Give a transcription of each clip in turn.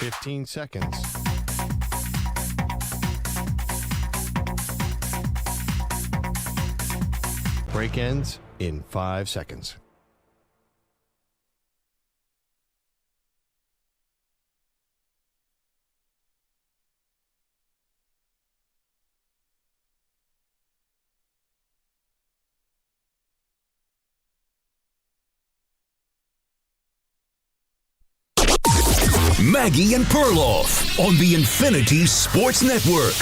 15 seconds. Break ends in 5 seconds. Maggie and Perloff on the Infinity Sports Network.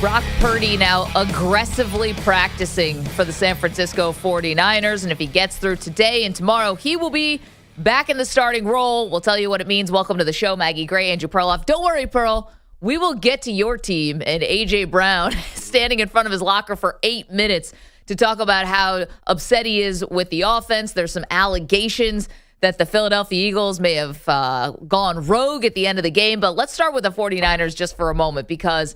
Brock Purdy now aggressively practicing for the San Francisco 49ers. And if he gets through today and tomorrow, he will be back in the starting role. We'll tell you what it means. Welcome to the show, Maggie Gray, Andrew Perloff. Don't worry, Pearl. We will get to your team and A.J. Brown standing in front of his locker for 8 minutes to talk about how upset he is with the offense. There's some allegations that the Philadelphia Eagles may have gone rogue at the end of the game. But let's start with the 49ers just for a moment, because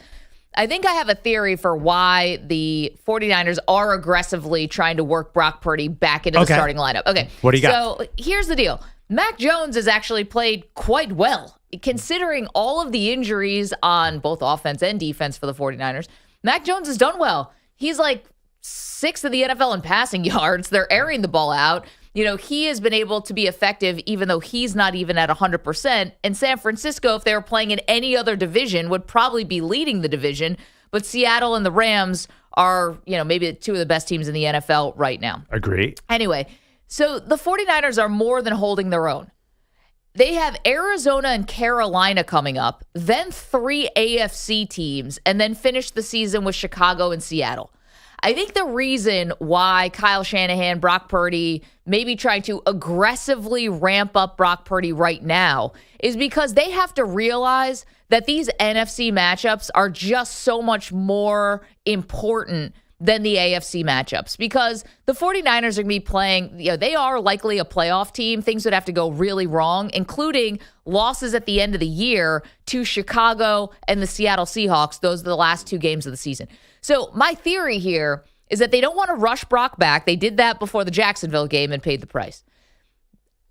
I think I have a theory for why the 49ers are aggressively trying to work Brock Purdy back into the starting lineup. Okay. What do you got? So here's the deal. Mac Jones has actually played quite well, considering all of the injuries on both offense and defense for the 49ers. Mac Jones has done well. He's like sixth of the NFL in passing yards. They're airing the ball out. You know, he has been able to be effective even though he's not even at 100%. And San Francisco, if they were playing in any other division, would probably be leading the division. But Seattle and the Rams are, you know, maybe two of the best teams in the NFL right now. Agree. Anyway, so the 49ers are more than holding their own. They have Arizona and Carolina coming up, then 3 AFC teams, and then finish the season with Chicago and Seattle. I think the reason why Kyle Shanahan, Brock Purdy, maybe trying to aggressively ramp up Brock Purdy right now is because they have to realize that these NFC matchups are just so much more important than the AFC matchups, because the 49ers are going to be playing, you know, they are likely a playoff team. Things would have to go really wrong, including losses at the end of the year to Chicago and the Seattle Seahawks. Those are the last 2 games of the season. So my theory here is that they don't want to rush Brock back. They did that before the Jacksonville game and paid the price.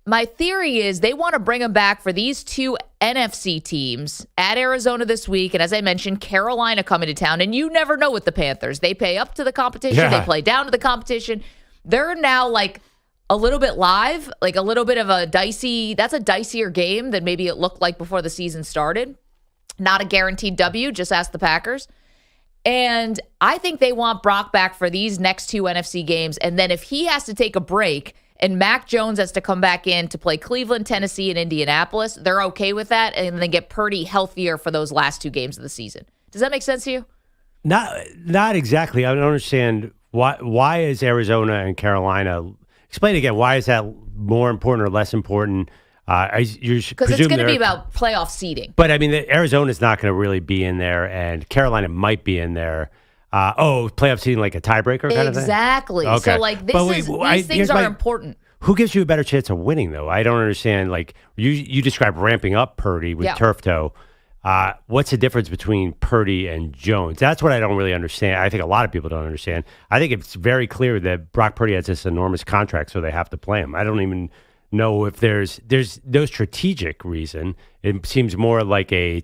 My theory is they want to bring him back for these 2 NFC teams at Arizona this week. And as I mentioned, Carolina coming to town. And you never know with the Panthers. They pay up to the competition. They play down to the competition. They're now like a little bit live, like a little bit of a that's a dicier game than maybe it looked like before the season started. Not a guaranteed W, just ask the Packers. And I think they want Brock back for these next 2 NFC games. And then if he has to take a break and Mac Jones has to come back in to play Cleveland, Tennessee, and Indianapolis, they're okay with that, and then get Purdy healthier for those last 2 games of the season. Does that make sense to you? Not exactly. I don't understand why is Arizona and Carolina. Explain again. Why is that more important or less important? Because it's going to be about playoff seeding. But I mean, Arizona's not going to really be in there, and Carolina might be in there. Playoff seeding like a tiebreaker kind of thing? Exactly. Okay. So, like, these things are important. Who gives you a better chance of winning, though? I don't understand. Like, you describe ramping up Purdy with turf toe. What's the difference between Purdy and Jones? That's what I don't really understand. I think a lot of people don't understand. I think it's very clear that Brock Purdy has this enormous contract, so they have to play him. I don't even know if there's no strategic reason. It seems more like a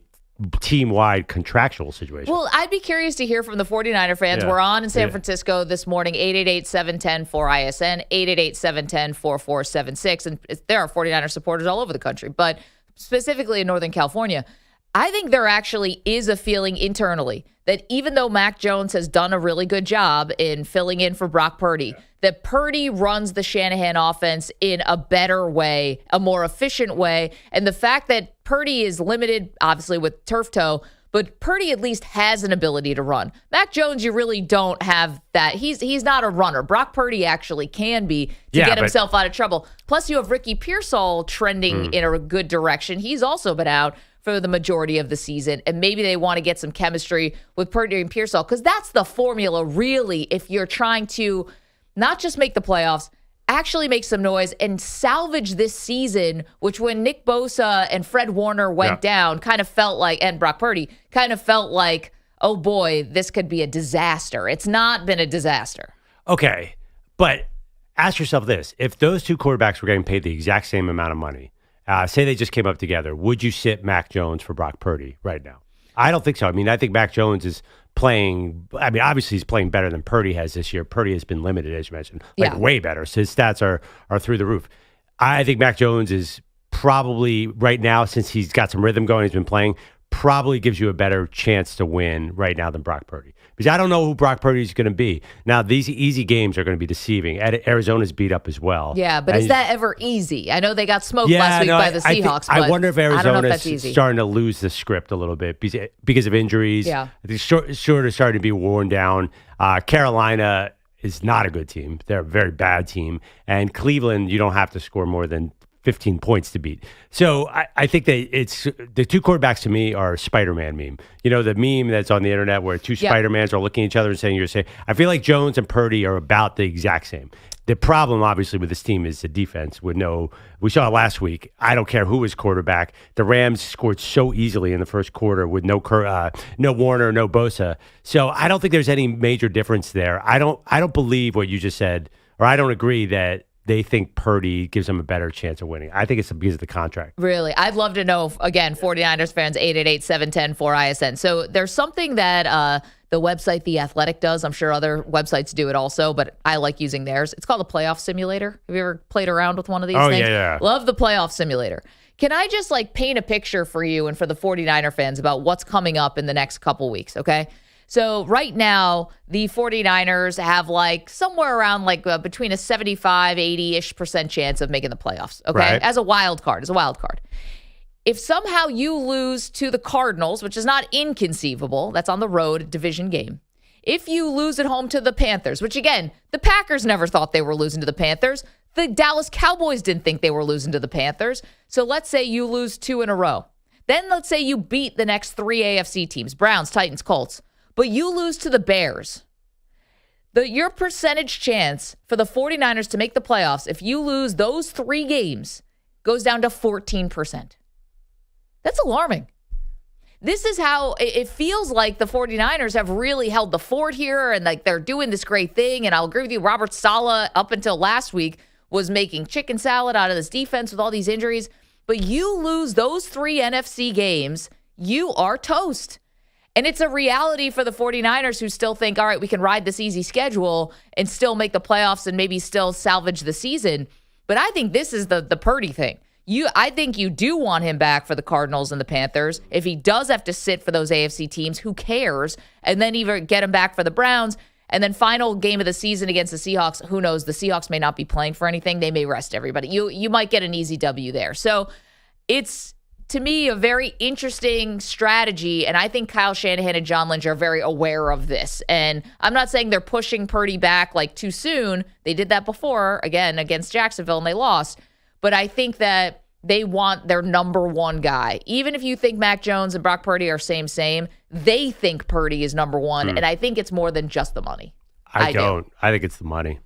team-wide contractual situation. Well, I'd be curious to hear from the 49er fans. We're on in San Francisco this morning, 888-710-4ISN, 888-710-4476. And there are 49er supporters all over the country, but specifically in Northern California. I think there actually is a feeling internally that even though Mac Jones has done a really good job in filling in for Brock Purdy, that Purdy runs the Shanahan offense in a better way, a more efficient way. And the fact that Purdy is limited, obviously, with turf toe, but Purdy at least has an ability to run. Mac Jones, you really don't have that. He's not a runner. Brock Purdy actually can be to get himself out of trouble. Plus, you have Ricky Pearsall trending in a good direction. He's also been out for the majority of the season, and maybe they want to get some chemistry with Purdy and Pearsall, because that's the formula, really, if you're trying to not just make the playoffs, actually make some noise and salvage this season, which when Nick Bosa and Fred Warner went down, kind of felt like, and Brock Purdy, kind of felt like, oh boy, this could be a disaster. It's not been a disaster. Okay, but ask yourself this. If those two quarterbacks were getting paid the exact same amount of money, say they just came up together, would you sit Mac Jones for Brock Purdy right now? I don't think so. I mean, I think Mac Jones is playing. I mean, obviously he's playing better than Purdy has this year. Purdy has been limited, as you mentioned, way better. So his stats are through the roof. I think Mac Jones is probably right now, since he's got some rhythm going, he's been playing, probably gives you a better chance to win right now than Brock Purdy. Because I don't know who Brock Purdy is going to be. Now, these easy games are going to be deceiving. Arizona's beat up as well. Yeah, but is that ever easy? I know they got smoked last week by the Seahawks. I wonder if Arizona's starting to lose the script a little bit because of injuries. Yeah. They're sort of starting to be worn down. Carolina is not a good team. They're a very bad team. And Cleveland, you don't have to score more than 15 points to beat. So I think that it's the two quarterbacks to me are a Spider-Man meme. You know, the meme that's on the internet where two Spider-Mans are looking at each other and saying, you're saying, I feel like Jones and Purdy are about the exact same. The problem, obviously, with this team is the defense we saw it last week. I don't care who was quarterback. The Rams scored so easily in the first quarter with no Warner, no Bosa. So I don't think there's any major difference there. I don't believe what you just said, or I don't agree that they think Purdy gives them a better chance of winning. I think it's because of the contract. Really? I'd love to know, again, 49ers fans, 888-710-4ISN. So there's something that the website The Athletic does. I'm sure other websites do it also, but I like using theirs. It's called a playoff simulator. Have you ever played around with one of these things? Yeah. Love the playoff simulator. Can I just paint a picture for you and for the 49er fans about what's coming up in the next couple weeks, okay? So right now, the 49ers have somewhere around between a 75, 80-ish% chance of making the playoffs, okay? Right. As a wild card. If somehow you lose to the Cardinals, which is not inconceivable, that's on the road, division game. If you lose at home to the Panthers, which again, the Packers never thought they were losing to the Panthers. The Dallas Cowboys didn't think they were losing to the Panthers. So let's say you lose 2 in a row. Then let's say you beat the next 3 AFC teams, Browns, Titans, Colts. But you lose to the Bears. Your percentage chance for the 49ers to make the playoffs, if you lose those 3 games, goes down to 14%. That's alarming. This is how it feels like the 49ers have really held the fort here and they're doing this great thing. And I'll agree with you, Robert Saleh, up until last week, was making chicken salad out of this defense with all these injuries. But you lose those 3 NFC games, you are toast. And it's a reality for the 49ers who still think, all right, we can ride this easy schedule and still make the playoffs and maybe still salvage the season. But I think this is the Purdy thing. I think you do want him back for the Cardinals and the Panthers. If he does have to sit for those AFC teams, who cares? And then even get him back for the Browns. And then final game of the season against the Seahawks, who knows? The Seahawks may not be playing for anything. They may rest everybody. You might get an easy W there. So it's, to me, a very interesting strategy, and I think Kyle Shanahan and John Lynch are very aware of this. And I'm not saying they're pushing Purdy back too soon. They did that before, again, against Jacksonville, and they lost. But I think that they want their number one guy. Even if you think Mac Jones and Brock Purdy are same, they think Purdy is number one, and I think it's more than just the money. I don't. I think it's the money.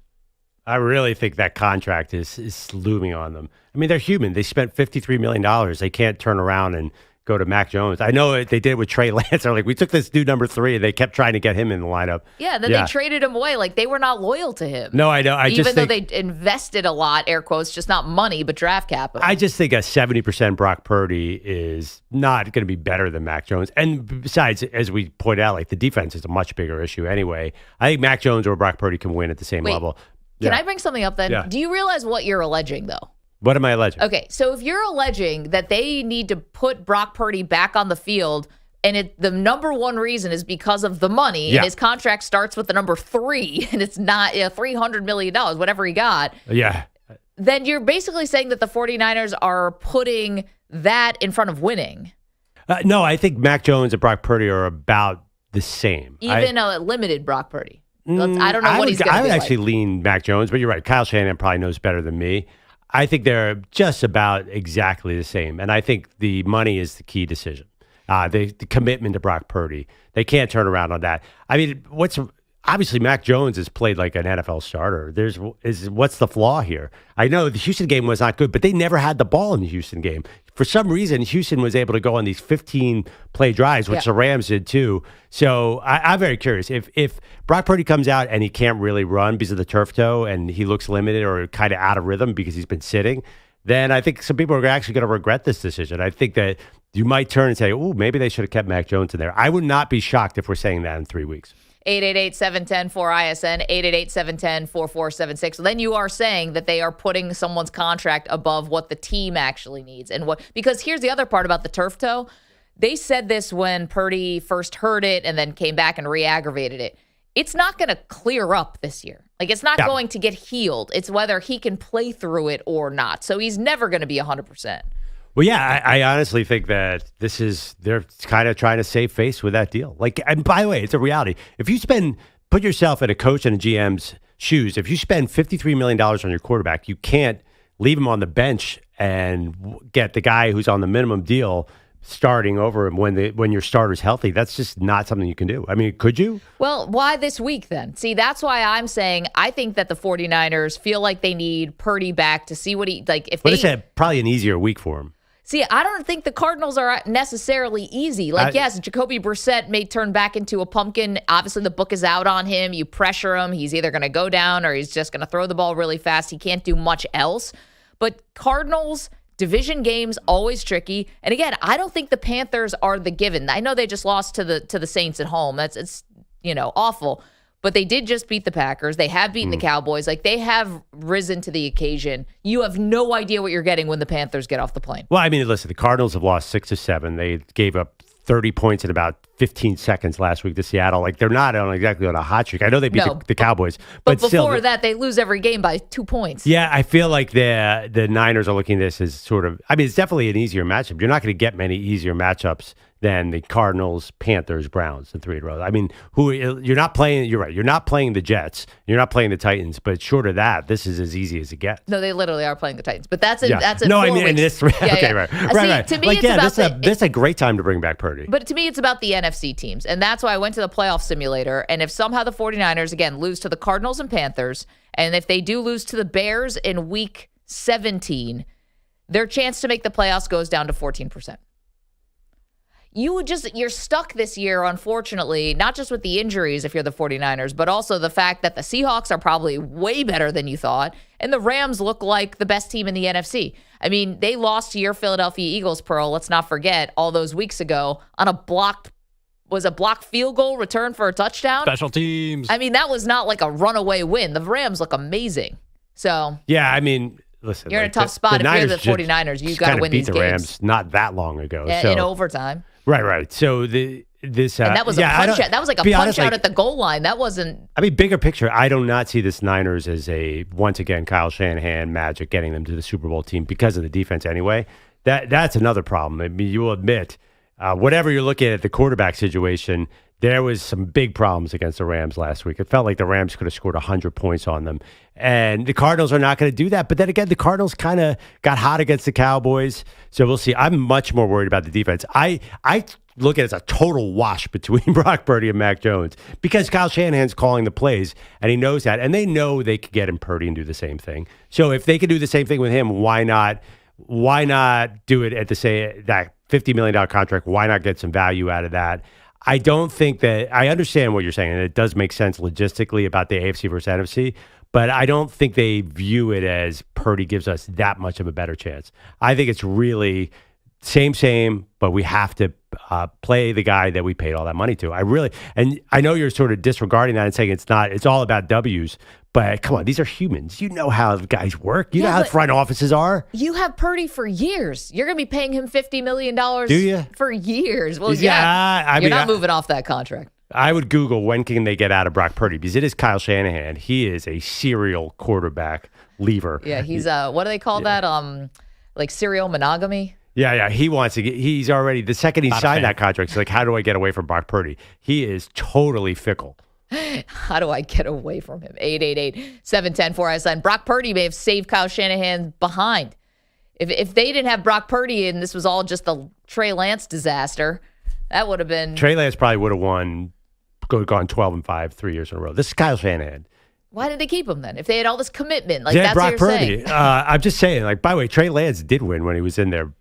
I really think that contract is looming on them. I mean, they're human. They spent $53 million. They can't turn around and go to Mac Jones. I know they did it with Trey Lance. They're we took this dude number 3, and they kept trying to get him in the lineup. Yeah, then they traded him away. They were not loyal to him. No, I know. Even though they invested a lot, air quotes, just not money, but draft capital. I just think a 70% Brock Purdy is not going to be better than Mac Jones. And besides, as we point out, the defense is a much bigger issue anyway. I think Mac Jones or Brock Purdy can win at the same level. Can I bring something up then? Yeah. Do you realize what you're alleging, though? What am I alleging? Okay, so if you're alleging that they need to put Brock Purdy back on the field, and the number one reason is because of the money, and his contract starts with the number 3, and it's not $300 million, whatever he got. Yeah. Then you're basically saying that the 49ers are putting that in front of winning. No, I think Mac Jones and Brock Purdy are about the same. Even a limited Brock Purdy. I don't know what he's going to be. I would actually lean Mac Jones, but you're right. Kyle Shanahan probably knows better than me. I think they're just about exactly the same. And I think the money is the key decision. The commitment to Brock Purdy. They can't turn around on that. I mean, obviously Mac Jones has played like an NFL starter. What's the flaw here? I know the Houston game was not good, but they never had the ball in the Houston game. For some reason, Houston was able to go on these 15-play drives, which the Rams did too. So I'm very curious. If Brock Purdy comes out and he can't really run because of the turf toe and he looks limited or kind of out of rhythm because he's been sitting, then I think some people are actually going to regret this decision. I think that you might turn and say, oh, maybe they should have kept Mac Jones in there. I would not be shocked if we're saying that in 3 weeks. 888-710-4ISN, 888-710-4476. Then you are saying that they are putting someone's contract above what the team actually needs. Because here's the other part about the turf toe. They said this when Purdy first heard it and then came back and re-aggravated it. It's not going to clear up this year. Like, it's not going to get healed. It's whether he can play through it or not. So he's never going to be 100%. Well, yeah, I honestly think that they're kind of trying to save face with that deal. Like, and by the way, it's a reality. If you put yourself in a coach and a GM's shoes, if you spend $53 million on your quarterback, you can't leave him on the bench and get the guy who's on the minimum deal starting over him when your starter's healthy. That's just not something you can do. I mean, could you? Well, why this week then? See, that's why I'm saying I think that the 49ers feel like they need Purdy back to see what it's probably an easier week for him. See, I don't think the Cardinals are necessarily easy. Yes, Jacoby Brissett may turn back into a pumpkin. Obviously, the book is out on him. You pressure him. He's either going to go down or he's just going to throw the ball really fast. He can't do much else. But Cardinals, division games, always tricky. And again, I don't think the Panthers are the given. I know they just lost to the Saints at home. It's awful. But they did just beat the Packers. They have beaten the Cowboys. Like, they have risen to the occasion. You have no idea what you're getting when the Panthers get off the plane. Well, I mean, listen, the Cardinals have lost 6 or 7. They gave up 30 points in about 15 seconds last week to Seattle. Like, they're not exactly on a hot streak. I know they beat the Cowboys. But before that, they lose every game by 2 points. Yeah, I feel like the Niners are looking at this as sort of, I mean, it's definitely an easier matchup. You're not going to get many easier matchups than the Cardinals, Panthers, Browns, and 3 in a row. I mean, you're not playing, you're right, you're not playing the Jets, you're not playing the Titans, but short of that, this is as easy as it gets. No, they literally are playing the Titans, but that's in no, 4 I mean, weeks. this, okay, right. To me, it's about this is a great time to bring back Purdy. But to me, it's about the NFC teams, and that's why I went to the playoff simulator, and if somehow the 49ers, again, lose to the Cardinals and Panthers, and if they do lose to the Bears in week 17, their chance to make the playoffs goes down to 14%. You're stuck this year, unfortunately, not just with the injuries if you're the 49ers, but also the fact that the Seahawks are probably way better than you thought, and the Rams look like the best team in the NFC. I mean, they lost to your Philadelphia Eagles, Pearl, let's not forget, all those weeks ago on a blocked field goal return for a touchdown. Special teams. I mean, that was not like a runaway win. The Rams look amazing. So yeah, I mean, listen, you're in a tough spot. If you're the 49ers, you got to win these games. Beat the Rams not that long ago. In overtime. Right. So and that was a punch out. That was like a punch out at the goal line. That wasn't. I mean, bigger picture, I do not see this Niners as once again Kyle Shanahan magic getting them to the Super Bowl team because of the defense anyway. That's another problem. I mean, you will admit, whatever you're looking at the quarterback situation, there was some big problems against the Rams last week. It felt like the Rams could have scored 100 points on them. And the Cardinals are not going to do that. But then again, the Cardinals kind of got hot against the Cowboys. So we'll see. I'm much more worried about the defense. I look at it as a total wash between Brock Purdy and Mac Jones because Kyle Shanahan's calling the plays, and he knows that. And they know they could get him Purdy and do the same thing. So if they could do the same thing with him, why not do it at that $50 million contract? Why not get some value out of that? I don't think that – I understand what you're saying, and it does make sense logistically about the AFC versus NFC, but I don't think they view it as Purdy gives us that much of a better chance. I think it's really same, but we have to play the guy that we paid all that money to. And I know you're sort of disregarding that and saying it's all about W's, but come on, these are humans. You know how the guys work. You know how front offices are. You have Purdy for years. You're going to be paying him $50 million Do you? For years. Well, you're not moving off that contract. I would Google when can they get out of Brock Purdy because it is Kyle Shanahan. He is a serial quarterback lever. Yeah, he's what do they call that? Like serial monogamy. Yeah. He wants to get. He's already the second he signed that contract. He's like, how do I get away from Brock Purdy? He is totally fickle. How do I get away from him? 888-710-4ISN. Brock Purdy may have saved Kyle Shanahan behind. If they didn't have Brock Purdy and this was all just the Trey Lance disaster, that would have been. Trey Lance probably would have won gone 12-5 3 years in a row. This is Kyle Shanahan. Why did they keep him then? If they had all this commitment, like They that's had Brock what you're Purdy. saying. I'm just saying, like, by the way, Trey Lance did win when he was in there,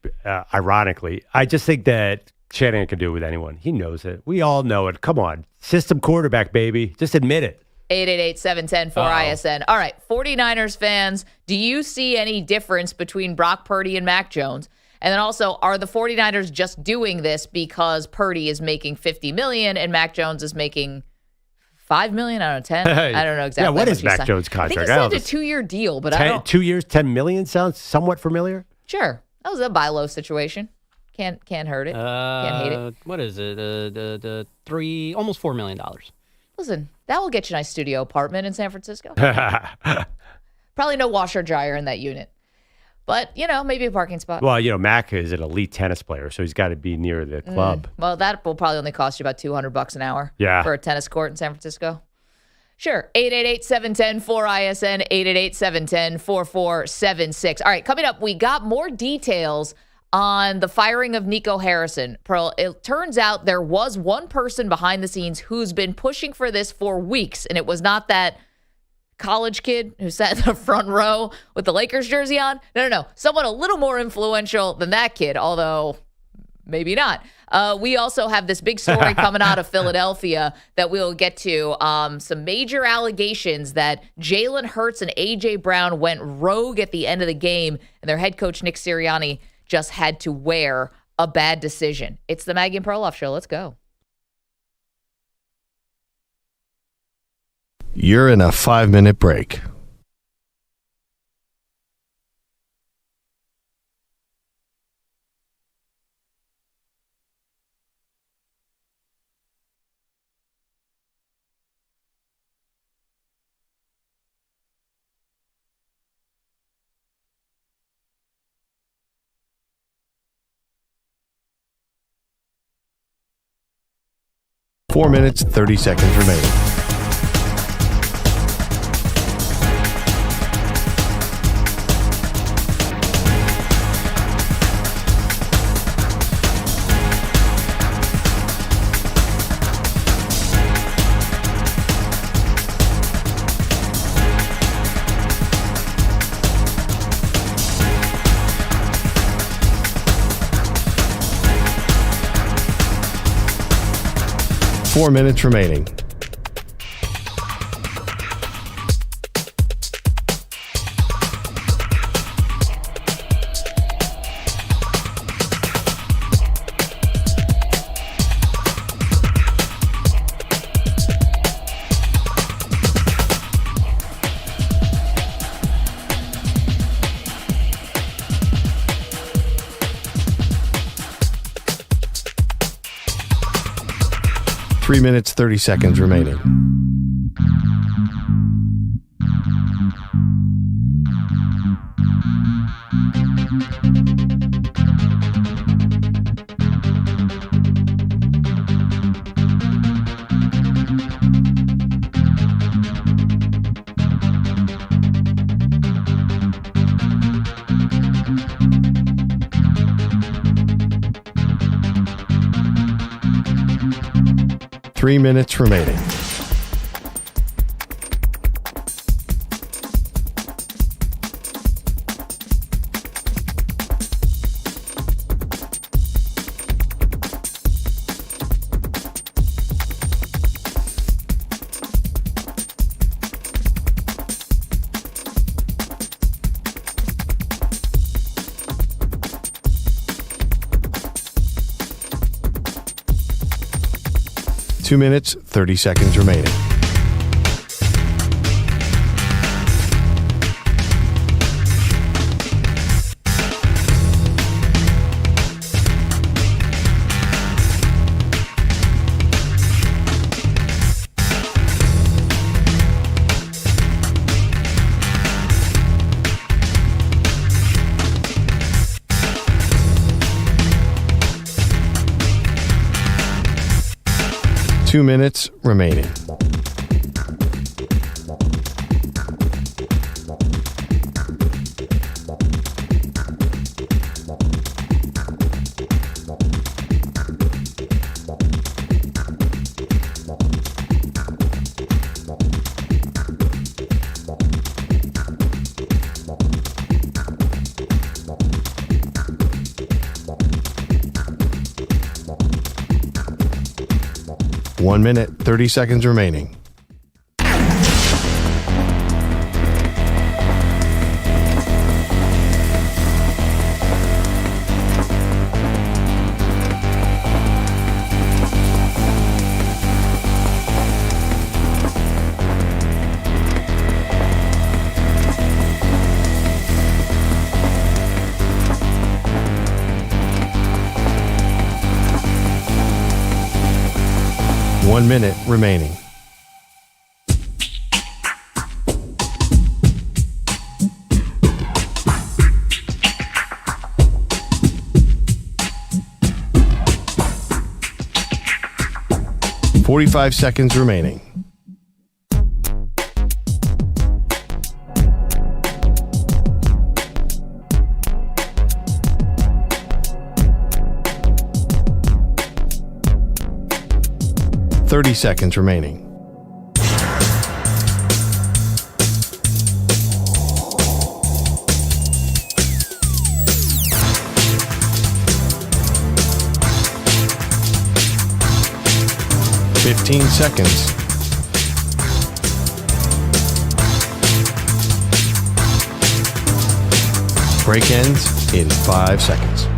ironically. I just think that Shanahan can do it with anyone. He knows it. We all know it. Come on. System quarterback, baby. Just admit it. 888-710-4ISN. All right, 49ers fans, do you see any difference between Brock Purdy and Mac Jones? And then also, are the 49ers just doing this because Purdy is making $50 million and Mac Jones is making $5 million? I don't know, 10? I don't know exactly. Yeah, what is Mac signed. Jones' I think contract? he signed a 2-year deal, but I don't. 2 years, $10 million sounds somewhat familiar. Sure. That was a buy low situation. Can't hurt it. Can't hate it. What is it? Almost $4 million. Listen, that will get you a nice studio apartment in San Francisco. Probably no washer dryer in that unit. But, maybe a parking spot. Well, Mac is an elite tennis player, so he's got to be near the club. Well, that will probably only cost you about $200 an hour for a tennis court in San Francisco. Sure. 888-710-4ISN, 888-710-4476. All right, coming up, we got more details on the firing of Nico Harrison. Pearl, it turns out there was one person behind the scenes who's been pushing for this for weeks, and it was not that college kid who sat in the front row with the Lakers jersey on. No. Someone a little more influential than that kid, although maybe not. We also have this big story coming out of Philadelphia that we'll get to. Some major allegations that Jalen Hurts and A.J. Brown went rogue at the end of the game, and their head coach, Nick Sirianni, just had to wear a bad decision. It's the Maggie and Perloff Show. Let's go. You're in a 5-minute break. Four minutes, 30 seconds remaining. Four minutes remaining. Three minutes, 30 seconds remaining. Three minutes remaining. Two minutes, 30 seconds remaining. Two minutes remaining. 1 minute, 30 seconds remaining. One minute remaining. Forty-five seconds remaining. Thirty seconds remaining. Fifteen seconds. Break ends in 5 seconds.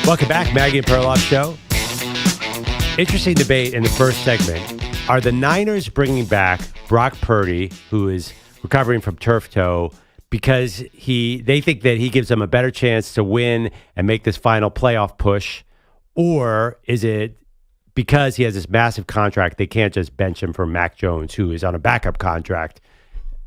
Welcome back, Maggie and Perloff Show. Interesting debate in the first segment. Are the Niners bringing back Brock Purdy, who is recovering from turf toe, because they think that he gives them a better chance to win and make this final playoff push? Or is it because he has this massive contract, they can't just bench him for Mac Jones, who is on a backup contract?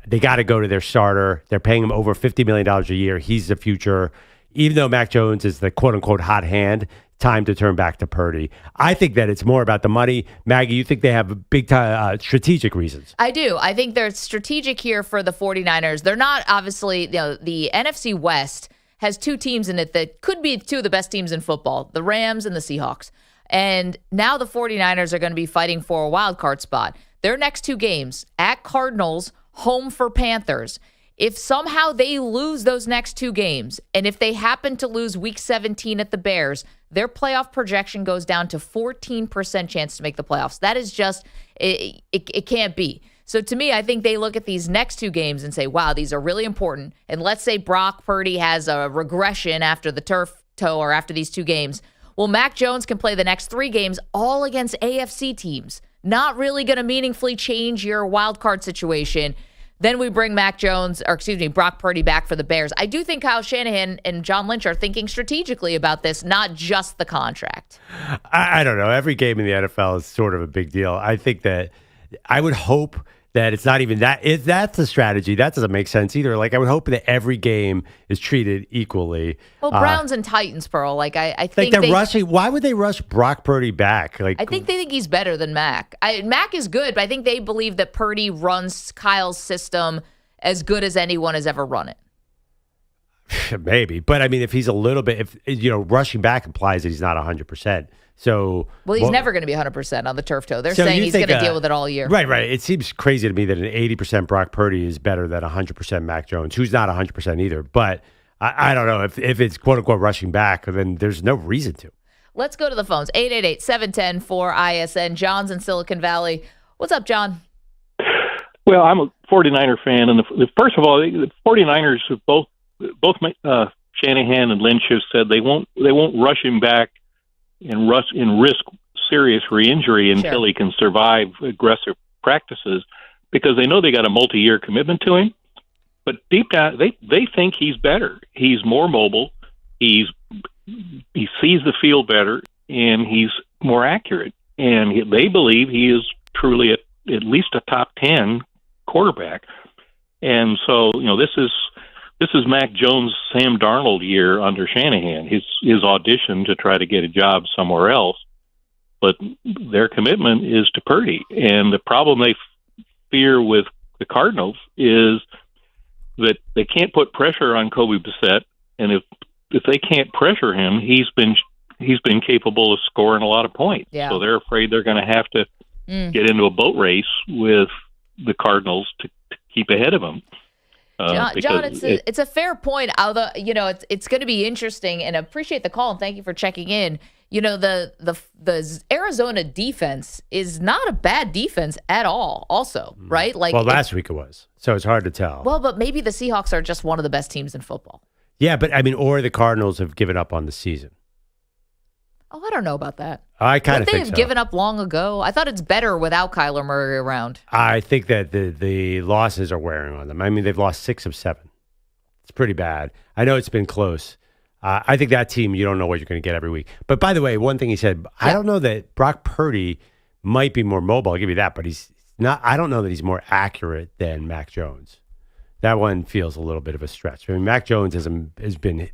They got to go to their starter. They're paying him over $50 million a year. He's the future. Even though Mac Jones is the quote-unquote hot hand, time to turn back to Purdy. I think that it's more about the money. Maggie, you think they have big-time strategic reasons? I do. I think they're strategic here for the 49ers. They're not, obviously, the NFC West has two teams in it that could be two of the best teams in football, the Rams and the Seahawks. And now the 49ers are going to be fighting for a wild card spot. Their next two games, at Cardinals, home for Panthers. If somehow they lose those next two games, and if they happen to lose Week 17 at the Bears, their playoff projection goes down to 14% chance to make the playoffs. That is just, it can't be. So to me, I think they look at these next two games and say, wow, these are really important. And let's say Brock Purdy has a regression after the turf toe or after these two games. Well, Mac Jones can play the next three games all against AFC teams. Not really going to meaningfully change your wild card situation. Then we bring Brock Purdy back for the Bears. I do think Kyle Shanahan and John Lynch are thinking strategically about this, not just the contract. I don't know. Every game in the NFL is sort of a big deal. I think that I would hope that it's not even that. If that's the strategy, that doesn't make sense either. Like, I would hope that every game is treated equally. Well, Browns and Titans, Pearl. I think like they're rushing. Why would they rush Brock Purdy back? Like, I think they think he's better than Mac. Mac is good, but I think they believe that Purdy runs Kyle's system as good as anyone has ever run it. Maybe, but I mean, if he's a little bit, rushing back implies that he's not 100%. So, well, he's never going to be 100% on the turf toe. They're saying he's going to deal with it all year. Right. It seems crazy to me that an 80% Brock Purdy is better than 100% Mac Jones, who's not 100% either. But I don't know if it's quote unquote rushing back, then there's no reason to. Let's go to the phones. 888-710-4ISN. John's in Silicon Valley. What's up, John? Well, I'm a 49er fan, and first of all, the 49ers have both Shanahan and Lynch have said they won't rush him back and risk serious re-injury until he can survive aggressive practices, because they know they got a multi-year commitment to him. But deep down, they think he's better. He's more mobile. He sees the field better, and he's more accurate. And they believe he is truly at least a top 10 quarterback. And so, this is Mac Jones' Sam Darnold year under Shanahan, his audition to try to get a job somewhere else. But their commitment is to Purdy. And the problem they fear with the Cardinals is that they can't put pressure on Kobe Bissett, and if they can't pressure him, he's been capable of scoring a lot of points. Yeah. So they're afraid they're going to have to get into a boat race with the Cardinals to keep ahead of them. John, it's a fair point. Although it's going to be interesting, and I appreciate the call and thank you for checking in. The Arizona defense is not a bad defense at all. Also, right? Last week it was, so it's hard to tell. Well, but maybe the Seahawks are just one of the best teams in football. Yeah, but I mean, or the Cardinals have given up on the season. Oh, I don't know about that. I kind of think they've so. given up long ago. I thought it's better without Kyler Murray around. I think that the losses are wearing on them. I mean, they've lost 6 of 7. It's pretty bad. I know it's been close. I think that team, you don't know what you're going to get every week. But by the way, one thing he said, I don't know that Brock Purdy might be more mobile. I'll give you that, but he's not. I don't know that he's more accurate than Mac Jones. That one feels a little bit of a stretch. I mean, Mac Jones has been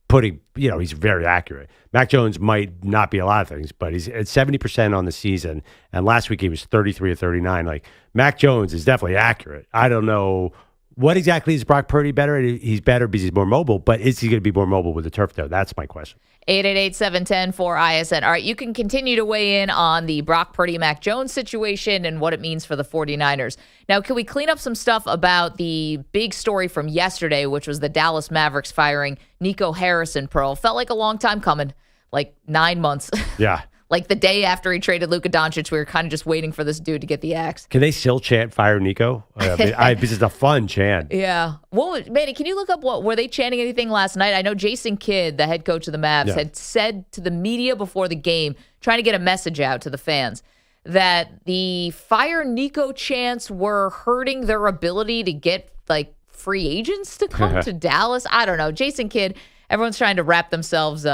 putting, he's very accurate. Mac Jones might not be a lot of things, but he's at 70% on the season. And last week he was 33 of 39. Like, Mac Jones is definitely accurate. I don't know what exactly is Brock Purdy better. He's better because he's more mobile, but is he going to be more mobile with the turf toe? That's my question. 888-710-4ISN. All right, you can continue to weigh in on the Brock Purdy, Mac Jones situation and what it means for the 49ers. Now, can we clean up some stuff about the big story from yesterday, which was the Dallas Mavericks firing Nico Harrison, Pearl? Felt like a long time coming, like 9 months. Yeah. Like the day after he traded Luka Doncic, we were kind of just waiting for this dude to get the axe. Can they still chant "Fire Nico"? This is a fun chant. Yeah. Manny, can you look up were they chanting anything last night? I know Jason Kidd, the head coach of the Mavs, had said to the media before the game, trying to get a message out to the fans, that the "Fire Nico" chants were hurting their ability to get free agents to come to Dallas. I don't know. Jason Kidd, everyone's trying to wrap themselves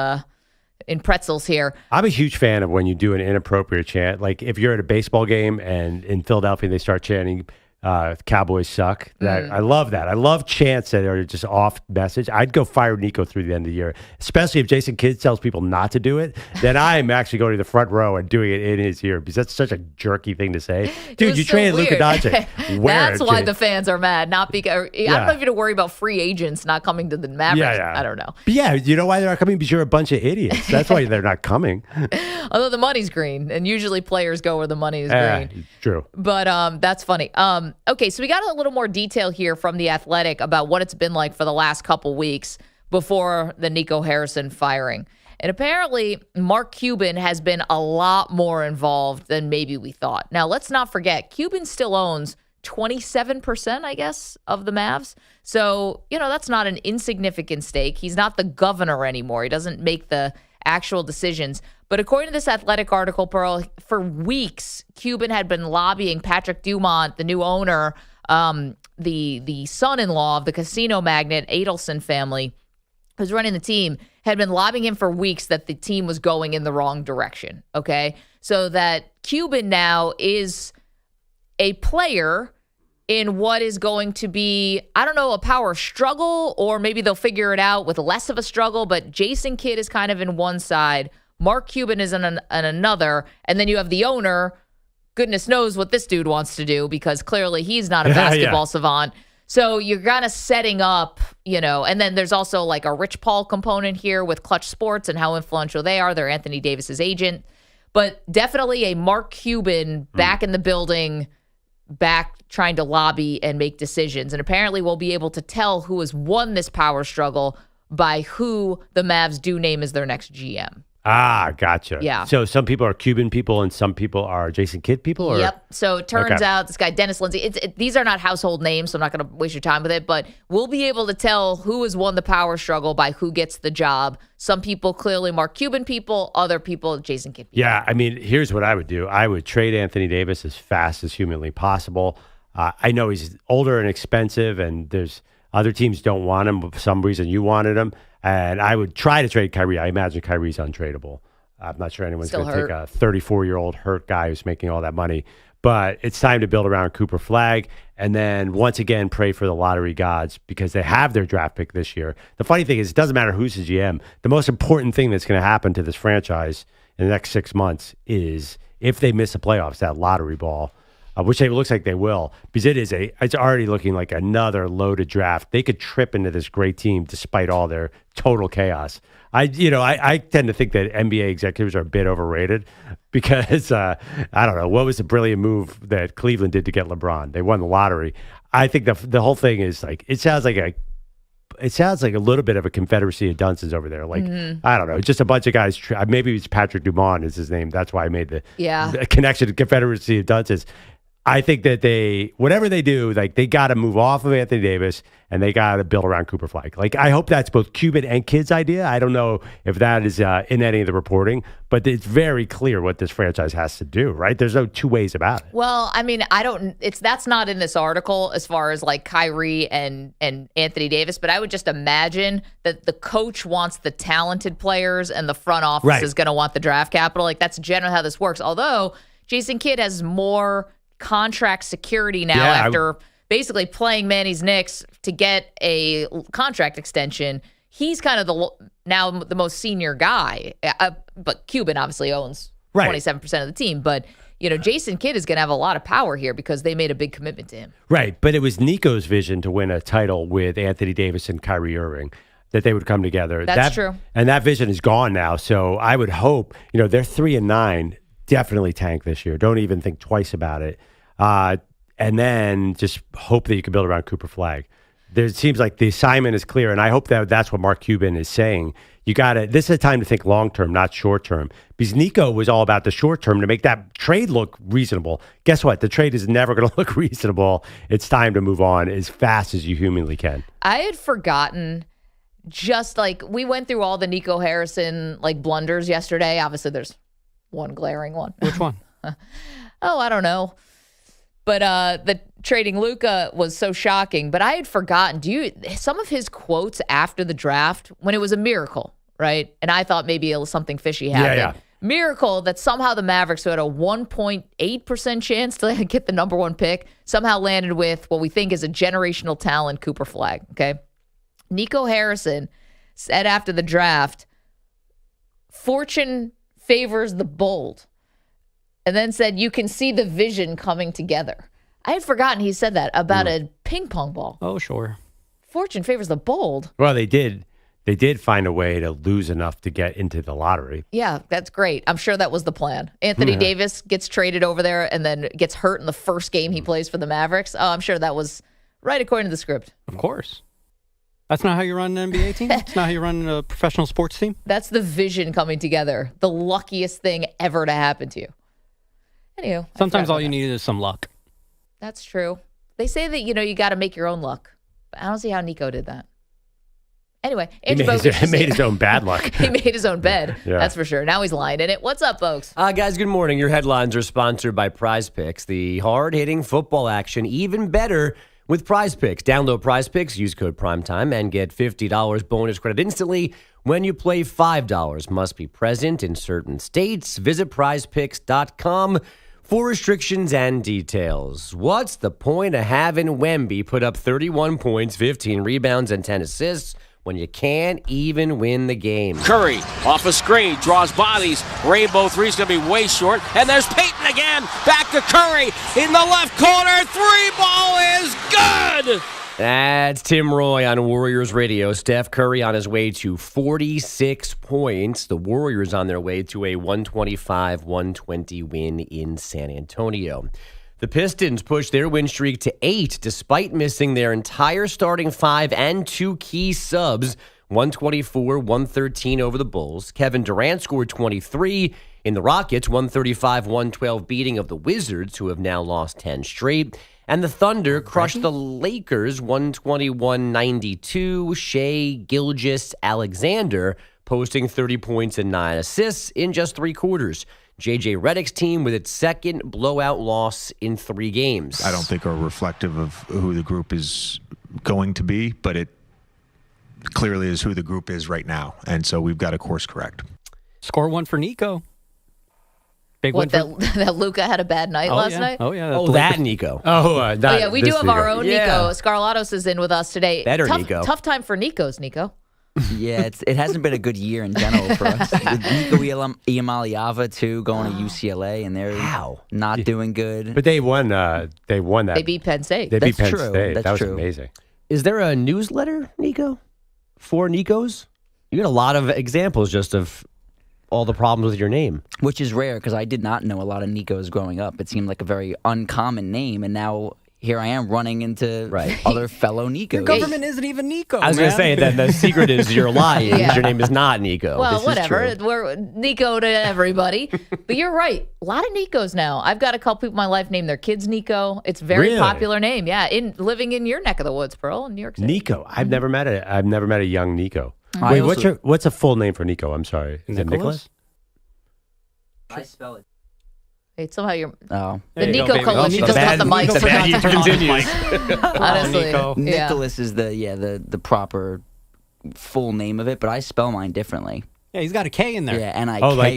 in pretzels here. I'm a huge fan of when you do an inappropriate chant. Like if you're at a baseball game and in Philadelphia they start chanting Cowboys suck. I love that. I love chants that are just off message. I'd go fire Nico through the end of the year, especially if Jason Kidd tells people not to do it. Then I'm actually going to the front row and doing it in his ear because that's such a jerky thing to say. Dude, you traded Luka Doncic. That's why the fans are mad. Not because I don't know if you have to worry about free agents not coming to the Mavericks. I don't know. But yeah, you know why they're not coming? Because you're a bunch of idiots. That's why they're not coming. Although the money's green, and usually players go where the money is green. True. But that's funny. Okay, so we got a little more detail here from The Athletic about what it's been like for the last couple weeks before the Nico Harrison firing. And apparently, Mark Cuban has been a lot more involved than maybe we thought. Now, let's not forget, Cuban still owns 27%, I guess, of the Mavs. So, that's not an insignificant stake. He's not the governor anymore. He doesn't make the actual decisions. But according to this Athletic article, Pearl, for weeks, Cuban had been lobbying Patrick Dumont, the new owner, the son-in-law of the casino magnate Adelson family, who's running the team, had been lobbying him for weeks that the team was going in the wrong direction, okay? So that Cuban now is a player in what is going to be, I don't know, a power struggle, or maybe they'll figure it out with less of a struggle, but Jason Kidd is kind of in one side, Mark Cuban is in another, and then you have the owner. Goodness knows what this dude wants to do because clearly he's not a basketball savant. So you're kind of setting up, and then there's also like a Rich Paul component here with Clutch Sports and how influential they are. They're Anthony Davis's agent. But definitely a Mark Cuban back in the building, back trying to lobby and make decisions. And apparently we'll be able to tell who has won this power struggle by who the Mavs do name as their next GM. Ah, gotcha. Yeah. So some people are Cuban people and some people are Jason Kidd people? Or? Yep. So it turns out this guy, Dennis Lindsay, these are not household names, so I'm not going to waste your time with it, but we'll be able to tell who has won the power struggle by who gets the job. Some people clearly Mark Cuban people, other people Jason Kidd people. Yeah, I mean, here's what I would do. I would trade Anthony Davis as fast as humanly possible. I know he's older and expensive, and there's other teams don't want him, but for some reason you wanted him. And I would try to trade Kyrie. I imagine Kyrie's untradeable. I'm not sure anyone's going to take a 34-year-old hurt guy who's making all that money. But it's time to build around Cooper Flagg and then once again pray for the lottery gods because they have their draft pick this year. The funny thing is it doesn't matter who's the GM. The most important thing that's going to happen to this franchise in the next 6 months is if they miss the playoffs, that lottery ball. which it looks like they will, because it's already looking like another loaded draft. They could trip into this great team despite all their total chaos. I tend to think that NBA executives are a bit overrated because I don't know, what was the brilliant move that Cleveland did to get LeBron? They won the lottery. I think the whole thing is like, it sounds like a little bit of a confederacy of dunces over there. Like, I don't know, just a bunch of guys. Maybe it's Patrick Dumont is his name. That's why I made the connection to confederacy of dunces. I think that whatever they do, like they got to move off of Anthony Davis and they got to build around Cooper Flag. Like I hope that's both Cuban and Kidd's idea. I don't know if that is in any of the reporting, but it's very clear what this franchise has to do, right? There's no two ways about it. Well, I mean, that's not in this article as far as like Kyrie and Anthony Davis, but I would just imagine that the coach wants the talented players and the front office is going to want the draft capital. Like that's generally how this works. Although Jason Kidd has more contract security now after basically playing Manny's Knicks to get a contract extension. He's kind of the most senior guy, but Cuban obviously owns 27% of the team. But Jason Kidd is going to have a lot of power here because they made a big commitment to him. Right, but it was Nico's vision to win a title with Anthony Davis and Kyrie Irving that they would come together. That's true, and that vision is gone now. So I would hope they're 3-9. Definitely tank this year. Don't even think twice about it. And then just hope that you can build around Cooper Flag. It seems like the assignment is clear, and I hope that that's what Mark Cuban is saying. This is a time to think long-term, not short-term. Because Nico was all about the short-term to make that trade look reasonable. Guess what? The trade is never going to look reasonable. It's time to move on as fast as you humanly can. I had forgotten, just like we went through all the Nico Harrison like blunders yesterday. Obviously, there's one glaring one. Which one? I don't know. But the trading Luka was so shocking. But I had forgotten. Some of his quotes after the draft when it was a miracle, right? And I thought maybe it was something fishy happened. Yeah. Miracle that somehow the Mavericks, who had a 1.8% chance to get the number one pick, somehow landed with what we think is a generational talent, Cooper Flag. Okay, Nico Harrison said after the draft, "Fortune favors the bold," and then said, "You can see the vision coming together." I had forgotten he said that about a ping pong ball. Oh, sure. Fortune favors the bold. Well, they did. They did find a way to lose enough to get into the lottery. Yeah, that's great. I'm sure that was the plan. Anthony Davis gets traded over there and then gets hurt in the first game he plays for the Mavericks. Oh, I'm sure that was right according to the script. Of course. That's not how you run an NBA team? That's not how you run a professional sports team? That's the vision coming together. The luckiest thing ever to happen to you. Anywho. Sometimes all you need is some luck. That's true. They say that, you got to make your own luck. But I don't see how Nico did that. Anyway, he made his own bad luck. He made his own bed. Yeah. That's for sure. Now he's lying in it. What's up, folks? Guys, good morning. Your headlines are sponsored by Prize Picks, the hard-hitting football action, even better with Prize Picks. Download Prize Picks, use code PRIMETIME, and get $50 bonus credit instantly when you play $5. Must be present in certain states. Visit prizepicks.com for restrictions and details. What's the point of having Wemby put up 31 points, 15 rebounds, and 10 assists when you can't even win the game? Curry off a screen, draws bodies. Rainbow three's going to be way short. And there's Peyton again. Back to Curry in the left corner. Three ball is good. That's Tim Roy on Warriors Radio. Steph Curry on his way to 46 points. The Warriors on their way to a 125-120 win in San Antonio. The Pistons pushed their win streak to 8 despite missing their entire starting 5 and 2 key subs, 124-113 over the Bulls. Kevin Durant scored 23 in the Rockets' 135-112 beating of the Wizards, who have now lost 10 straight. And the Thunder crushed the Lakers 121-92. Shai Gilgeous-Alexander posting 30 points and 9 assists in just 3 quarters. J.J. Redick's team with its second blowout loss in 3 games. I don't think are reflective of who the group is going to be, but it clearly is who the group is right now. And so we've got to course correct. Score one for Nico. Big what, that Luka had a bad night last night? Oh, yeah. That Nico. Yeah, we do have our own Nico. Scarlatos is in with us today. Better Nico. Tough time for Nico. Yeah, it hasn't been a good year in general for us. With Nico Iamaleava, too, going to UCLA, and they're not doing good. But they won that. They beat Penn State. They beat That's Penn true. State. That's that was true. amazing. Is there a newsletter, Nico, for Nikos? You got a lot of examples just of all the problems with your name. Which is rare, because I did not know a lot of Nikos growing up. It seemed like a very uncommon name, and now here I am running into other fellow Nikos. Your government isn't even Nico. I was going to say that the secret is you're lying. Yeah. Your name is not Nico. Well, This is whatever. true. We're Nico to everybody. But you're right. A lot of Nikos now. I've got a couple people in my life named their kids Nico. It's a very Really? popular name. Yeah, living in your neck of the woods, Pearl, in New York City. Nico. I've never met a young Nico. I Wait, also- what's a full name for Nico? I'm sorry. Is it Nicholas? I spell it. Hey, somehow you're Oh. the There you go, Nico baby. Coalition Oh, just got bad- the mic. the bad Forgot to turn on the mic. Continues. Honestly, Nico. yeah. Nicholas is the proper full name of it, but I spell mine differently. Yeah, he's got a K in there. Yeah, and I Oh, like,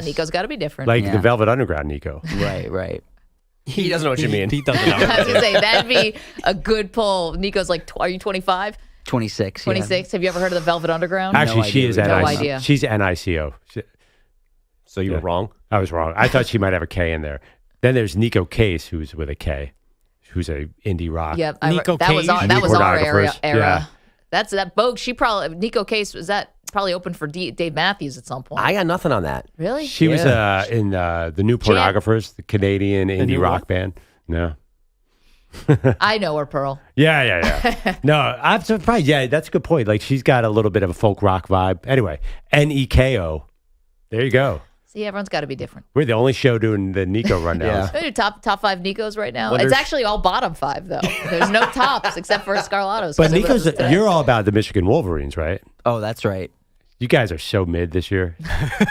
Nico's got to be different. Like Yeah. the Velvet Underground Nico. Right. He doesn't know what you mean. He doesn't know. I was going to say, that'd be a good pull. Nico's like, are you 25? 26. 26? Have you ever heard of the Velvet Underground? Actually, she idea. is No NICO. idea. She's NICO. So you were wrong. I was wrong. I thought she might have a K in there. Then there's Nico Case, who's with a K, who's a indie rock. Yep. Nico that was Cage. that was our Pornographers. era. Yeah. That's that Bogue. She probably Nico Case was that probably open for Dave Matthews at some point. I got nothing on that. Really? She was in the New Pornographers, the Canadian indie new rock what? band. No. I know her, Pearl. Yeah. No, I'm surprised. Yeah, that's a good point. Like, she's got a little bit of a folk rock vibe. Anyway, NEKO. There you go. See, everyone's got to be different. We're the only show doing the Nico rundowns. Yeah. We do top 5 Nikos right now. Wonder It's if- actually all bottom 5 though. There's no tops except for Scarlato's. But Nico's, you're all about the Michigan Wolverines, right? Oh, that's right. You guys are so mid this year.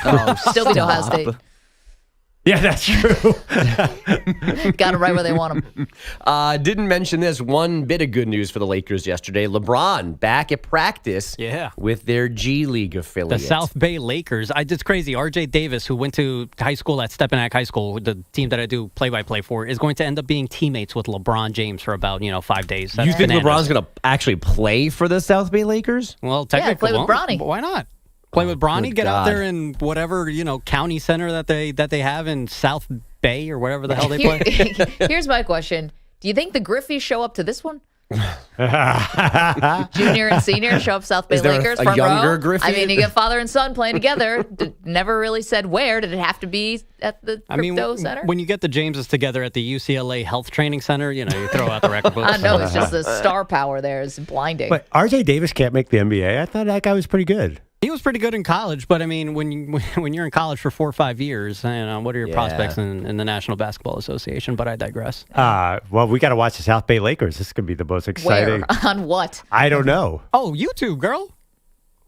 Oh, Still beat Ohio stop. State. Yeah, that's true. Got them right where they want them. Didn't mention this. One bit of good news for the Lakers yesterday. LeBron back at practice with their G League The affiliate. South Bay Lakers. It's crazy. RJ Davis, who went to high school at Stepinac High School, the team that I do play-by-play for, is going to end up being teammates with LeBron James for about 5 days. That's You think bananas. LeBron's going to actually play for the South Bay Lakers? Well, technically, play with Bronny. Why not? Play with Bronny. good Get out God. there in whatever county center that they have in South Bay or whatever the hell they play. Here's my question: do you think the Griffies show up to this one? Junior and senior show up South Bay Is there Lakers a front younger row. Griffey? I mean, you get father and son playing together. Never really said where. Did it have to be at the crypto center? When you get the Jameses together at the UCLA Health Training Center, you throw out the record books. I know it's just the star power there is blinding. But RJ Davis can't make the NBA. I thought that guy was pretty good. He was pretty good in college, but I mean, when you're in college for 4 or 5 years, what are your prospects in the National Basketball Association? But I digress. Well, we got to watch the South Bay Lakers. This could be the most exciting. Where? On what? I don't know. Oh, YouTube, girl.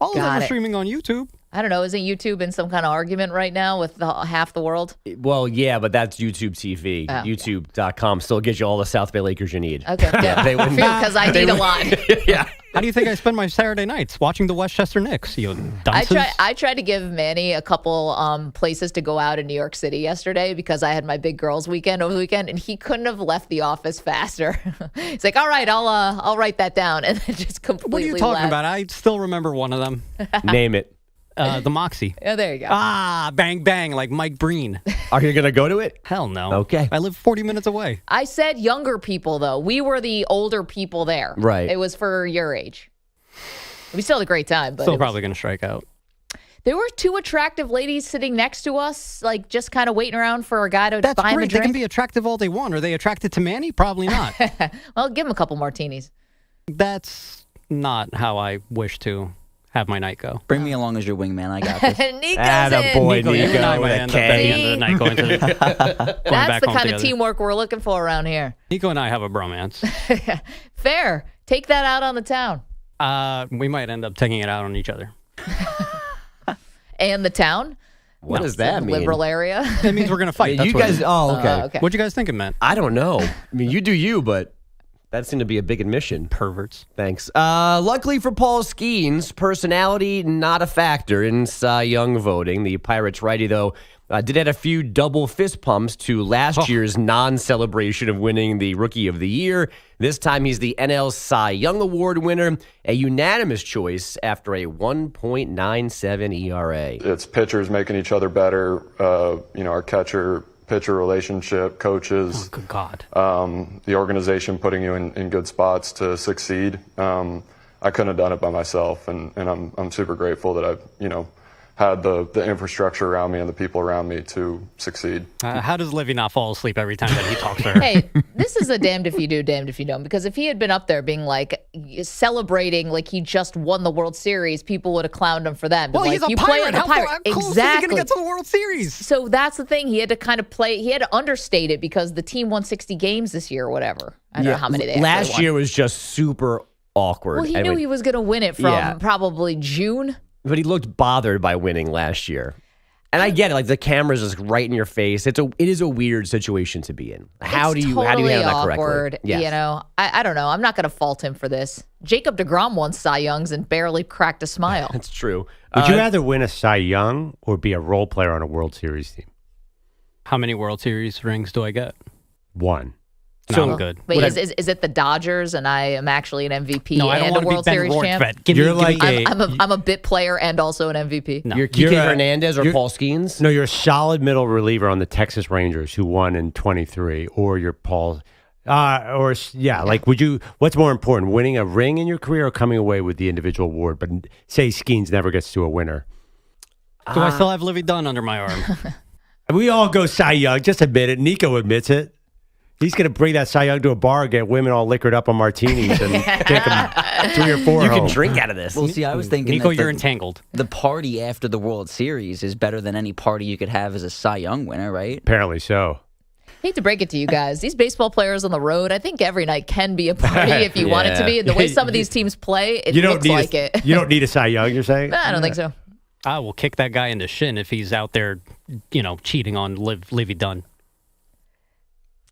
All of them Got are it. streaming on YouTube. I don't know. Isn't YouTube in some kind of argument right now with half the world? Well, yeah, but that's YouTube TV. YouTube.com still gives you all the South Bay Lakers you need. Okay, they wouldn't- because I need a lot. Yeah. How do you think I spend my Saturday nights? Watching the Westchester Knicks, you dunces. I tried to give Manny a couple places to go out in New York City yesterday because I had my big girls weekend over the weekend, and he couldn't have left the office faster. He's like, "All right, I'll write that down," and then just completely. What are you talking left. about? I still remember one of them. Name it. The Moxie. Oh, there you go. Bang, bang, like Mike Breen. Are you going to go to it? Hell no. Okay. I live 40 minutes away. I said younger people though. We were the older people there. Right. It was for your age. We still had a great time, but Still it was- probably going to strike out. there were 2 attractive ladies sitting next to us, like just kind of waiting around for a guy to That's buy him a great. They drink. can be attractive all they want. Are they attracted to Manny? Probably not. Well, give him a couple martinis. That's not how I wish to have my night go. Bring me along as your wingman. I got this. Nico's Attaboy, in. Nico, you and I with might a end up at the K. end of the night going to That's back the home kind of together. teamwork we're looking for around here. Nico and I have a bromance. Fair. Take that out on the town. We might end up taking it out on each other. And the town? What does that mean? Liberal area? That means we're going to fight. That's You what it guys, is. oh, okay. Okay. What you guys think it meant? I don't know. I mean, you do you, but That seemed to be a big admission. Perverts. Thanks. Luckily for Paul Skeens, personality not a factor in Cy Young voting. The Pirates righty, though, did add a few double fist pumps to last year's non-celebration of winning the Rookie of the Year. This time he's the NL Cy Young Award winner, a unanimous choice after a 1.97 ERA. It's pitchers making each other better, our catcher-pitcher relationship, coaches. Oh, good God. The organization putting you in good spots to succeed. I couldn't have done it by myself, and I'm super grateful that I've, had the infrastructure around me and the people around me to succeed. How does Livy not fall asleep every time that he talks to her? Hey, this is a damned if you do, damned if you don't. Because if he had been up there being like celebrating like he just won the World Series, people would have clowned him for that. Well, he's a you Pirate. play on the How Pirate. close Exactly. is he going to get to the World Series? So that's the thing. He had to kind of play. He had to understate it because the team won 60 games this year or whatever. I don't know how many they Last actually won. year was just super awkward. Well, he knew he was going to win it from probably June. But he looked bothered by winning last year. And I get it, like the camera's just right in your face. It is a weird situation to be in. How do you handle that awkward, correctly? Yes. I don't know. I'm not going to fault him for this. Jacob deGrom won Cy Youngs and barely cracked a smile. That's true. Would you rather win a Cy Young or be a role player on a World Series team? How many World Series rings do I get? One. No, I'm good. Wait, is it the Dodgers and I am actually an MVP No, I don't and want a to World be Ben Series champ? Rorschach. I'm a bit player and also an MVP. No. You're Kike Hernandez or Paul Skeens? No, you're a solid middle reliever on the Texas Rangers who won in 23, or you're Paul. Like, what's more important, winning a ring in your career or coming away with the individual award? But say Skeens never gets to a winner. Do I still have Livy Dunn under my arm? We all go Cy Young. Just admit it. Nico admits it. He's going to bring that Cy Young to a bar and get women all liquored up on martinis and take them 3 or 4 You home. can drink out of this. Well, see, I was thinking Nico, that you're entangled. The party after the World Series is better than any party you could have as a Cy Young winner, right? Apparently so. Hate to break it to you guys. These baseball players on the road, I think every night can be a party if you want it to be. And the way some of these teams play, it looks like it. You don't need a Cy Young, you're saying? I don't think so. I will kick that guy in the shin if he's out there, cheating on Livy Dunn.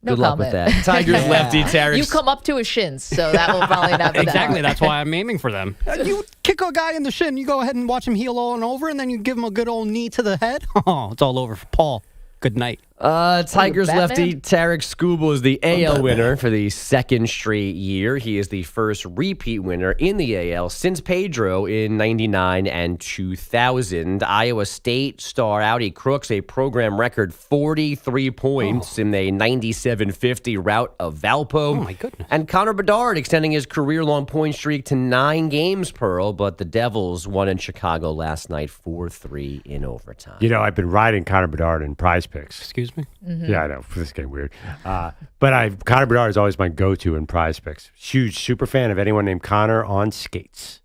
No Good luck comment. with that. Tigers lefty, Tarek. You come up to his shins, so that will probably not be Exactly. that. That's why I'm aiming for them. You kick a guy in the shin, you go ahead and watch him heal all and over, and then you give him a good old knee to the head. Oh, it's all over for Paul. Good night. Tigers Batman? lefty Tarek Skubal is the AL winner for the second straight year. He is the first repeat winner in the AL since Pedro in 99 and 2000. Iowa State star Audi Crooks, a program record 43 points in a 97-50 rout of Valpo. Oh, my goodness. And Connor Bedard extending his career-long point streak to 9 games, Pearl, but the Devils won in Chicago last night 4-3 in overtime. I've been riding Connor Bedard in Prize Picks. Excuse me? Yeah, I know. This is getting weird. But Connor Bedard is always my go-to in Prize Picks. Huge super fan of anyone named Connor on skates.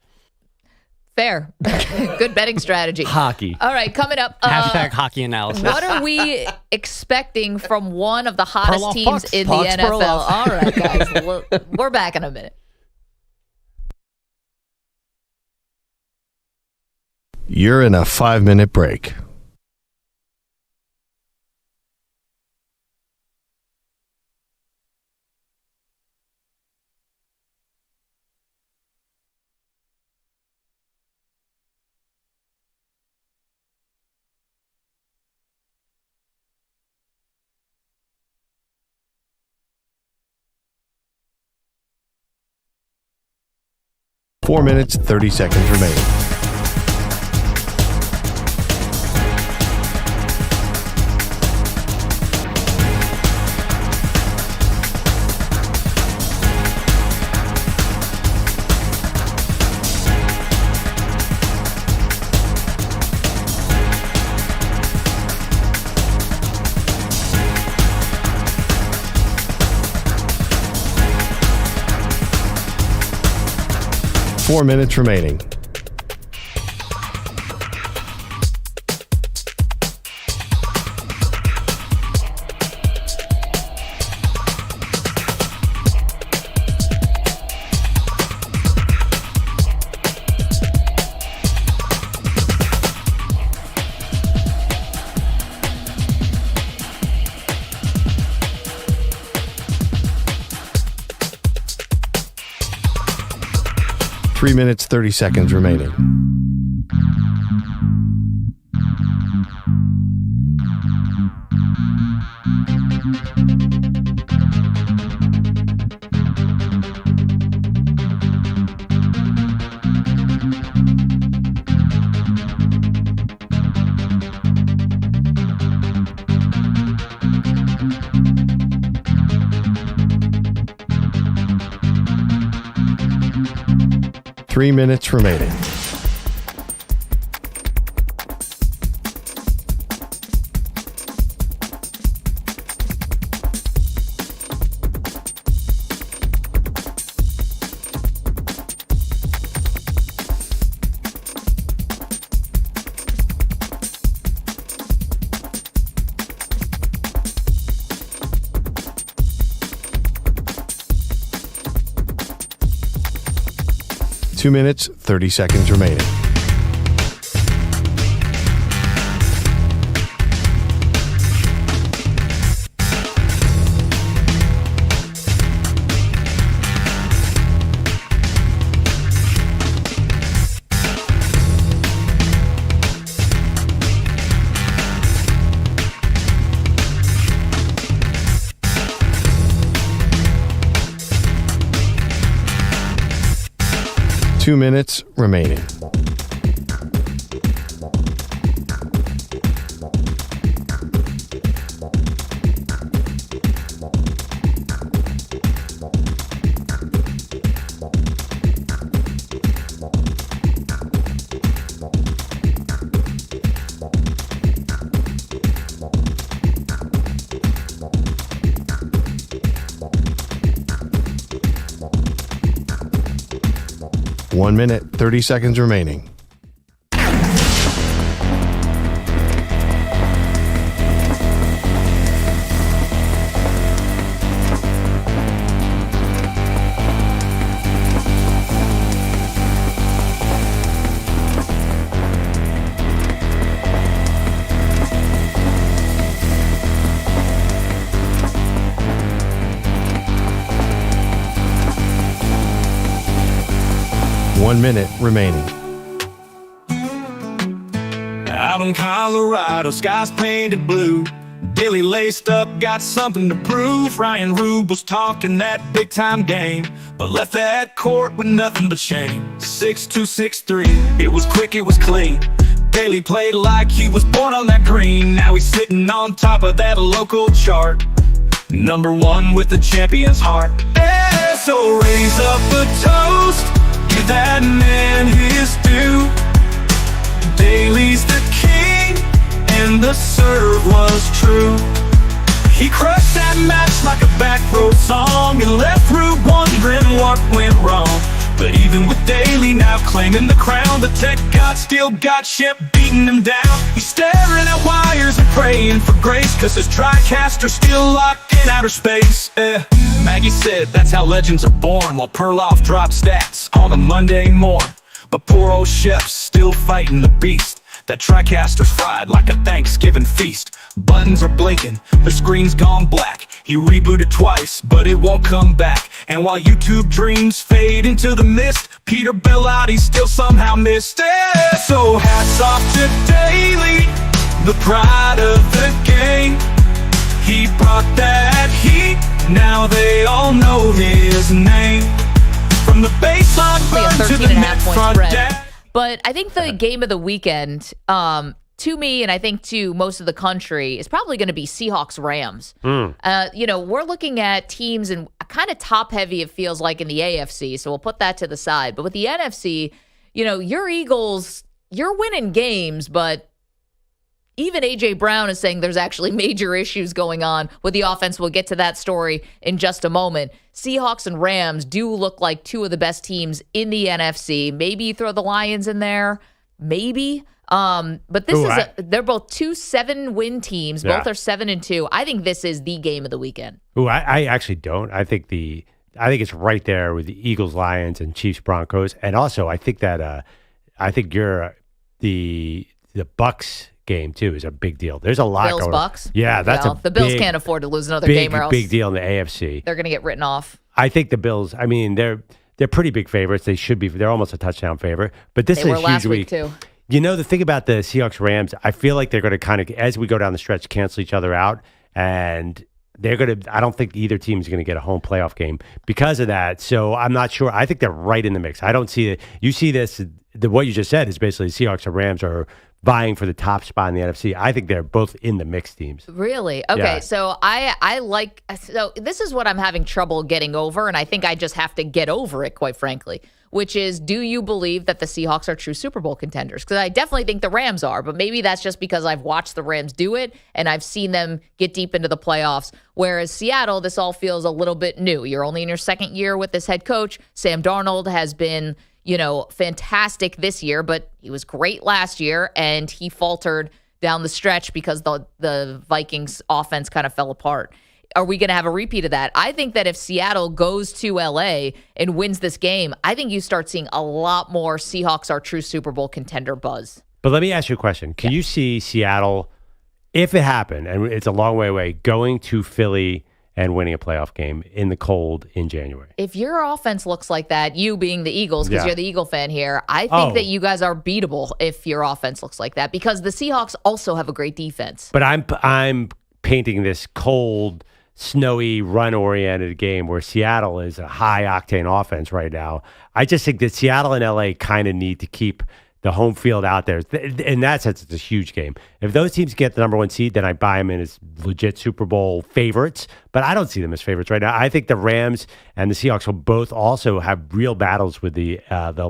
Fair. Good betting strategy. Hockey. All right, coming up. Hashtag hockey analysis. What are we expecting from one of the hottest Perloff teams Bucks. in Bucks, the NFL? Perloff. All right, guys. We're back in a minute. You're in a 5-minute break. Four minutes, 30 seconds remaining. Four minutes remaining. 3 minutes, 30 seconds remaining. Three minutes remaining. Two minutes, 30 seconds remaining. Two minutes remaining. One minute, 30 seconds remaining. One minute remaining. Out in Colorado, skies painted blue. Daily laced up, got something to prove. Ryan Rube was talking that big time game, but left that court with nothing but shame. 6'2", 6'3", it was quick, it was clean. Daly played like he was born on that green. Now he's sitting on top of that local chart, number one with the champion's heart. Yeah, so raise up a toast, give that man his due. Daly's the king, and the serve was true. He crushed that match like a back row song and left Rube wondering what went wrong. But even with Daly now claiming the crown, the tech god still got shit beating him down. He's staring at wires and praying for grace, cause his TriCaster's still locked in outer space. Maggie said that's how legends are born, while Perloff dropped stats on a Monday morn. But poor old Chef's still fighting the beast. That TriCaster's fried like a Thanksgiving feast. Buttons are blinking, the screen's gone black. He rebooted twice, but it won't come back. And while YouTube dreams fade into the mist, Peter Bellotti's still somehow missed. Yeah, so hats off to Daly, the pride of the game. He brought that heat, now they all know his name. From the baseline burn to the net front deck. But I think the game of the weekend, to me, and I think to most of the country, is probably going to be Seahawks-Rams. We're looking at teams and kind of top-heavy, it feels like, in the AFC, so we'll put that to the side. But with the NFC, your Eagles, you're winning games, but even A.J. Brown is saying there's actually major issues going on with the offense. We'll get to that story in just a moment. Seahawks and Rams do look like two of the best teams in the NFC. Maybe you throw the Lions in there. Maybe. But this they're both 2 7-win teams. Yeah. Both are 7-2. I think this is the game of the weekend. I actually don't. I think it's right there with the Eagles, Lions, and Chiefs, Broncos. And also, I think that the Bucks game too is a big deal. There's a lot Bills going Bucks. Yeah, that's the Bills can't afford to lose another game, or else big deal in the AFC. they're going to get written off. I think the Bills. I mean, they're pretty big favorites. They should be. They're almost a touchdown favorite. But this They is were a huge last week too. You know, the thing about the Seahawks Rams, I feel like they're going to kind of, as we go down the stretch, cancel each other out. And they're going to, I don't think either team is going to get a home playoff game because of that. So I'm not sure. I think they're right in the mix. I don't see it. You see this, what you just said is basically Seahawks and Rams are vying for the top spot in the NFC. I think they're both in the mix teams. Really? Okay, Yeah. so so this is what I'm having trouble getting over, and I think I just have to get over it, quite frankly, which is, do you believe that the Seahawks are true Super Bowl contenders? Because I definitely think the Rams are, but maybe that's just because I've watched the Rams do it, and I've seen them get deep into the playoffs, whereas Seattle, this all feels a little bit new. You're only in your second year with this head coach. Sam Darnold has been fantastic this year, but he was great last year, and he faltered down the stretch because the Vikings offense kind of fell apart. Are we going to have a repeat of that? I think that if Seattle goes to LA and wins this game, I think you start seeing a lot more Seahawks are true Super Bowl contender buzz. But let me ask you a question. Can you see Seattle, if it happened, and it's a long way away, going to Philly and winning a playoff game in the cold in January? If your offense looks like that, you being the Eagles, because Yeah. you're the Eagle fan here, I think that you guys are beatable if your offense looks like that, because the Seahawks also have a great defense. But I'm painting this cold, snowy, run-oriented game where Seattle is a high-octane offense right now. I just think that Seattle and LA kind of need to keep the home field out there. In that sense, it's a huge game. If those teams get the number one seed, then I buy them in as legit Super Bowl favorites. But I don't see them as favorites right now. I think the Rams and the Seahawks will both also have real battles with the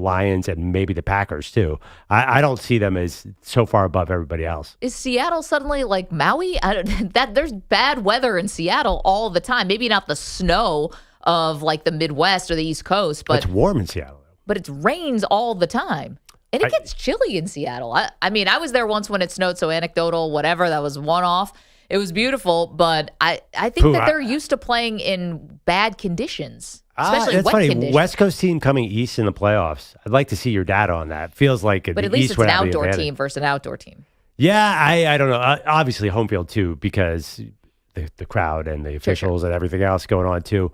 Lions and maybe the Packers too. I don't see them as so far above everybody else. Is Seattle suddenly like Maui? There's bad weather in Seattle all the time. Maybe not the snow of like the Midwest or the East Coast, but It's warm in Seattle. But it rains all the time. And it gets chilly in Seattle. I mean, I was there once when it snowed, so anecdotal, whatever. That was one off. It was beautiful, but I think that they're used to playing in bad conditions, especially that's wet funny. conditions. West Coast team coming east in the playoffs. I'd like to see your data on that. Feels like But at least it's an outdoor team versus an outdoor team. Yeah, I don't know. Obviously, home field too, because the crowd and the officials and everything else going on too.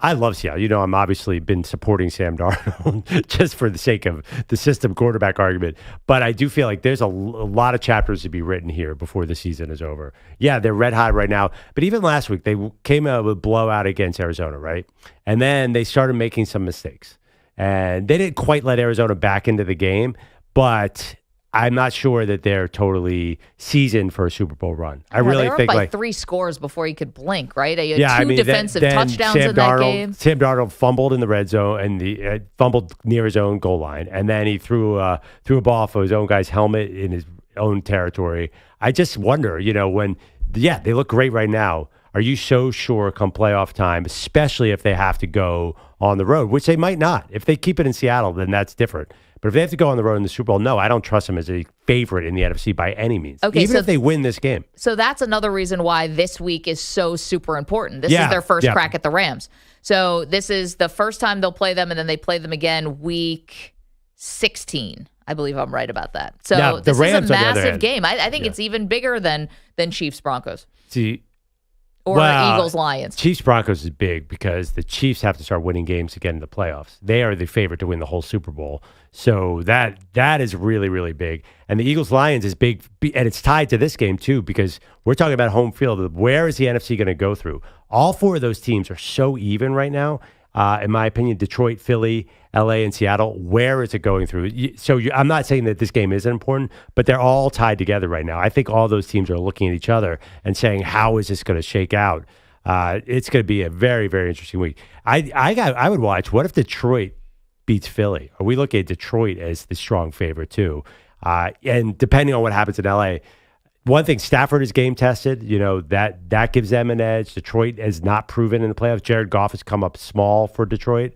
I love Seattle. I'm obviously been supporting Sam Darnold just for the sake of the system quarterback argument. But I do feel like there's a lot of chapters to be written here before the season is over. Yeah, they're red hot right now. But even last week, they came out with a blowout against Arizona, right? And then they started making some mistakes. And they didn't quite let Arizona back into the game. But I'm not sure that they're totally seasoned for a Super Bowl run. I really they were think up by like 3 scores before you could blink, right? You had two defensive touchdowns in that game. Sam Darnold fumbled in the red zone and fumbled near his own goal line, and then he threw a ball off of his own guy's helmet in his own territory. I just wonder, they look great right now. Are you so sure come playoff time, especially if they have to go on the road, which they might not. If they keep it in Seattle, then that's different. But if they have to go on the road in the Super Bowl, no, I don't trust them as a favorite in the NFC by any means, even if they win this game. So that's another reason why this week is so super important. This is their first crack at the Rams. So this is the first time they'll play them, and then they play them again week 16. I believe I'm right about that. So now, this Rams, is a massive game. I think it's even bigger than Chiefs-Broncos. Or Eagles-Lions. Chiefs-Broncos is big because the Chiefs have to start winning games to get into the playoffs. They are the favorite to win the whole Super Bowl. So that is really, really big. And the Eagles-Lions is big, and it's tied to this game too because we're talking about home field. Where is the NFC going to go through? All 4 of those teams are so even right now. In my opinion, Detroit, Philly, LA, and Seattle, where is it going through? I'm not saying that this game isn't important, but they're all tied together right now. I think all those teams are looking at each other and saying, how is this going to shake out? It's going to be a very, very interesting week. I would watch, what if Detroit beats Philly? Are we looking at Detroit as the strong favorite too? And depending on what happens in LA, one thing, Stafford is game tested. That gives them an edge. Detroit has not proven in the playoffs. Jared Goff has come up small for Detroit.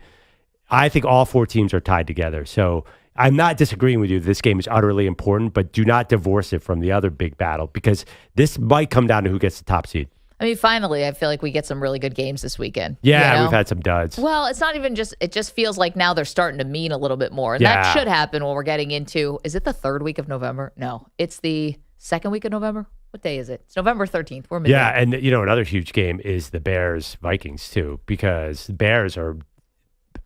I think all 4 teams are tied together. So I'm not disagreeing with you. This game is utterly important, but do not divorce it from the other big battle because this might come down to who gets the top seed. I mean, finally, I feel like we get some really good games this weekend. Yeah, we've had some duds. Well, it's not even just, it just feels like now they're starting to mean a little bit more. And that should happen when we're getting into, is it the 3rd week of November? No, it's the 2nd week of November. What day is it? It's November 13th. We're midnight. Yeah, and another huge game is the Bears-Vikings too because the Bears are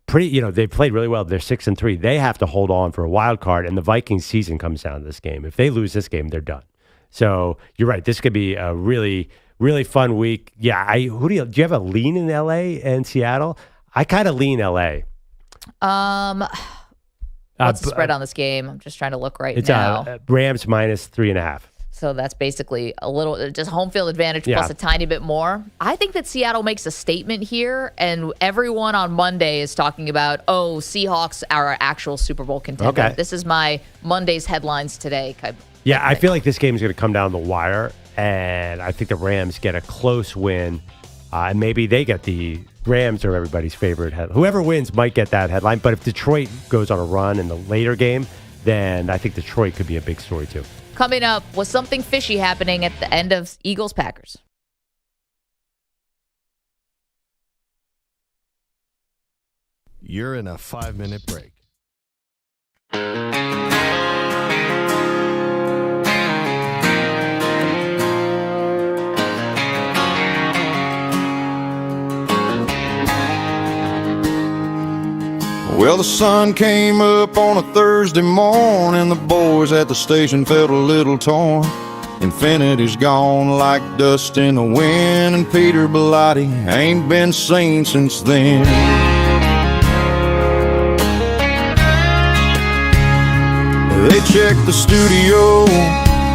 they played really well. They're 6-3. They have to hold on for a wild card, and the Vikings season comes down to this game. If they lose this game, they're done. So you're right. This could be a really, really fun week. Yeah. Do you have a lean in LA and Seattle? I kind of lean LA. What's the spread on this game? I'm just trying to look it's now. Rams -3.5. So that's basically a little, just home field advantage plus a tiny bit more. I think that Seattle makes a statement here, and everyone on Monday is talking about, Seahawks are our actual Super Bowl contender. Okay. This is my Monday's headlines today. Yeah, I feel like this game is going to come down the wire, and I think the Rams get a close win, and maybe they get the Rams are everybody's favorite headline. Whoever wins might get that headline, but if Detroit goes on a run in the later game, then I think Detroit could be a big story too. Coming up was something fishy happening at the end of Eagles-Packers. You're in a 5-minute break. Well, the sun came up on a Thursday morning. The boys at the station felt a little torn. Infinity's gone like dust in the wind, and Peter Bellotti ain't been seen since then. They checked the studio,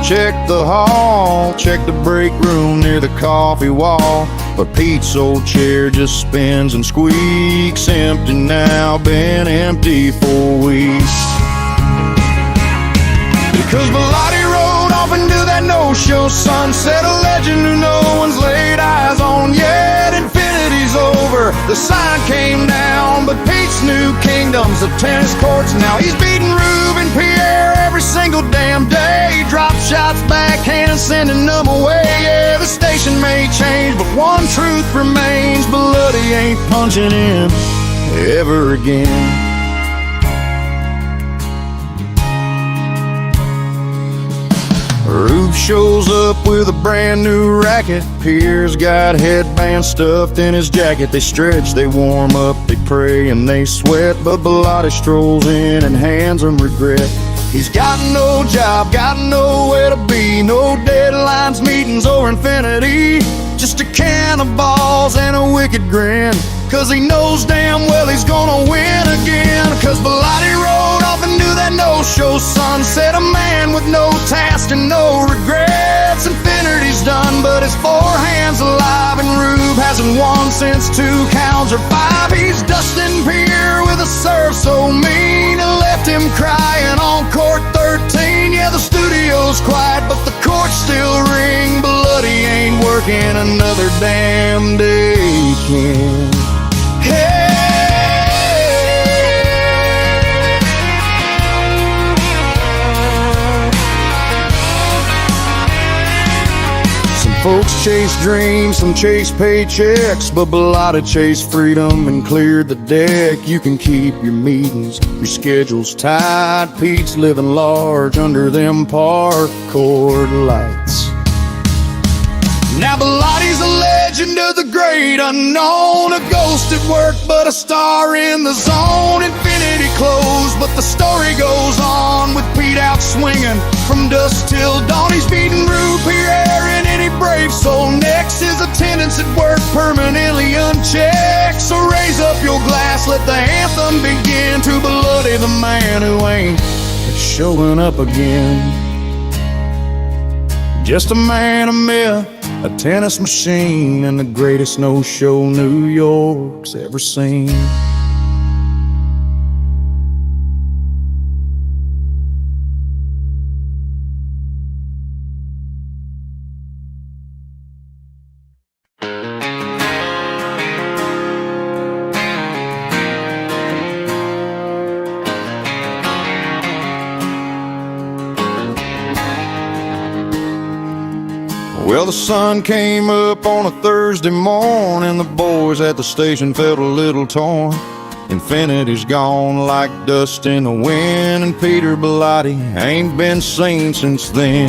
checked the hall, checked the break room near the coffee wall. But Pete's old chair just spins and squeaks, empty now, been empty for weeks. Because Bellotti rode off into that no-show sunset, a legend who no one's laid eyes on yet. Infinity's over, the sign came down, but Pete's new kingdom's of tennis courts. Now he's beating Rube and Pierre every single damn day. He drops shots backhand, sending them away. Yeah, the station may change, but one truth remains: Bellotti ain't punching in ever again. Rube shows up with a brand new racket. Pierre's got headbands stuffed in his jacket. They stretch, they warm up, they pray, and they sweat. But Bellotti strolls in and hands them regret. He's got no job, got nowhere to be, no deadlines, meetings, or infinity. Just a can of balls and a wicked grin, 'cause he knows damn well he's gonna win again. 'Cause Bellotti rode off into that no-show sunset, a man with no task and no regrets. Infinity's done, but his forehand's alive, and Rube hasn't won since 2 counts or 5. He's Dustin Pierre with a serve so mean, it left him crying on court 13. Yeah, the studio's quiet, but the courts still ring. Bellotti ain't working another damn day, Ken. Hey! Some folks chase dreams, some chase paychecks, but Bellotti chased freedom and cleared the deck. You can keep your meetings, your schedule's tight. Pete's living large under them park court lights. Now Bellotti's a legend of the great unknown, a ghost at work but a star in the zone. Infinity closed, but the story goes on, with Pete out swinging from dusk till dawn. He's beating Rube Pierre and any brave soul next. His attendance at work permanently unchecked. So raise up your glass, let the anthem begin to Bellotti, the man who ain't showing up again. Just a man of myth, a tennis machine, and the greatest no-show New York's ever seen. Well, the sun came up on a Thursday morning. The boys at the station felt a little torn. Infinity's gone like dust in the wind, and Peter Bellotti ain't been seen since then.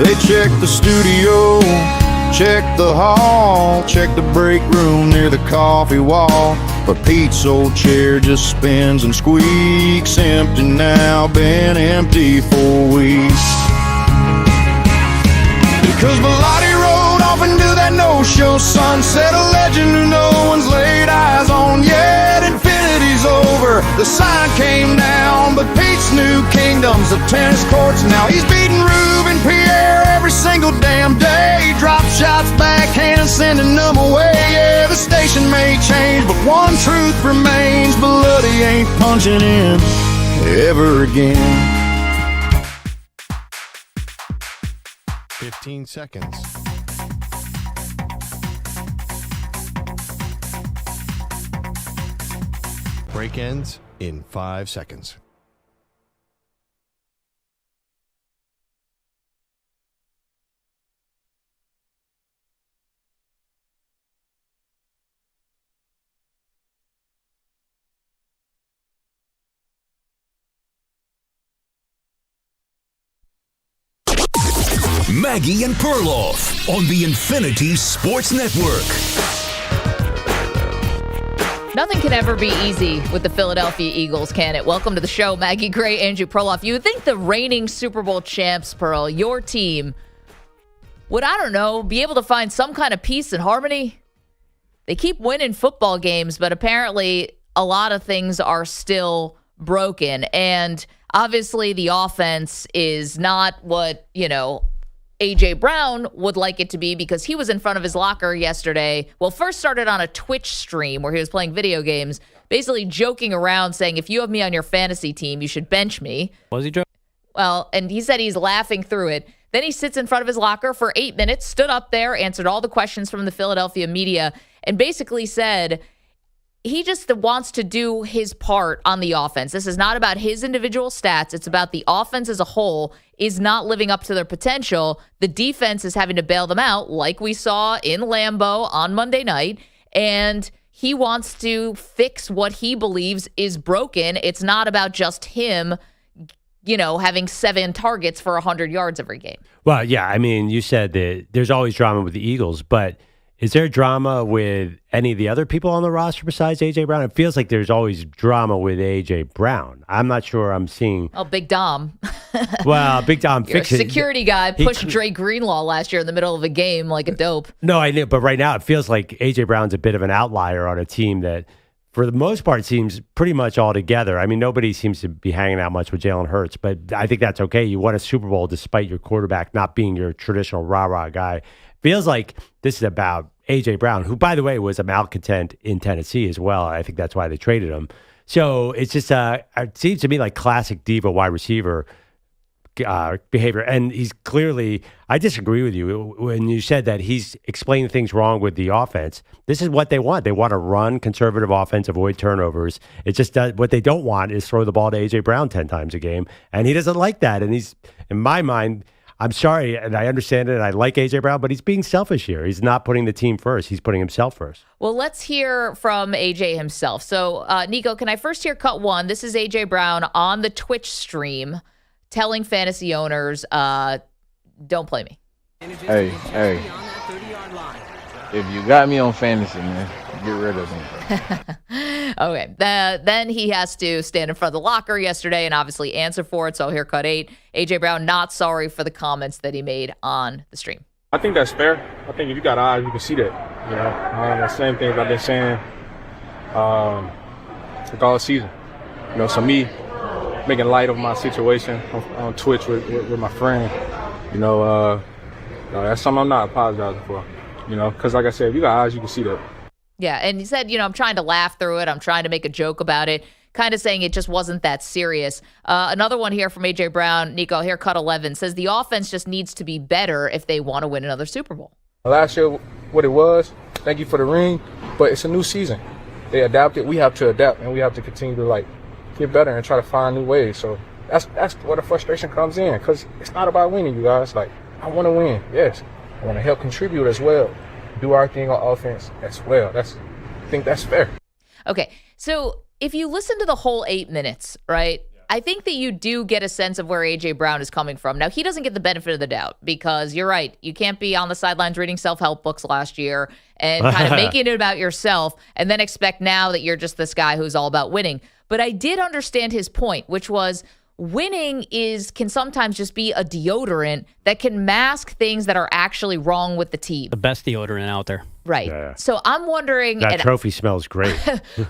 They checked the studio, Check the hall, check the break room near the coffee wall. But Pete's old chair just spins and squeaks. Empty now, been empty for weeks. Because Bellotti rode off into that no-show sunset, a legend who no one's laid eyes on yet. Infinity's over, the sign came down, but Pete's new kingdom's the tennis courts now. He's beating Ruben Pierre every single damn day. Drop shots, backhand, sending them away. Yeah, the station may change, but one truth remains: Bellotti ain't punching in ever again. 15 seconds. Break ends in 5 seconds. Maggie and Perloff on the Infinity Sports Network. Nothing can ever be easy with the Philadelphia Eagles, can it? Welcome to the show, Maggie Gray, Andrew Perloff. You would think the reigning Super Bowl champs, Pearl, your team, would, I don't know, be able to find some kind of peace and harmony? They keep winning football games, but apparently a lot of things are still broken. And obviously the offense is not what, A.J. Brown would like it to be, because he was in front of his locker yesterday. Well, first started on a Twitch stream where he was playing video games, basically joking around saying, if you have me on your fantasy team, you should bench me. Was he joking? Well, and he said he's laughing through it. Then he sits in front of his locker for 8 minutes, stood up there, answered all the questions from the Philadelphia media, and basically said he just wants to do his part on the offense. This is not about his individual stats. It's about the offense as a whole is not living up to their potential. The defense is having to bail them out, like we saw in Lambeau on Monday night. And he wants to fix what he believes is broken. It's not about just him, having 7 targets for 100 yards every game. Well, yeah, I mean, you said that there's always drama with the Eagles, but is there drama with any of the other people on the roster besides A.J. Brown? It feels like there's always drama with A.J. Brown. I'm not sure I'm seeing. Oh, Big Dom. Well, Big Dom fixed it. Security guy pushed Dre Greenlaw last year in the middle of a game like a dope. No, I knew. But right now it feels like A.J. Brown's a bit of an outlier on a team that, for the most part, seems pretty much all together. I mean, nobody seems to be hanging out much with Jalen Hurts, but I think that's okay. You won a Super Bowl despite your quarterback not being your traditional rah-rah guy. Feels like this is about A.J. Brown, who, by the way, was a malcontent in Tennessee as well. I think that's why they traded him. So it's just, it seems to me like classic diva wide receiver behavior. And he's clearly, I disagree with you when you said that he's explaining things wrong with the offense. This is what they want. They want to run conservative offense, avoid turnovers. It's just what they don't want is throw the ball to A.J. Brown 10 times a game. And he doesn't like that. And he's, in my mind, I'm sorry, and I understand it, and I like A.J. Brown, but he's being selfish here. He's not putting the team first. He's putting himself first. Well, let's hear from A.J. himself. So, Nico, can I first hear cut one? This is A.J. Brown on the Twitch stream telling fantasy owners, don't play me. Hey, if you got me on fantasy, man, get rid of me. Okay. Then he has to stand in front of the locker yesterday and obviously answer for it. So here, cut 8. A.J. Brown not sorry for the comments that he made on the stream. I think that's fair. I think if you got eyes, you can see that. The same things I've been saying like all season. So me making light of my situation on Twitch with my friend, that's something I'm not apologizing for. Because like I said, if you got eyes, you can see that. Yeah, and he said, I'm trying to laugh through it. I'm trying to make a joke about it, kind of saying it just wasn't that serious. Another one here from A.J. Brown, Nico, here, cut 11, says the offense just needs to be better if they want to win another Super Bowl. Last year, what it was, thank you for the ring, but it's a new season. They adapted. We have to adapt, and we have to continue to, get better and try to find new ways. So that's where the frustration comes in, because it's not about winning, you guys. I want to win, yes. I want to help contribute as well. Do our thing on offense as well. I think that's fair. Okay, so if you listen to the whole 8 minutes, right, I think that you do get a sense of where A.J. Brown is coming from. Now, he doesn't get the benefit of the doubt because you're right. You can't be on the sidelines reading self-help books last year and kind of making it about yourself and then expect now that you're just this guy who's all about winning. But I did understand his point, which was winning can sometimes just be a deodorant that can mask things that are actually wrong with the team. The best deodorant out there. Right. Yeah. So I'm wondering. That trophy smells great.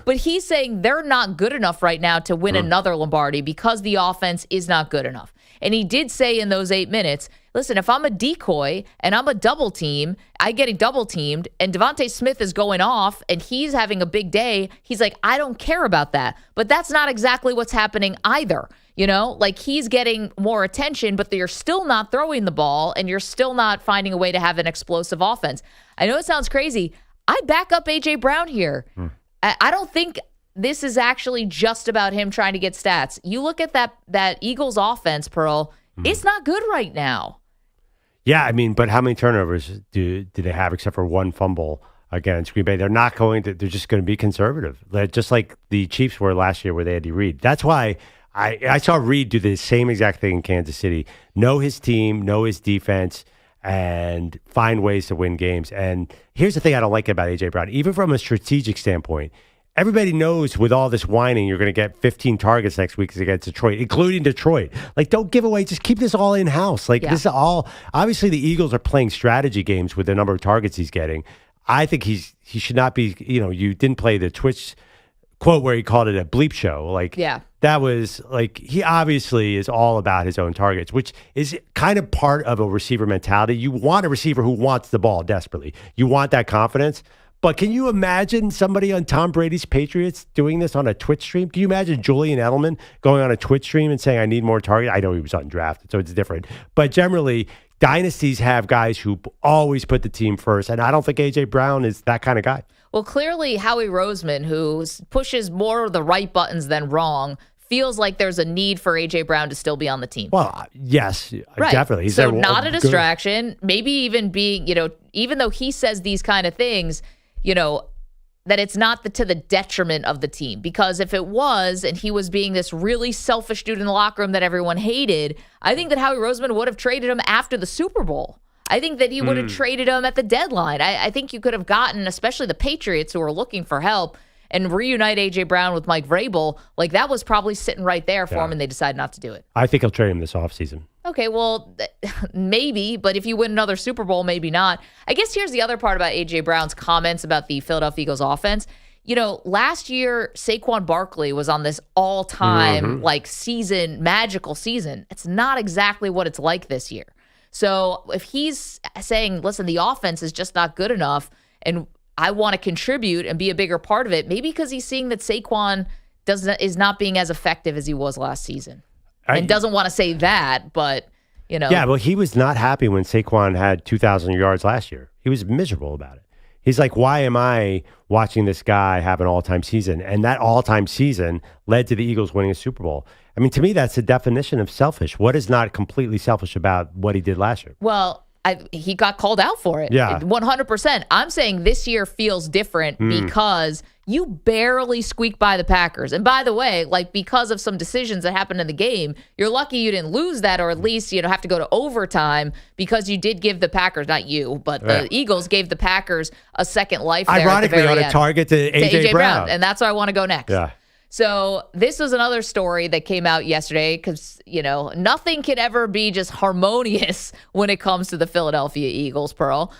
But he's saying they're not good enough right now to win another Lombardi because the offense is not good enough. And he did say in those 8 minutes, listen, if I'm a decoy and I'm a double team, I getting double teamed, and Devontae Smith is going off and he's having a big day, he's like, I don't care about that. But that's not exactly what's happening either. You know, like he's getting more attention, but you're still not throwing the ball and you're still not finding a way to have an explosive offense. I know it sounds crazy. I back up A.J. Brown here. I don't think this is actually just about him trying to get stats. You look at that Eagles offense, Pearl, it's not good right now. Yeah, I mean, but how many turnovers do they have except for one fumble against Green Bay? They're not going to, they're just going to be conservative. Just like the Chiefs were last year with Andy Reid. That's why I saw Reid do the same exact thing in Kansas City. Know his team, know his defense, and find ways to win games. And here's the thing I don't like about A.J. Brown. Even from a strategic standpoint, everybody knows with all this whining, you're going to get 15 targets next week against Detroit, including Detroit. Like, don't give away. Just keep this all in-house. Like, this is all – obviously, the Eagles are playing strategy games with the number of targets he's getting. I think he should not be – you didn't play the Twitch quote where he called it a bleep show. Like, that was – like, he obviously is all about his own targets, which is kind of part of a receiver mentality. You want a receiver who wants the ball desperately. You want that confidence. But can you imagine somebody on Tom Brady's Patriots doing this on a Twitch stream? Can you imagine Julian Edelman going on a Twitch stream and saying, I need more targets? I know he was undrafted, so it's different. But generally, dynasties have guys who always put the team first, and I don't think A.J. Brown is that kind of guy. Well, clearly, Howie Roseman, who pushes more of the right buttons than wrong, feels like there's a need for A.J. Brown to still be on the team. Well, yes, right. Definitely. He's so not a distraction, maybe even being, even though he says these kind of things, that it's not to the detriment of the team. Because if it was, and he was being this really selfish dude in the locker room that everyone hated, I think that Howie Roseman would have traded him after the Super Bowl. I think that he would have traded him at the deadline. I think you could have gotten, especially the Patriots who are looking for help, and reunite A.J. Brown with Mike Vrabel. Like, that was probably sitting right there for him, and they decided not to do it. I think he'll trade him this offseason. Okay, well, maybe, but if you win another Super Bowl, maybe not. I guess here's the other part about A.J. Brown's comments about the Philadelphia Eagles offense. Last year, Saquon Barkley was on this all-time, season, magical season. It's not exactly what it's like this year. So if he's saying, listen, the offense is just not good enough, and I want to contribute and be a bigger part of it, maybe because he's seeing that Saquon is not being as effective as he was last season. And doesn't want to say that, but, Yeah, well, he was not happy when Saquon had 2,000 yards last year. He was miserable about it. He's like, why am I watching this guy have an all-time season? And that all-time season led to the Eagles winning a Super Bowl. I mean, to me, that's the definition of selfish. What is not completely selfish about what he did last year? Well, he got called out for it. Yeah. 100%. I'm saying this year feels different because you barely squeaked by the Packers. And by the way, because of some decisions that happened in the game, you're lucky you didn't lose that, or at least have to go to overtime, because you did give the Packers, not you, but the Eagles gave the Packers a second life there. Ironically, on a target to A.J. Brown. And that's where I want to go next. Yeah. So this was another story that came out yesterday because, nothing can ever be just harmonious when it comes to the Philadelphia Eagles, Pearl.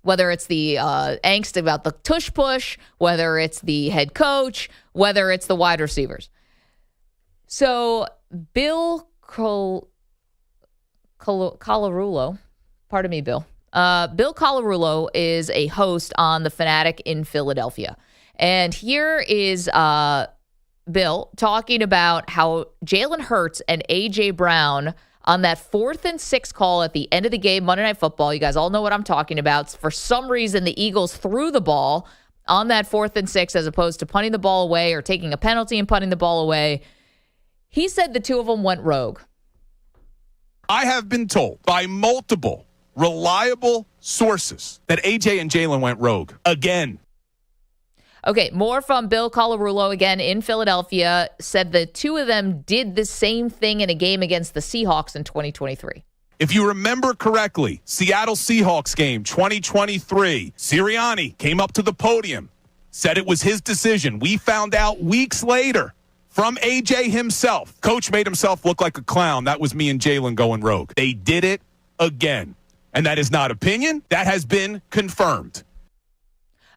Whether it's the angst about the tush push, whether it's the head coach, whether it's the wide receivers. So Bill Colarulo, pardon me, Bill. Bill Colarulo is a host on The Fanatic in Philadelphia. And here is Bill talking about how Jalen Hurts and A.J. Brown on that 4th and 6 call at the end of the game, Monday Night Football. You guys all know what I'm talking about. For some reason, the Eagles threw the ball on that 4th and 6 as opposed to punting the ball away or taking a penalty and punting the ball away. He said the two of them went rogue. I have been told by multiple reliable sources that A.J. and Jalen went rogue again. Okay, more from Bill Colarulo again in Philadelphia. Said the two of them did the same thing in a game against the Seahawks in 2023. If you remember correctly, Seattle Seahawks game 2023, Sirianni came up to the podium, said it was his decision. We found out weeks later from AJ himself. Coach made himself look like a clown. That was me and Jalen going rogue. They did it again. And that is not opinion. That has been confirmed.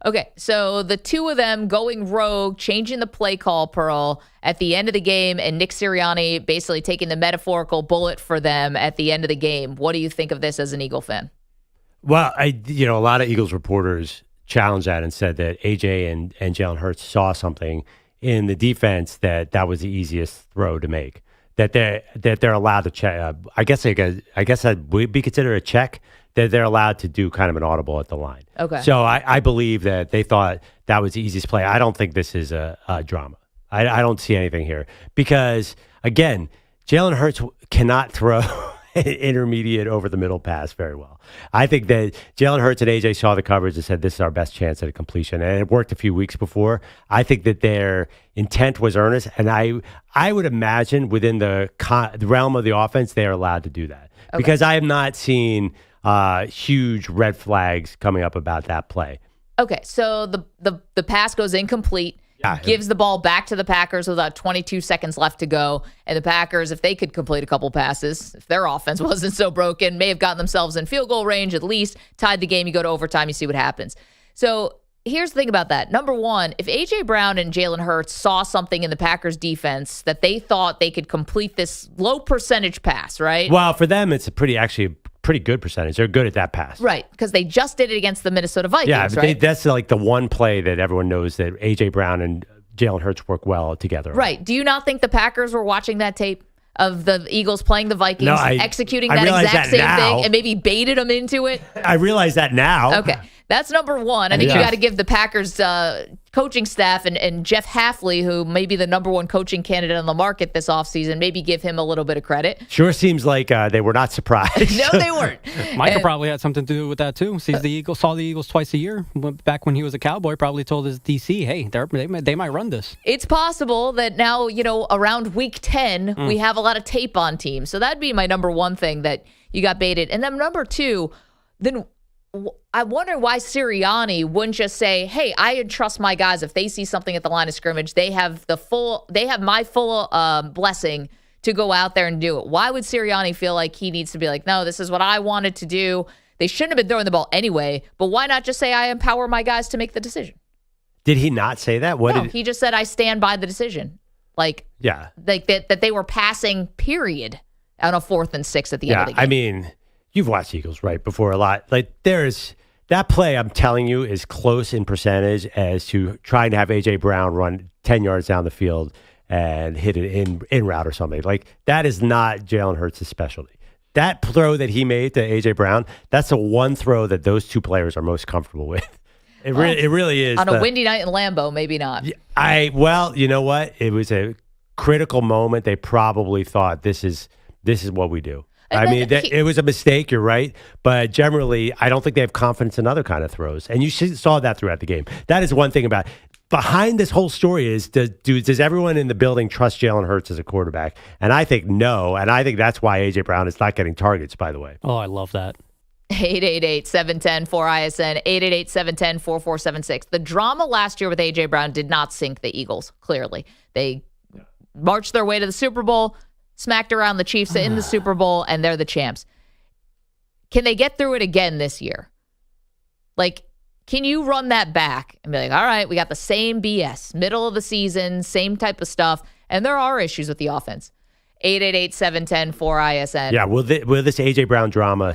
Okay, so the two of them going rogue, changing the play call, Pearl, at the end of the game, and Nick Sirianni basically taking the metaphorical bullet for them at the end of the game. What do you think of this as an Eagle fan? Well, a lot of Eagles reporters challenged that and said that AJ and Jalen Hurts saw something in the defense that was the easiest throw to make. That they're allowed to check. I guess that would be considered a check. That they're allowed to do kind of an audible at the line. Okay. So I believe that they thought that was the easiest play. I don't think this is a drama. I don't see anything here because, again, Jalen Hurts cannot throw intermediate over the middle pass very well. I think that Jalen Hurts and AJ saw the coverage and said, this is our best chance at a completion. And it worked a few weeks before. I think that their intent was earnest. And I would imagine within the realm of the offense, they are allowed to do that. Okay. Because I have not seen huge red flags coming up about that play. Okay, so the pass goes incomplete. Yeah. Gives the ball back to the Packers with about 22 seconds left to go. And the Packers, if they could complete a couple passes, if their offense wasn't so broken, may have gotten themselves in field goal range at least, tied the game, you go to overtime, you see what happens. So here's the thing about that. Number one, if A.J. Brown and Jalen Hurts saw something in the Packers defense that they thought they could complete this low percentage pass, right? Well, for them, it's a pretty good percentage. They're good at that pass. Right, because they just did it against the Minnesota Vikings, yeah, but right? That's like the one play that everyone knows that A.J. Brown and Jalen Hurts work well together. Right. Do you not think the Packers were watching that tape of the Eagles playing the Vikings, executing that exact same thing, and maybe baited them into it? I realize that now. Okay. That's number one. I think you got to give the Packers coaching staff and Jeff Hafley, who may be the number one coaching candidate on the market this offseason, maybe give him a little bit of credit. Sure seems like they were not surprised. No, they weren't. Micah probably had something to do with that, too. Saw the Eagles twice a year. Back when he was a Cowboy, probably told his DC, hey, they might run this. It's possible that now, around week 10, we have a lot of tape on teams. So that'd be my number one thing that you got baited. And then number two, then I wonder why Sirianni wouldn't just say, hey, I entrust my guys. If they see something at the line of scrimmage, they have my full blessing to go out there and do it. Why would Sirianni feel like he needs to be like, no, this is what I wanted to do? They shouldn't have been throwing the ball anyway, but why not just say I empower my guys to make the decision? Did he not say that? He just said I stand by the decision. Like that they were passing, period, on a 4th and 6 at the end of the game. I mean, you've watched Eagles, right, before a lot. Like, there's that play, I'm telling you, is close in percentage as to trying to have A.J. Brown run 10 yards down the field and hit it in route or something. Like, that is not Jalen Hurts' specialty. That throw that he made to A.J. Brown, that's the one throw that those two players are most comfortable with. It really is. On a windy night in Lambeau, maybe not. Well, you know what? It was a critical moment. They probably thought this is what we do. It was a mistake, you're right. But generally, I don't think they have confidence in other kind of throws. And you saw that throughout the game. That is one thing about it. Behind this whole story is, does everyone in the building trust Jalen Hurts as a quarterback? And I think no. And I think that's why A.J. Brown is not getting targets, by the way. Oh, I love that. 888-710-4ISN, 888-710-4476. The drama last year with A.J. Brown did not sink the Eagles, clearly. They marched their way to the Super Bowl, smacked around the Chiefs in the Super Bowl, and they're the champs. Can they get through it again this year? Like, can you run that back and be like, all right, we got the same BS, middle of the season, same type of stuff, and there are issues with the offense. 888-710-4ISN. Yeah, will this A.J. Brown drama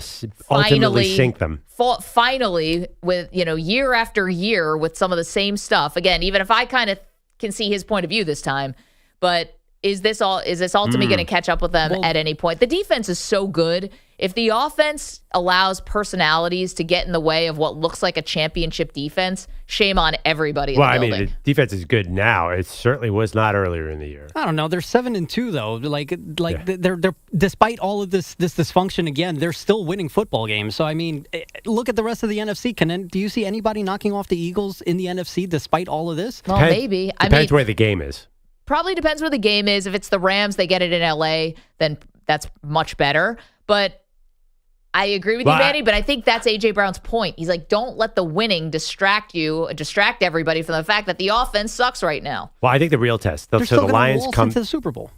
ultimately sink them? Finally, with year after year with some of the same stuff. Again, even if I kind of can see his point of view this time, but is this ultimately going to catch up with them at any point? The defense is so good. If the offense allows personalities to get in the way of what looks like a championship defense, shame on everybody in the building. I mean, the defense is good now. It certainly was not earlier in the year. I don't know. They're 7-2 though. They're despite all of this dysfunction again, they're still winning football games. So I mean, look at the rest of the NFC. Do you see anybody knocking off the Eagles in the NFC despite all of this? Well, maybe. Depends where the game is. Probably depends where the game is. If it's the Rams, they get it in LA, then that's much better. But I agree with you, Manny, but I think that's A.J. Brown's point. He's like, don't let the winning distract everybody from the fact that the offense sucks right now. Well, I think the real test. They're still the Lions come to the Super Bowl.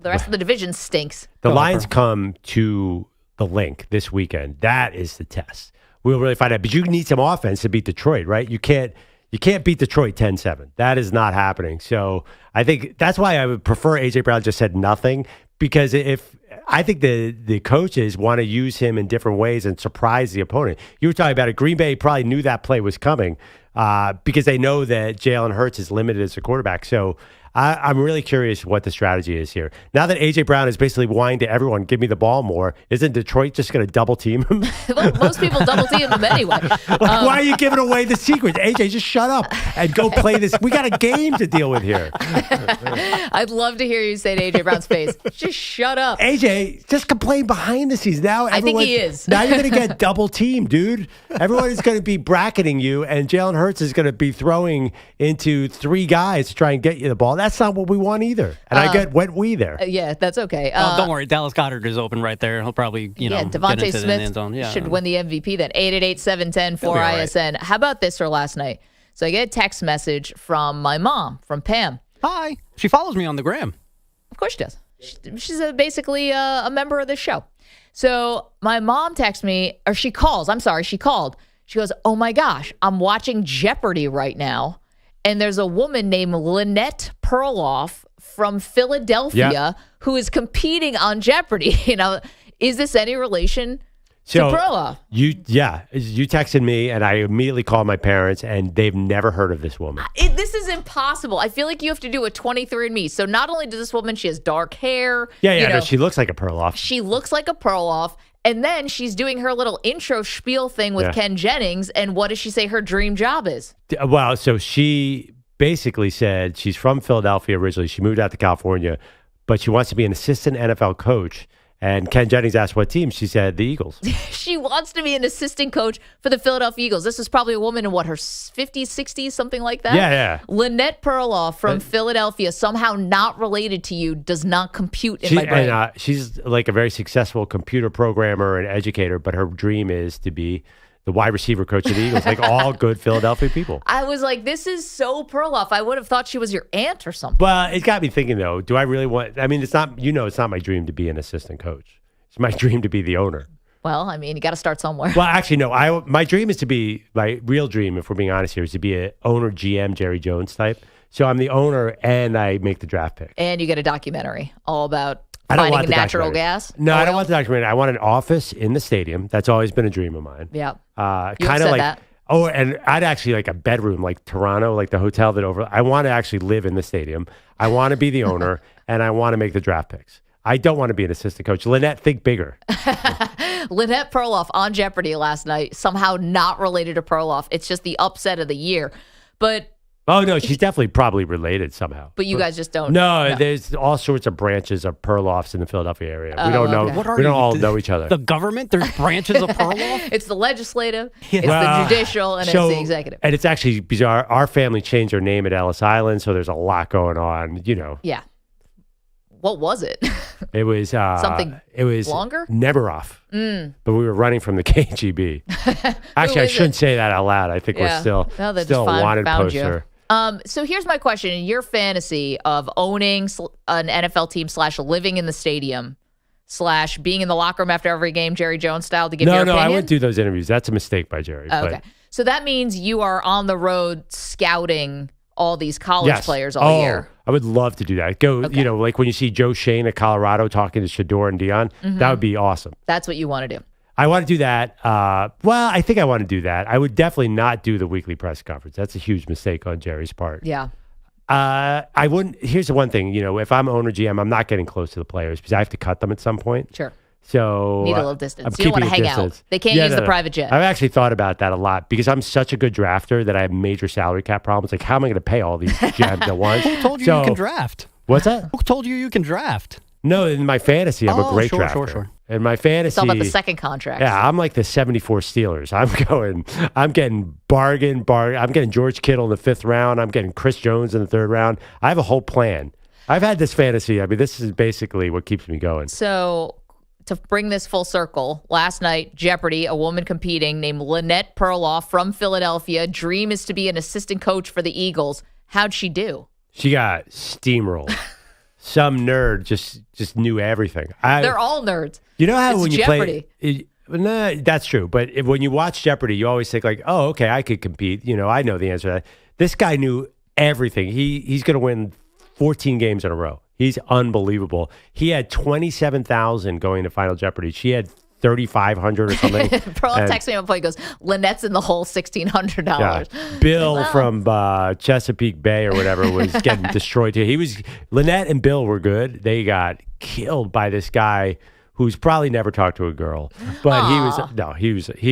The rest of the division stinks. The Lions come to the Link this weekend. That is the test. We'll really find out. But you need some offense to beat Detroit, right? You can't beat Detroit 10-7. That is not happening. So I think that's why I would prefer A.J. Brown just said nothing, because I think the coaches want to use him in different ways and surprise the opponent. You were talking about it. Green Bay probably knew that play was coming because they know that Jalen Hurts is limited as a quarterback. So I'm really curious what the strategy is here. Now that A.J. Brown is basically whining to everyone, give me the ball more, isn't Detroit just going to double team him? Well, most people double team him anyway. Why are you giving away the secrets? A.J., just shut up and go play this. We got a game to deal with here. I'd love to hear you say to A.J. Brown's face, just shut up. A.J., just complain behind the scenes. Now I think he is. Now you're going to get double teamed, dude. Everyone is going to be bracketing you, and Jalen Hurts is going to be throwing into 3 guys to try and get you the ball. That's not what we want either. And I get went we there. Yeah, that's okay. Don't worry. Dallas Goedert is open right there. He'll probably, Devontae get into Smith the end zone. should win the MVP then. 888-710-4ISN. How about this for last night? So I get a text message from my mom, from Pam. Hi. She follows me on the gram. Of course she does. She's basically a member of the show. So my mom texts me, or she calls. I'm sorry, she called. She goes, oh my gosh, I'm watching Jeopardy right now. And there's a woman named Lynette Perloff from Philadelphia who is competing on Jeopardy. Is this any relation to Perloff? You texted me, and I immediately called my parents, and they've never heard of this woman. This is impossible. I feel like you have to do a 23andMe. So not only does this woman, she has dark hair. No, she looks like a Perloff. She looks like a Perloff. And then she's doing her little intro spiel thing with Ken Jennings. And what does she say her dream job is? Well, so she basically said she's from Philadelphia originally. She moved out to California, but she wants to be an assistant NFL coach. And Ken Jennings asked what team. She said the Eagles. She wants to be an assistant coach for the Philadelphia Eagles. This is probably a woman in, her 50s, 60s, something like that? Yeah. Lynette Perloff from Philadelphia, somehow not related to you, does not compute in my brain. And, she's like a very successful computer programmer and educator, but her dream is to be the wide receiver coach of the Eagles, like all good Philadelphia people. I was like, this is so Perloff. I would have thought she was your aunt or something. Well, it got me thinking, though, do I really want, it's not, it's not my dream to be an assistant coach. It's my dream to be the owner. Well, you got to start somewhere. Well, actually, no. My dream is to be, my real dream, if we're being honest here, is to be an owner, GM, Jerry Jones type. So I'm the owner and I make the draft pick. And you get a documentary all about finding natural gas? No, I don't want the documentary. I want an office in the stadium. That's always been a dream of mine. Yeah. Kind of like that. Oh, and I'd actually like a bedroom like Toronto, like the hotel that I want to actually live in the stadium. I want to be the owner and I want to make the draft picks. I don't want to be an assistant coach. Lynette, think bigger. Lynette Perloff on Jeopardy last night, somehow not related to Perloff. It's just the upset of the year. But oh, no, she's definitely probably related somehow. But you guys just don't. No, there's all sorts of branches of Perloffs in the Philadelphia area. We don't know. Okay. We don't all know each other. The government? There's branches of Perloff? It's the legislative, it's the judicial, and it's the executive. And it's actually bizarre. Our family changed their name at Ellis Island, so there's a lot going on, Yeah. What was it? It was something. It was longer. Neveroff. But we were running from the KGB. Actually, I shouldn't say that out loud. I think we're still a wanted poster. So here's my question: in your fantasy of owning an NFL team / living in the stadium / being in the locker room after every game, Jerry Jones style, to give your opinion? No, I wouldn't do those interviews. That's a mistake by Jerry. Okay, so that means you are on the road scouting all these college players all year. I would love to do that. Like when you see Joe Shane at Colorado talking to Shador and Dion, that would be awesome. That's what you want to do. I want to do that. I think I want to do that. I would definitely not do the weekly press conference. That's a huge mistake on Jerry's part. Yeah. I wouldn't. Here's the one thing. If I'm owner GM, I'm not getting close to the players because I have to cut them at some point. Sure. So Need a little distance. I'm You don't want to keeping hang a distance. out. They can't use the private jet. I've actually thought about that a lot because I'm such a good drafter that I have major salary cap problems. Like, how am I going to pay all these gems at once? Who told you you can draft? What's that? Who told you can draft? No, in my fantasy, I'm a great drafter. Sure. In my fantasy, It's all about the second contract. yeah, I'm like the 74 Steelers. I'm getting bargain. I'm getting George Kittle in the 5th round. I'm getting Chris Jones in the 3rd round. I have a whole plan. I've had this fantasy. I mean, this is basically what keeps me going. So to bring this full circle, last night, Jeopardy, a woman competing named Lynette Perloff from Philadelphia. Dream is to be an assistant coach for the Eagles. How'd she do? She got steamrolled. Some nerd just knew everything. They're all nerds. You know how It's when you Jeopardy. play, nah, that's true. But when you watch Jeopardy, you always think like, oh, okay, I could compete. You know, I know the answer to that. This guy knew everything. He's going to win 14 games in a row. He's unbelievable. He had 27,000 going to Final Jeopardy. She had 3,500 or something. Perloff texted me at one point. He goes, Lynette's in the hole $1,600. Yeah. Bill from Chesapeake Bay or whatever was getting destroyed too. Lynette and Bill were good. They got killed by this guy who's probably never talked to a girl, but he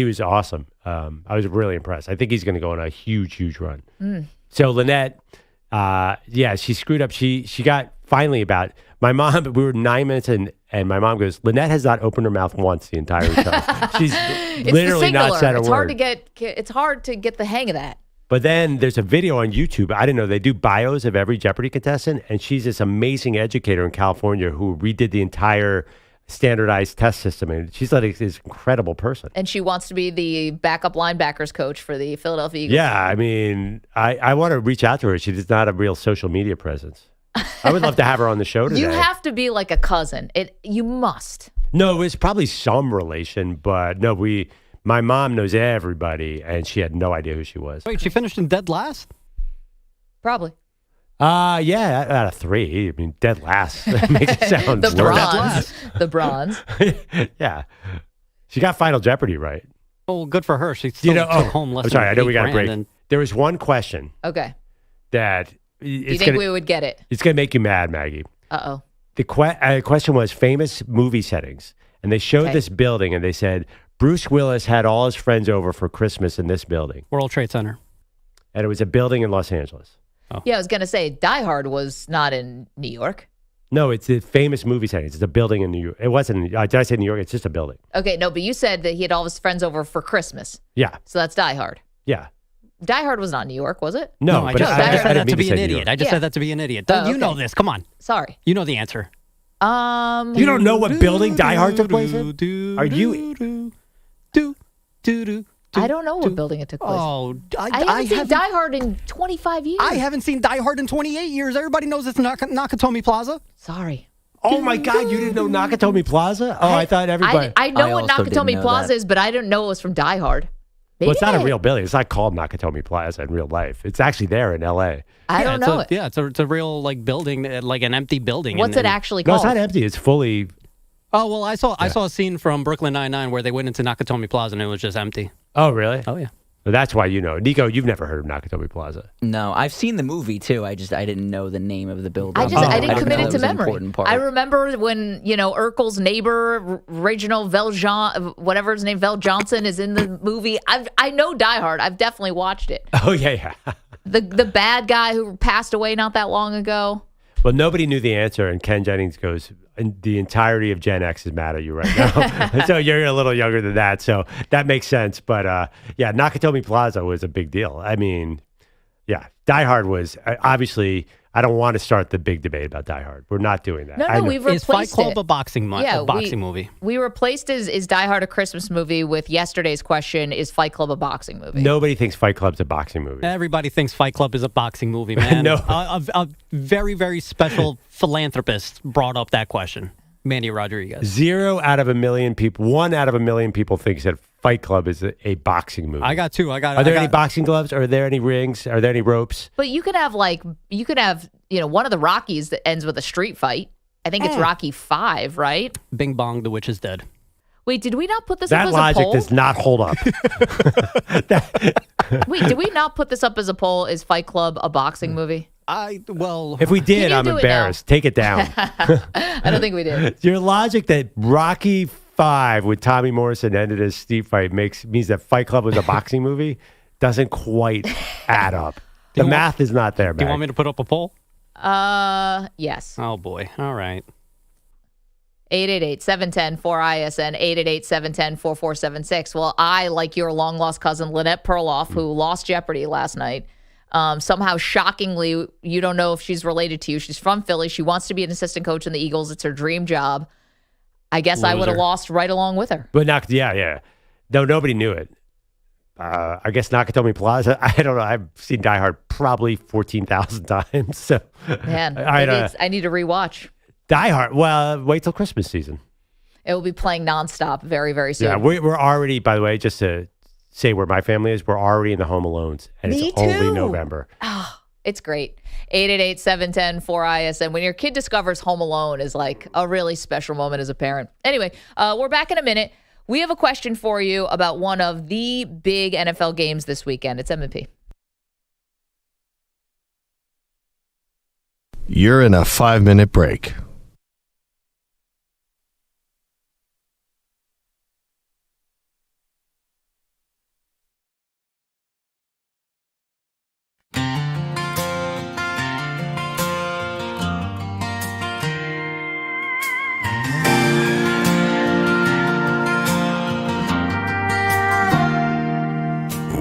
was awesome. I was really impressed. I think he's going to go on a huge run. So Lynette, she screwed up. She got finally about my mom. We were 9 minutes in, and my mom goes, Lynette has not opened her mouth once the entire time. She's literally not said a word. It's hard to get the hang of that. But then there's a video on YouTube. I didn't know they do bios of every Jeopardy contestant, and she's this amazing educator in California who redid the entire standardized test system, and she's like this incredible person. And she wants to be the backup linebackers coach for the Philadelphia Eagles. Yeah, I mean, I want to reach out to her. She does not have a real social media presence. I would love to have her on the show today. You have to be like a cousin. You must. No, it was probably some relation, but no, my mom knows everybody, and she had no idea who she was. Wait, she finished in dead last? Probably. Yeah, out of 3. I mean, dead last. It makes it sound the bronze. The bronze. Yeah. She got Final Jeopardy right. Oh, good for her. She still took home less. I'm sorry, I know we got a break. And... There was one question. Okay. That you think we would get it? It's going to make you mad, Maggie. Uh-oh. The question was famous movie settings. And they showed this building, and they said, Bruce Willis had all his friends over for Christmas in this building. World Trade Center. And it was a building in Los Angeles. Oh. Yeah, I was going to say, Die Hard was not in New York. No, it's the famous movie settings. It's a building in New York. It wasn't, did I say New York? It's just a building. Okay, no, but you said that he had all his friends over for Christmas. Yeah. So that's Die Hard. Yeah. Die Hard was not New York, was it? No, I just said that to be an idiot. I just said that to be an idiot. You know this. Come on. Sorry. You know the answer. You don't know what building Die Hard took place in? Are you? I don't know what building it took place. Oh, I haven't seen Die Hard in 25 years. I haven't seen Die Hard in 28 years. Everybody knows it's Nakatomi Plaza. Sorry. Oh my God, you didn't know Nakatomi Plaza? Oh, I thought everybody. I know what Nakatomi Plaza is, but I didn't know it was from Die Hard. Well, it's not a real building. It's not called Nakatomi Plaza in real life. It's actually there in L.A. I don't know it. Yeah, it's a real building, like an empty building. What's it actually called? No, it's not empty. It's fully. Oh well, I saw a scene from Brooklyn Nine-Nine where they went into Nakatomi Plaza and it was just empty. Oh really? Oh yeah. Well, that's why you know. Nico, you've never heard of Nakatomi Plaza. No, I've seen the movie too. I didn't know the name of the building. I didn't commit it to memory. I remember when Urkel's neighbor, Reginald whatever his name, Vel Johnson, is in the movie. I know Die Hard. I've definitely watched it. Oh yeah. The bad guy who passed away not that long ago. Well, nobody knew the answer, and Ken Jennings goes, the entirety of Gen X is mad at you right now. So you're a little younger than that, so that makes sense. But yeah, Nakatomi Plaza was a big deal. I mean, yeah, Die Hard was obviously. I don't want to start the big debate about Die Hard. We're not doing that. No, we've replaced it. Is Fight Club a boxing movie? We replaced is Die Hard a Christmas movie with yesterday's question, is Fight Club a boxing movie? Nobody thinks Fight Club's a boxing movie. Everybody thinks Fight Club is a boxing movie, man. No. A very, very special philanthropist brought up that question. Manny Rodriguez. 0 out of a million people, 1 out of a million people thinks that Fight Club is a boxing movie. I got 2. Are there any boxing gloves? Are there any rings? Are there any ropes? But you could have one of the Rockies that ends with a street fight. I think it's Rocky 5, right? Bing bong, the witch is dead. Wait, did we not put this up as a poll? That logic does not hold up. Wait, did we not put this up as a poll? Is Fight Club a boxing movie? If we did, I'm embarrassed. Take it down. I don't think we did. Your logic that Rocky 5 with Tommy Morrison ended as Steve fight means that Fight Club was a boxing movie doesn't quite add up. The math is not there, man. Do you want me to put up a poll? Yes. Oh, boy. All right. 888-710-4ISN, 888-710-4476. Well, I, like your long-lost cousin, Lynette Perloff, who lost Jeopardy last night, somehow, shockingly, you don't know if she's related to you. She's from Philly. She wants to be an assistant coach in the Eagles. It's her dream job. I guess I would have lost right along with her. But yeah. No, nobody knew it. I guess Nakatomi Plaza. I don't know. I've seen Die Hard probably 14,000 times. So, man, I need to rewatch Die Hard. Well, wait till Christmas season. It will be playing nonstop very, very soon. Yeah, we're already. By the way, just to say where my family is, we're already in the Home Alones, and Me it's only too. November. Oh, it's great. 888-710-4ISN. When your kid discovers Home Alone is like a really special moment as a parent. Anyway, we're back in a minute. We have a question for you about one of the big NFL games this weekend. It's M&P. You're in a 5-minute break.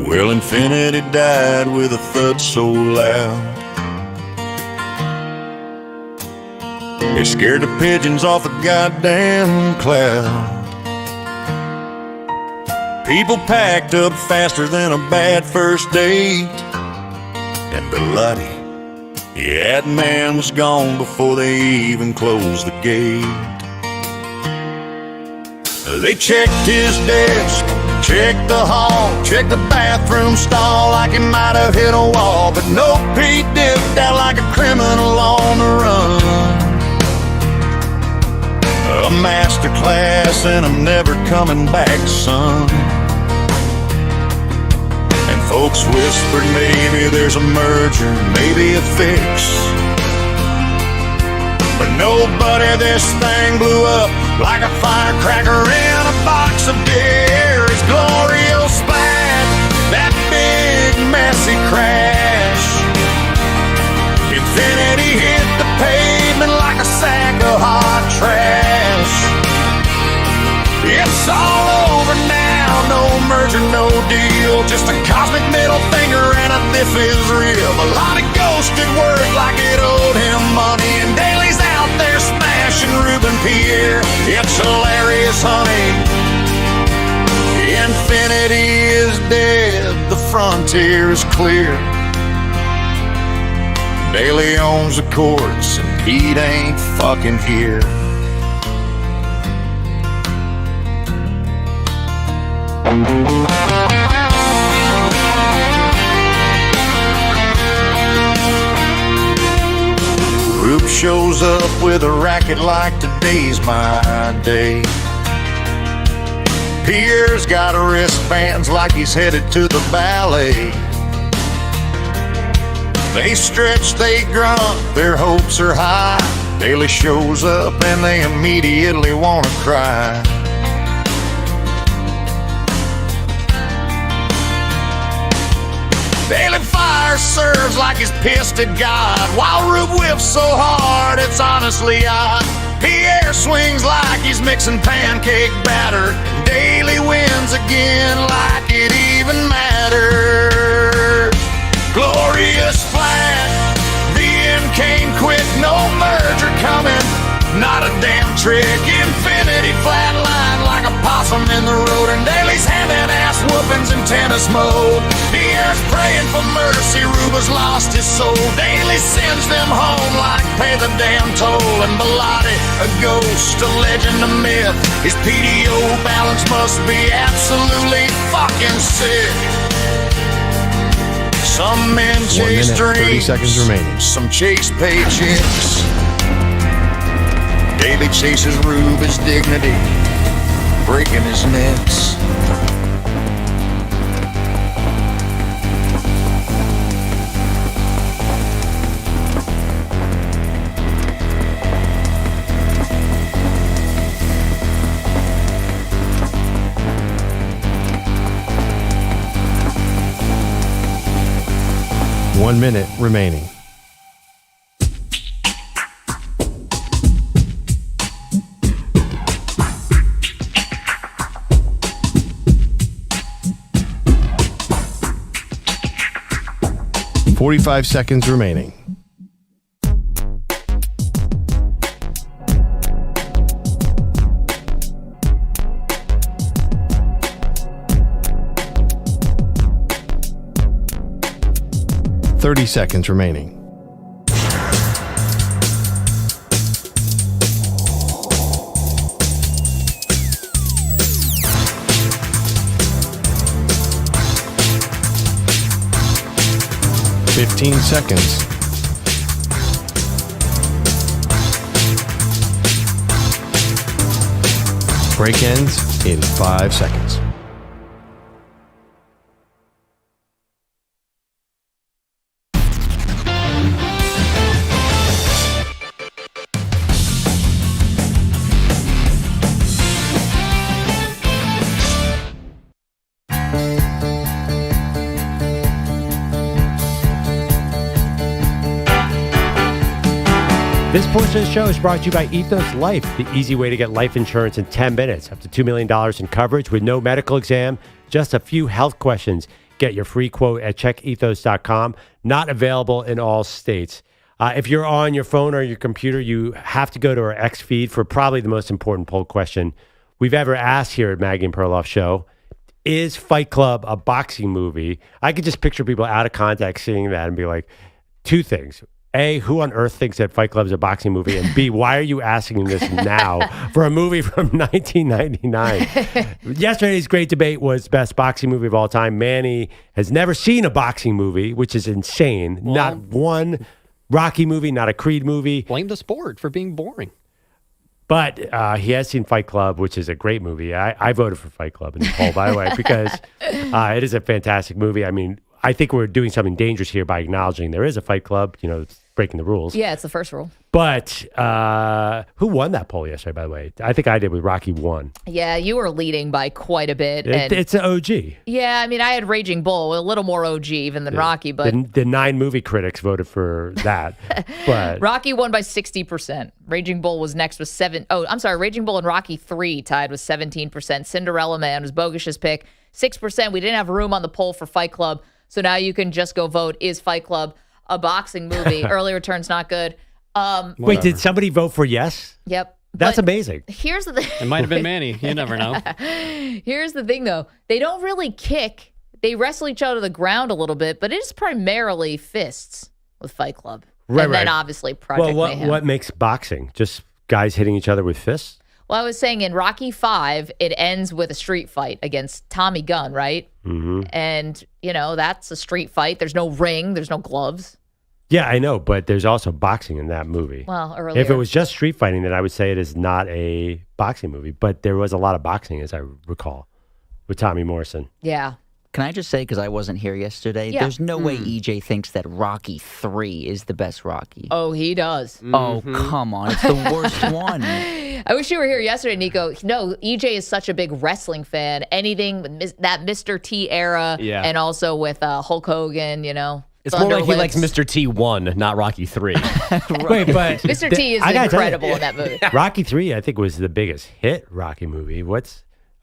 Well, infinity died with a thud so loud it scared the pigeons off a goddamn cloud. People packed up faster than a bad first date, and bloody, yeah, that man was gone before they even closed the gate. They checked his desk, checked the hall, checked the bathroom stall like he might have hit a wall, but no, Pete dipped out like a criminal on the run. A master class and I'm never coming back, son. And folks whispered maybe there's a merger, maybe a fix, but nobody, this thing blew up like a firecracker in a box of beer. It's Glorio splat, that big messy crash. Infinity hit the pavement like a sack of hot trash. It's all over now, no merger, no deal, just a cosmic middle finger and a this is real. A lot of ghosted words like it owed him money, and Daly's out there smashing Ruben Pierre. It's hilarious, honey. Infinity is dead, the frontier is clear. Daly owns the courts and Pete ain't fucking here. Rube shows up with a racket like today's my day. Pierre's got wristbands like he's headed to the ballet. They stretch, they grunt, their hopes are high. Daly shows up and they immediately want to cry. Daly fire serves like he's pissed at God, while Rube whips so hard it's honestly odd. Pierre swings like he's mixing pancake batter. Daly wins again like it even matters. Glorious flat, the end came quick, no merger coming, not a damn trick. Infinity flatline like a possum in the road, and Daly's handing ass whoopings in tennis mode. Pierre's praying for mercy, Ruba's lost his soul. Daly sends them home like pay the damn toll. And Bilotti, a ghost, a legend, a myth. His PDO balance must be absolutely fucking sick. Some men chase 1 minute, 30 dreams, seconds remaining. some chase paychecks. Daly chases Rube his dignity, breaking his necks. 1 minute remaining. $45 seconds remaining. $30 seconds remaining. $15 seconds. Break ends in 5 seconds. This portion of the show is brought to you by Ethos Life, the easy way to get life insurance in 10 minutes. Up to $2 million in coverage with no medical exam, just a few health questions. Get your free quote at checkethos.com. Not available in all states. If you're on your phone or your computer, you have to go to our X feed for probably the most important poll question we've ever asked here at Maggie and Perloff Show. Is Fight Club a boxing movie? I could just picture people out of context seeing that and be like, two things. A, who on earth thinks that Fight Club is a boxing movie? And B, why are you asking this now for a movie from 1999? Yesterday's great debate was best boxing movie of all time. Manny has never seen a boxing movie, which is insane. Well, not one Rocky movie, not a Creed movie. Blame the sport for being boring. But he has seen Fight Club, which is a great movie. I voted for Fight Club in the poll, by the way, because it is a fantastic movie. I mean, I think we're doing something dangerous here by acknowledging there is a Fight Club. You know, it's breaking the rules. Yeah, it's the first rule. But who won that poll yesterday, by the way? I think I did with Rocky 1. Yeah, you were leading by quite a bit. It's an OG. Yeah, I mean, I had Raging Bull, a little more OG even than Rocky, but the 9 movie critics voted for that. But Rocky won by 60%. Raging Bull was next with Raging Bull and Rocky 3 tied with 17%. Cinderella Man was Bogus's pick, 6%. We didn't have room on the poll for Fight Club, so now you can just go vote, is Fight Club a boxing movie? Early return's not good. Wait, did somebody vote for yes? Yep. That's amazing. Here's the thing. It might have been Manny. You never know. Here's the thing, though. They don't really kick. They wrestle each other to the ground a little bit, but it is primarily fists with Fight Club. Right, and then obviously Project Mayhem. What makes boxing? Just guys hitting each other with fists? Well, I was saying in Rocky 5, it ends with a street fight against Tommy Gunn, right? Mm-hmm. And, that's a street fight. There's no ring. There's no gloves. Yeah, I know, but there's also boxing in that movie. Well, earlier. If it was just street fighting, then I would say it is not a boxing movie. But there was a lot of boxing, as I recall, with Tommy Morrison. Yeah. Can I just say, because I wasn't here yesterday, there's no way EJ thinks that Rocky 3 is the best Rocky. Oh, he does. Oh, come on. It's the worst one. I wish you were here yesterday, Nico. No, EJ is such a big wrestling fan. Anything with that Mr. T era and also with Hulk Hogan, It's more like he likes Mr. T1, not Rocky 3. Wait, but Mr. T is incredible in that movie. Rocky 3, I think, was the biggest hit Rocky movie.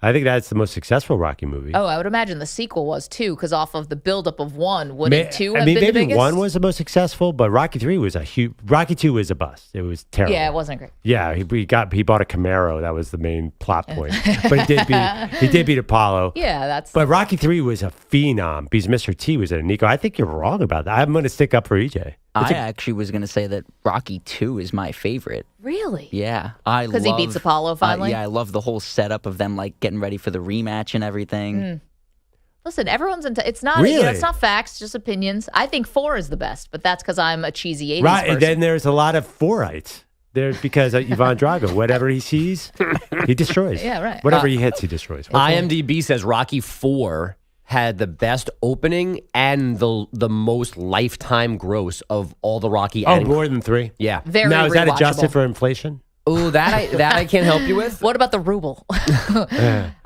I think that's the most succccessful Rocky movie. Oh, I would imagine the sequel was too, because off of the buildup of 1, wouldn't 2 have been the maybe biggest? 1 was the most successful, but Rocky 3 was Rocky 2 was a bust. It was terrible. Yeah, it wasn't great. Yeah, he bought a Camaro. That was the main plot point. But he did beat Apollo. Yeah, But Rocky 3 was a phenom because Mr. T was in it. Nico, I think you're wrong about that. I'm going to stick up for EJ. I actually was going to say that Rocky 2 is my favorite. Really? Yeah. Because he beats Apollo finally? Yeah, I love the whole setup of them getting ready for the rematch and everything. Listen, everyone's into it's not Really? It's not facts, just opinions. I think 4 is the best, but that's because I'm a cheesy 80s Right, person. and then there's a lot of fourites. There's because Ivan Drago, whatever he sees, he destroys. Yeah, right. Whatever he hits, he destroys. IMDb says Rocky 4 had the best opening and the most lifetime gross of all the Rocky. Oh, more than 3? Yeah. Very now, is that rewatchable. adjusted for inflation? Oh, that I can't help you with. What about the ruble?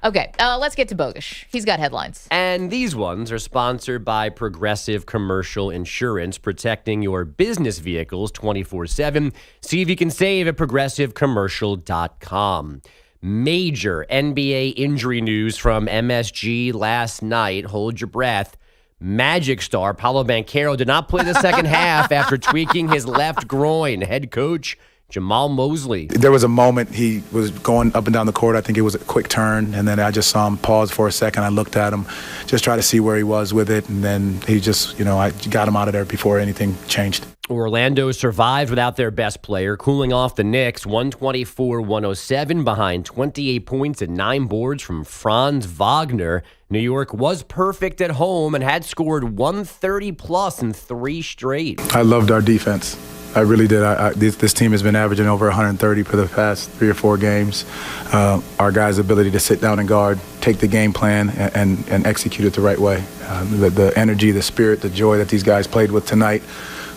Okay, let's get to Bogusch. He's got headlines. And these ones are sponsored by Progressive Commercial Insurance, protecting your business vehicles 24/7. See if you can save at progressivecommercial.com. Major NBA injury news from MSG last night. Hold your breath. Magic star Paolo Banchero did not play the second half after tweaking his left groin. Head coach Jamal Mosley. There was a moment he was going up and down the court. I think it was a quick turn, and then I just saw him pause for a second. I looked at him, just try to see where he was with it, and then he just, I got him out of there before anything changed. Orlando survived without their best player, cooling off the Knicks 124-107 behind 28 points and 9 boards from Franz Wagner. New York was perfect at home and had scored 130-plus in 3 straight. I loved our defense. I really did. This team has been averaging over 130 for the past 3 or 4 games. Our guys' ability to sit down and guard, take the game plan, and execute it the right way. The energy, the spirit, the joy that these guys played with tonight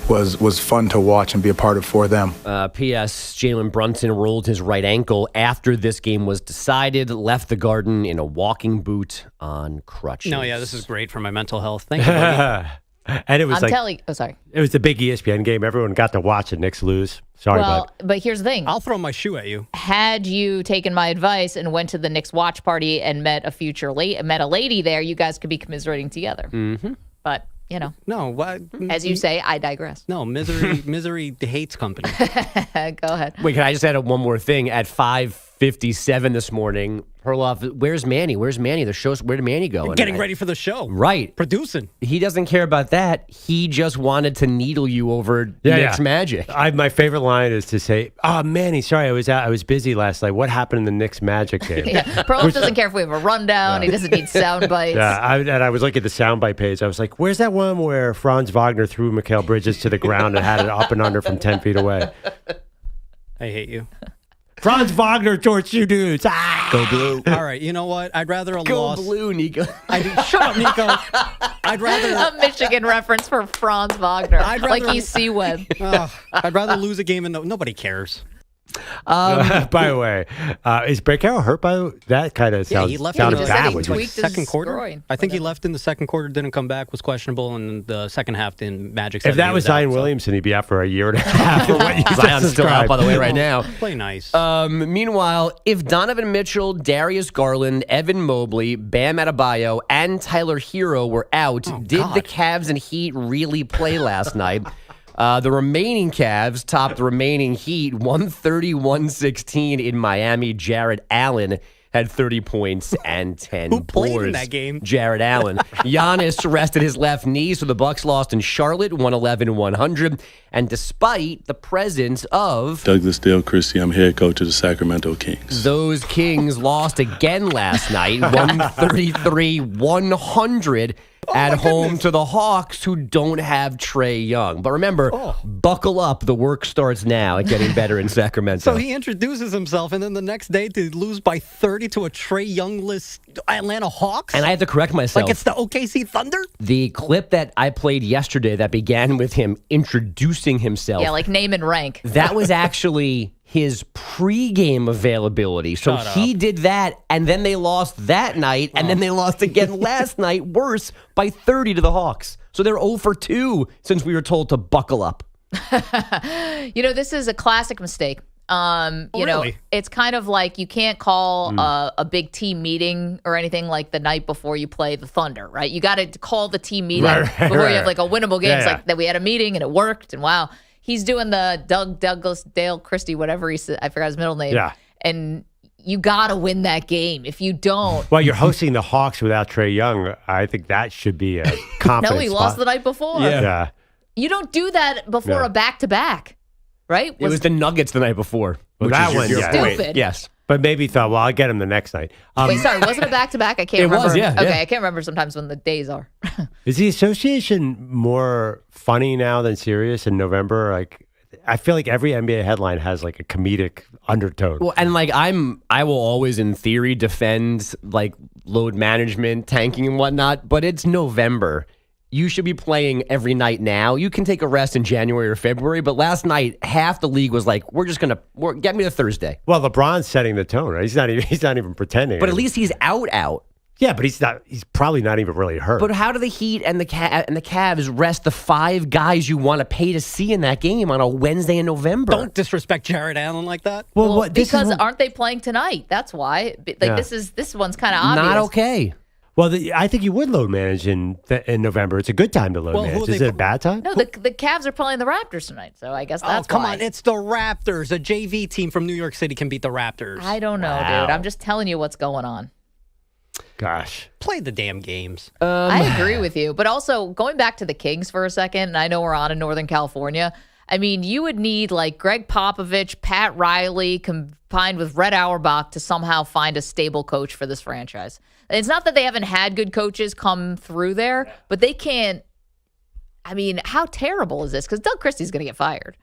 was fun to watch and be a part of for them. P.S. Jalen Brunson rolled his right ankle after this game was decided, left the Garden in a walking boot on crutches. No, yeah, this is great for my mental health. Thank you, buddy. And it was sorry. It was the big ESPN game. Everyone got to watch the Knicks lose. Sorry, bud. But here's the thing. I'll throw my shoe at you. Had you taken my advice and went to the Knicks watch party and met a lady there, you guys could be commiserating together. Mm-hmm. But, No, what? As you say, I digress. No, misery hates company. Go ahead. Wait, can I just add one more thing? At 5:57 this morning, Perloff, where's Manny? Where did Manny go? Getting ready for the show. Right. Producing. He doesn't care about that. He just wanted to needle you over Knicks Magic. My favorite line is to say, "Oh, Manny, sorry, I was busy last night. What happened in the Knicks Magic game?" Perloff doesn't care if we have a rundown. He doesn't need sound bites. Yeah, I was looking at the soundbite page. I was like, "Where's that one where Franz Wagner threw Mikal Bridges to the ground and had it up and under from 10 feet away?" I hate you. Franz Wagner, George, you dudes. Go blue. All right, you know what? I'd rather a Go loss. blue, Nico. Shut up, Nico. I'd rather a Michigan reference for Franz Wagner. Like he's C-Web. I'd rather lose a game and nobody cares. By the way, is Banchero hurt by that? Kind of sounds he left sounded in bad. he tweaked his second quarter. groin. I think he left in the second quarter, didn't come back, was questionable, and the second half didn't Magic. If that was Zion Williamson, he'd be out for a year and a half. For what you Zion's still out, by the way, right now. Play nice. Meanwhile, if Donovan Mitchell, Darius Garland, Evan Mobley, Bam Adebayo, and Tyler Hero were out, did the Cavs and Heat really play last night? The remaining Cavs topped the remaining Heat 131-16 in Miami. Jared Allen had 30 points and 10 Who played boards. in that game? Jared Allen. Giannis rested his left knee, so the Bucks lost in Charlotte 111-100. And despite the presence of Douglas Dale Christie, I'm head coach of the Sacramento Kings. Those Kings lost again last night, 133-100 at home to the Hawks, who don't have Trae Young. But remember, buckle up. The work starts now at getting better in Sacramento. So he introduces himself, and then the next day to lose by 30 to a Trae Young-less Atlanta Hawks? And I had to correct myself. Like it's the OKC Thunder? The clip that I played yesterday that began with him introducing himself. Yeah, like name and rank. That was actually his pregame availability. So he did that, and then they lost that night, and then they lost again last night, worse, by 30 to the Hawks. So they're 0 for 2 since we were told to buckle up. This is a classic mistake. Really? It's kind of like you can't call a big team meeting or anything like the night before you play the Thunder, right? You got to call the team meeting before you have like a winnable game. It's like that we had a meeting and it worked, and wow. He's doing the Douglas Dale Christie, whatever he said. I forgot his middle name. Yeah. And you got to win that game. If you don't. Well, you're hosting the Hawks without Trae Young. I think that should be a confidence. No, he lost the night before. Yeah. You don't do that before a back-to-back, right? It was the Nuggets the night before. Well, that one, stupid. Yes. But maybe thought, well, I'll get him the next night. Wait, sorry, wasn't it back-to-back? I can't remember. It was, yeah. Okay, I can't remember sometimes when the days are. Is the association more funny now than serious in November? Like, I feel like every NBA headline has like a comedic undertone. Well, and like I will always in theory defend like load management, tanking and whatnot, but it's November. you should be playing every night now. You can take a rest in January or February, but last night, half the league was like, we're just going to get me to Thursday. Well, LeBron's setting the tone, right? He's not even pretending. But at least he's out. Yeah, but he's probably not even really hurt. But how do the Heat and the Cavs rest the 5 guys you want to pay to see in that game on a Wednesday in November? Don't disrespect Jared Allen like that. Well, because aren't they playing tonight? That's why. This one's kind of obvious. Not okay. Well, I think you would load manage in November. It's a good time to load manage. Is it a bad time? No, the Cavs are playing the Raptors tonight, so I guess that's come why. on. It's the Raptors. A JV team from New York City can beat the Raptors. I don't know, dude. I'm just telling you what's going on. Gosh. Play the damn games. I agree with you. But also, going back to the Kings for a second, and I know we're on in Northern California. I mean, you would need like Greg Popovich, Pat Riley, combined with Red Auerbach to somehow find a stable coach for this franchise. It's not that they haven't had good coaches come through there, but they can't. I mean, how terrible is this? Because Doug Christie's going to get fired.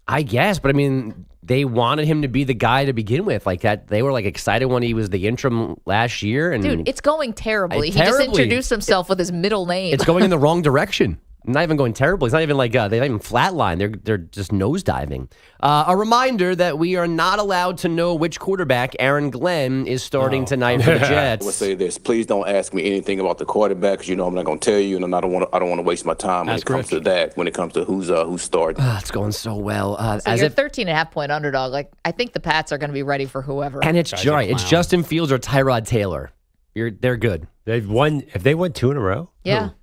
I guess, but I mean, they wanted him to be the guy to begin with. Like that, they were like excited when he was the interim last year. And dude, it's going terribly. He just introduced himself with his middle name. It's going in the wrong direction. Not even going terrible. It's not even like they're not even flatline. They're just nosediving. A reminder that we are not allowed to know which quarterback Aaron Glenn is starting tonight for the Jets. I would say this: please don't ask me anything about the quarterback because you know I'm not going to tell you, and I don't want to waste my time when it comes to that. When it comes to who's starting, it's going so well. So you're a 13.5-point underdog. Like I think the Pats are going to be ready for whoever. And it's right. It's Justin Fields or Tyrod Taylor. They're good. They've won. Have they won 2 in a row? Yeah. Who?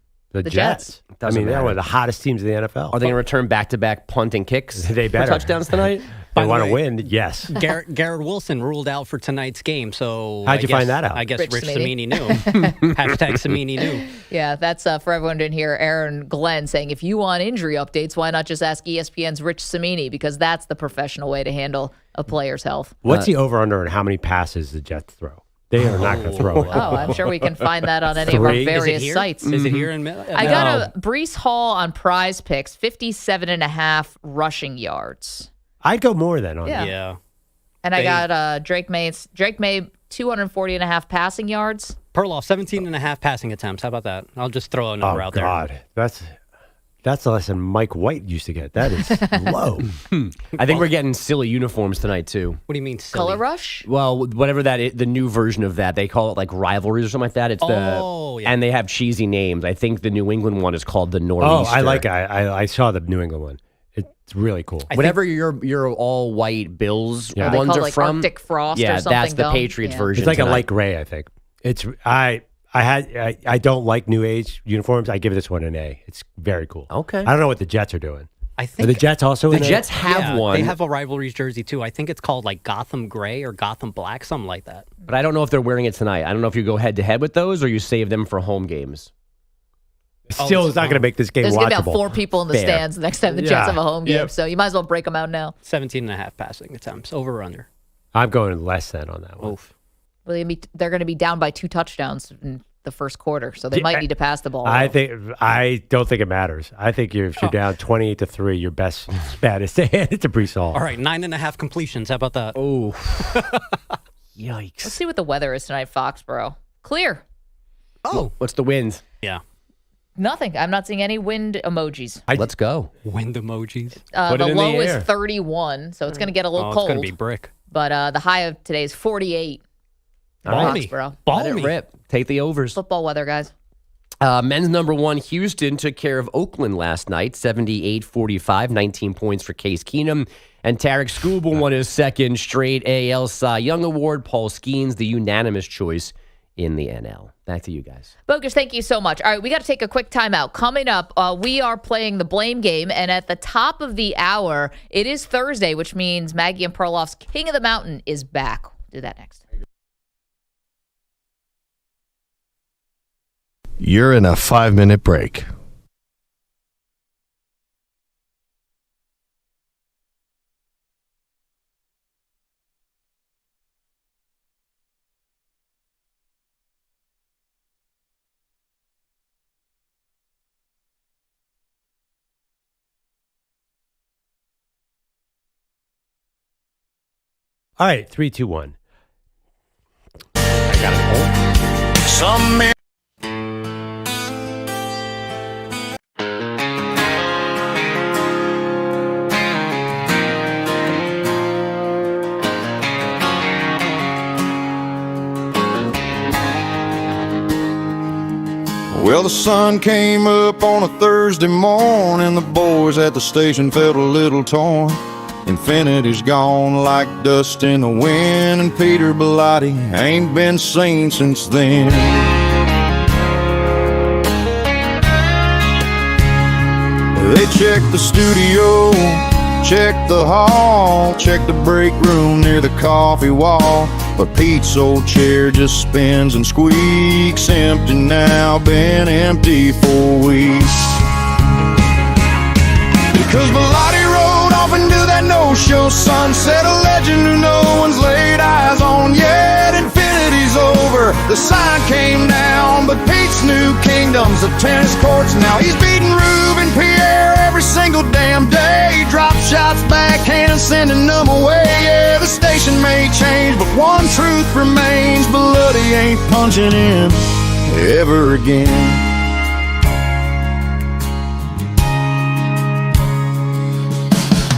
The Jets. I mean, they're one of the hottest teams in the NFL. Are they going to return back-to-back punt and kicks they better. for touchdowns tonight? They want to win, yes. Garrett Wilson ruled out for tonight's game. So how'd you find that out? I guess Rich Cimini knew. Hashtag Cimini knew. Yeah, that's for everyone to hear. Aaron Glenn saying, if you want injury updates, why not just ask ESPN's Rich Cimini? Because that's the professional way to handle a player's health. What's the over-under and how many passes the Jets throw? They are not going to throw it. Oh, I'm sure we can find that on any of our various sites. Is it here in I got a Breece Hall on Prize Picks, 57.5 rushing yards. I'd go more than on that. Yeah. And I got Drake May 240.5 passing yards. Perloff, 17.5 passing attempts. How about that? I'll just throw a number out there. Oh, God. That's less than Mike White used to get. That is low. I think we're getting silly uniforms tonight, too. What do you mean silly? Color Rush? Well, whatever that is, the new version of that. They call it like rivalries or something like that. It's and they have cheesy names. I think the New England one is called the Nor'easter. Oh, I like it. I saw the New England one. It's really cool. Whatever your all white Bills They ones call are like from. Arctic Frost or something. That's the dumb. Patriots version. It's like tonight. a light gray, I think. I don't like New Age uniforms. I give this one an A. It's very cool. Okay. I don't know what the Jets are doing. I think Are the Jets also in the it? Jets have one. They have a rivalries jersey too. I think it's called like Gotham Gray or Gotham Black, something like that. But I don't know if they're wearing it tonight. I don't know if you go head to head with those or you save them for home games. Still, it's not going to make this game There's watchable. going to be about 4 people in the Fair. stands next time the Jets have a home game, Yep. so you might as well break them out now. 17.5 passing attempts, over or under. I'm going less than on that one. Oof. Well, they're going to be down by 2 touchdowns in the first quarter, so they might need to pass the ball. I don't think it matters. I think if you're down 28-3, your best bet is to hand it to Breece Hall. All right, 9.5 completions. How about that? Oh, yikes! Let's see what the weather is tonight, Foxborough. Clear. Oh, what's the wind? Yeah. Nothing. I'm not seeing any wind emojis. Let's go. Wind emojis. The low is 31, so it's going to get a little cold. It's going to be brick. But the high of today is 48. Balmy. Foxborough. Let it rip. Take the overs. Football weather, guys. Men's number 1, Houston, took care of Oakland last night, 78-45, 19 points for Case Keenum. And Tarek Skubal won his second straight AL Cy Young Award. Paul Skeens, the unanimous choice in the NL. Back to you guys. Bogus, thank you so much. All right, we got to take a quick timeout. Coming up, we are playing the blame game, and at the top of the hour, it is Thursday, which means Maggie and Perloff's King of the Mountain is back. Do that next. You're in a 5-minute break. All right, 3, 2, 1. I got it. Some men Well, the sun came up on a Thursday morning. The boys at the station felt a little torn. Infinity's gone like dust in the wind, and Peter Bellotti ain't been seen since then. They checked the studio, checked the hall, checked the break room near the coffee wall. But Pete's old chair just spins and squeaks, empty now, been empty for weeks. Because Bellotti rode off into that no-show sunset, a legend who no one's laid eyes on yet. Infinity's over, the sign came down, but Pete's new kingdom's the tennis courts now. He's beating Rube and Pierre every single damn day. Drop shots, backhand, sending them away. Yeah, the station may change, but one truth remains: Bellotti ain't punching in ever again.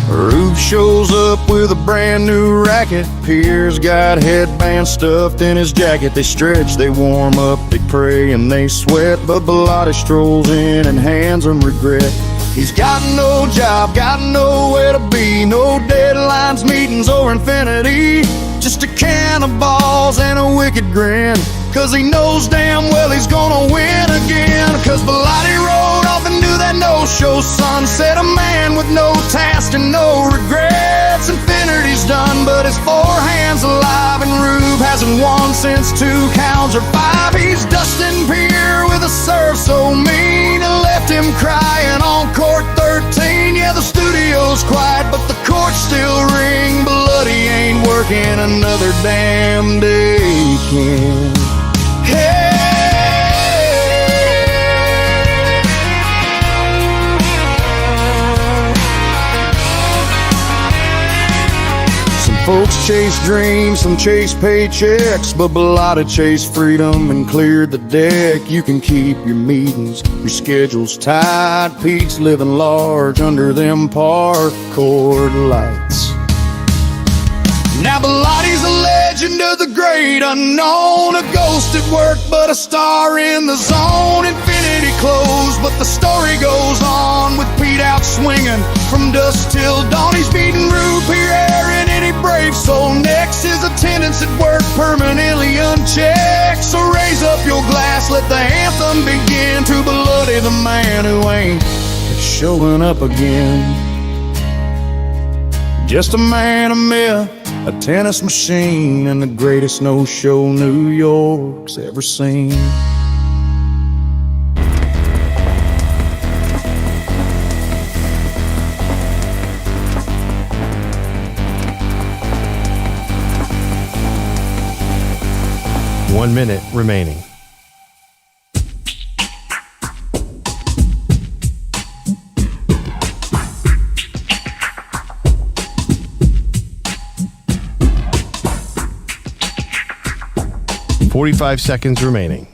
Rube shows up with a brand new racket. Pierre's got headbands stuffed in his jacket. They stretch, they warm up, they pray, and they sweat. But Bellotti strolls in and hands them regret. He's got no job, got nowhere to be, no deadlines, meetings, or infinity. Just a can of balls and a wicked grin, 'cause he knows damn well he's gonna win again. 'Cause Bellotti rode off into that no-show sunset, a man with no task and no regrets. Infinity's done, but his forehand's alive, and Rube hasn't won since 2 counts or 5. He's dusting Pierre with a serve so mean, and left him crying on court 13. Yeah, the studio's quiet, but the courts still ring. Bellotti ain't working another damn day, Ken. Folks chase dreams, some chase paychecks, but Bellotti chased freedom and cleared the deck. You can keep your meetings, your schedule's tight. Pete's living large under them park court lights. Now Bellotti's a legend of the great unknown, a ghost at work but a star in the zone. Infinity closed, but the story goes on, with Pete out swinging from dusk till dawn. He's beating Rube Pierre in any brave soul next. His attendance at work permanently unchecked. So raise up your glass, let the anthem begin, to Bellotti, the man who ain't showing up again. Just a man of myth, a tennis machine, and the greatest no-show New York's ever seen. One minute remaining. $45 seconds remaining.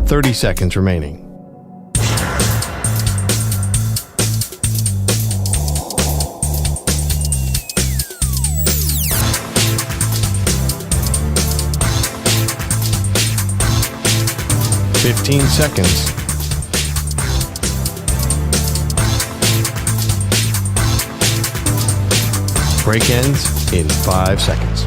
$30 seconds remaining. $15 seconds. Break ends in 5 seconds.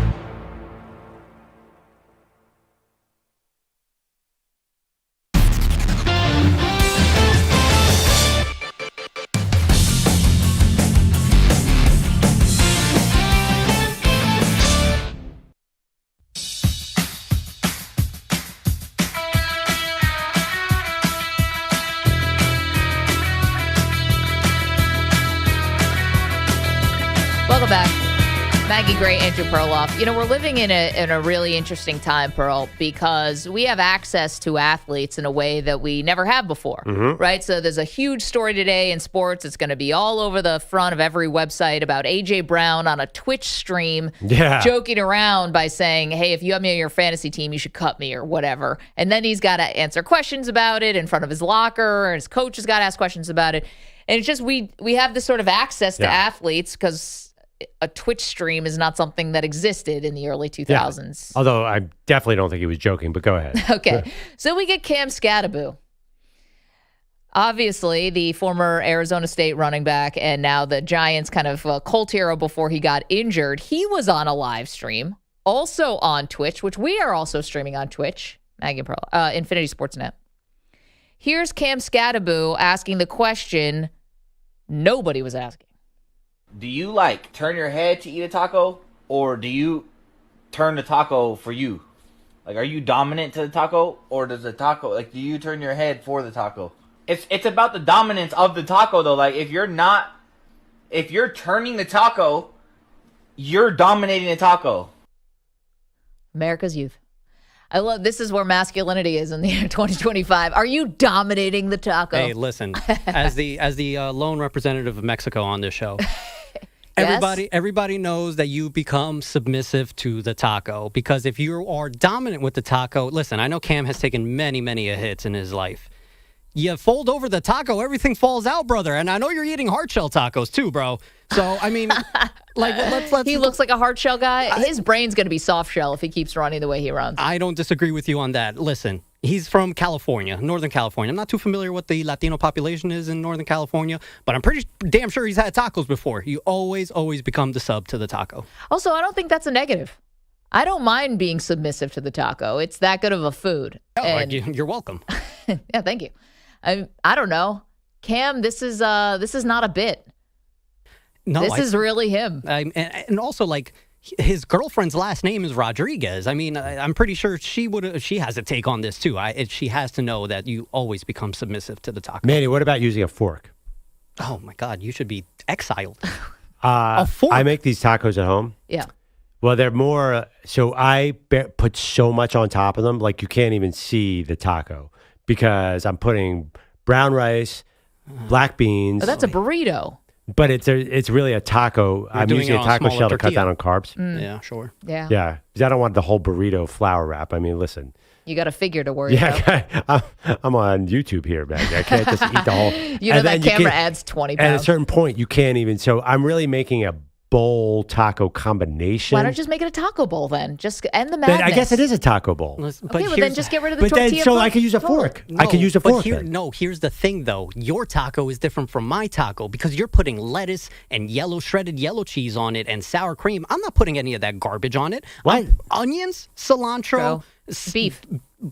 Welcome back. Maggie Gray, Andrew Perloff. You know, we're living in a really interesting time, Pearl, because we have access to athletes in a way that we never have before, right? So there's a huge story today in sports. It's going to be all over the front of every website about A.J. Brown on a Twitch stream joking around by saying, hey, if you have me on your fantasy team, you should cut me or whatever. And then he's got to answer questions about it in front of his locker, and his coach has got to ask questions about it. And it's just we have this sort of access to athletes because a Twitch stream is not something that existed in the early 2000s. Yeah. Although I definitely don't think he was joking, but go ahead. Okay. So we get Cam Scatterbo. Obviously, the former Arizona State running back and now the Giants kind of cult hero before he got injured. He was on a live stream, also on Twitch, which we are also streaming on Twitch, Maggie and Pearl, Infinity Sportsnet. Here's Cam Scatterbo asking the question nobody was asking. Do you like turn your head to eat a taco, or do you turn the taco for you? Like, are you dominant to the taco, or does the taco, like, do you turn your head for the taco? It's about the dominance of the taco, though. Like, if you're turning the taco, you're dominating the taco. America's youth. I love this is where masculinity is in the year 2025. Are you dominating the taco? Hey, listen, as the lone representative of Mexico on this show, Yes? everybody knows that you become submissive to the taco, because if you are dominant with the taco, listen, I know Cam has taken many hits in his life. You fold over the taco, everything falls out, brother. And I know you're eating hard shell tacos too, bro. So, I mean, like, let's he looks like a hard shell guy. His brain's going to be soft shell if he keeps running the way he runs. I don't disagree with you on that. Listen, he's from California, Northern California. I'm not too familiar with the Latino population is in Northern California, but I'm pretty damn sure he's had tacos before. You always become the sub to the taco. Also, I don't think that's a negative. I don't mind being submissive to the taco. It's that good of a food. Oh, you're welcome. Yeah, thank you. I don't know. Cam, this is not a bit. No, this is really him. And also, like, his girlfriend's last name is Rodriguez. I mean, I'm pretty sure she has a take on this too. She has to know that you always become submissive to the taco. Manny, what about using a fork? Oh my God, you should be exiled. A fork? I make these tacos at home. Yeah. Well, they're more, so I put so much on top of them, like you can't even see the taco because I'm putting brown rice, black beans. Oh, that's a burrito. But it's really a taco. I'm using a taco shell to cut down on carbs. Yeah, sure. Yeah. Yeah, because I don't want the whole burrito flour wrap. I mean, listen. You got a figure to worry about. I'm on YouTube here, Maggie. I can't just eat the whole. You know that camera adds 20 pounds. At a certain point, you can't even. So I'm really making a bowl taco combination. Why don't you just make it a taco bowl then? Just end the madness. I guess it is a taco bowl. Okay, well then just get rid of the tortilla. Then, so I can use a fork. I can use a fork. Here's the thing though. Your taco is different from my taco because you're putting lettuce and shredded yellow cheese on it and sour cream. I'm not putting any of that garbage on it. What? Onions, cilantro, beef,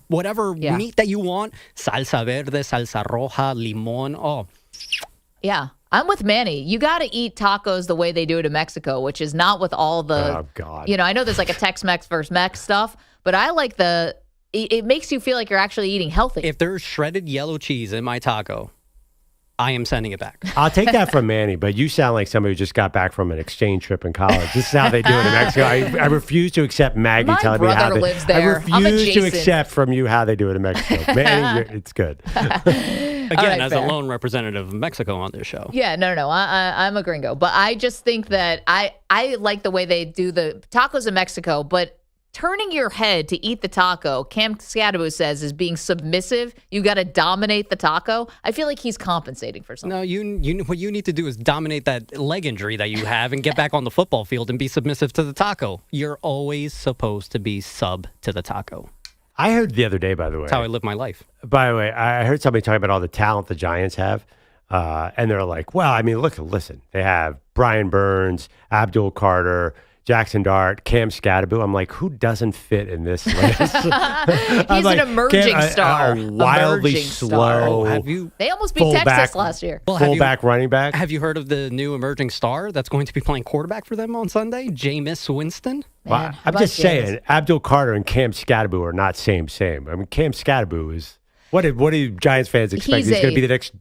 whatever meat that you want. Salsa verde, salsa roja, limon. Oh. Yeah. I'm with Manny. You got to eat tacos the way they do it in Mexico, which is not with all the, oh, God. You know, I know there's like a Tex-Mex versus Mex stuff, but I like it makes you feel like you're actually eating healthy. If there's shredded yellow cheese in my taco, I am sending it back. I'll take that from Manny, but you sound like somebody who just got back from an exchange trip in college. This is how they do it in Mexico. I refuse to accept Maggie telling me how they lives there. I refuse to accept from you how they do it in Mexico. Manny, it's good. Again, as a lone representative of Mexico on this show. Yeah, no. I'm a gringo. But I just think that I like the way they do the tacos in Mexico, but turning your head to eat the taco, Cam Scatterbo says, is being submissive. You got to dominate the taco. I feel like he's compensating for something. No, what you need to do is dominate that leg injury that you have and get back on the football field and be submissive to the taco. You're always supposed to be sub to the taco. I heard the other day, by the way. That's how I live my life. By the way, I heard somebody talking about all the talent the Giants have. And they're like, well, I mean, listen. They have Brian Burns, Abdul Carter, Jackson Dart, Cam Scatterbo. I'm like, who doesn't fit in this list? He's an emerging star. Wildly slow. They almost beat Texas last year. Well, fullback, running back. Have you heard of the new emerging star that's going to be playing quarterback for them on Sunday? Jameis Winston? Well, I'm just saying, Abdul Carter and Cam Scatterbo are not same. I mean, Cam Scatterbo is... What do Giants fans expect? He's going to be the next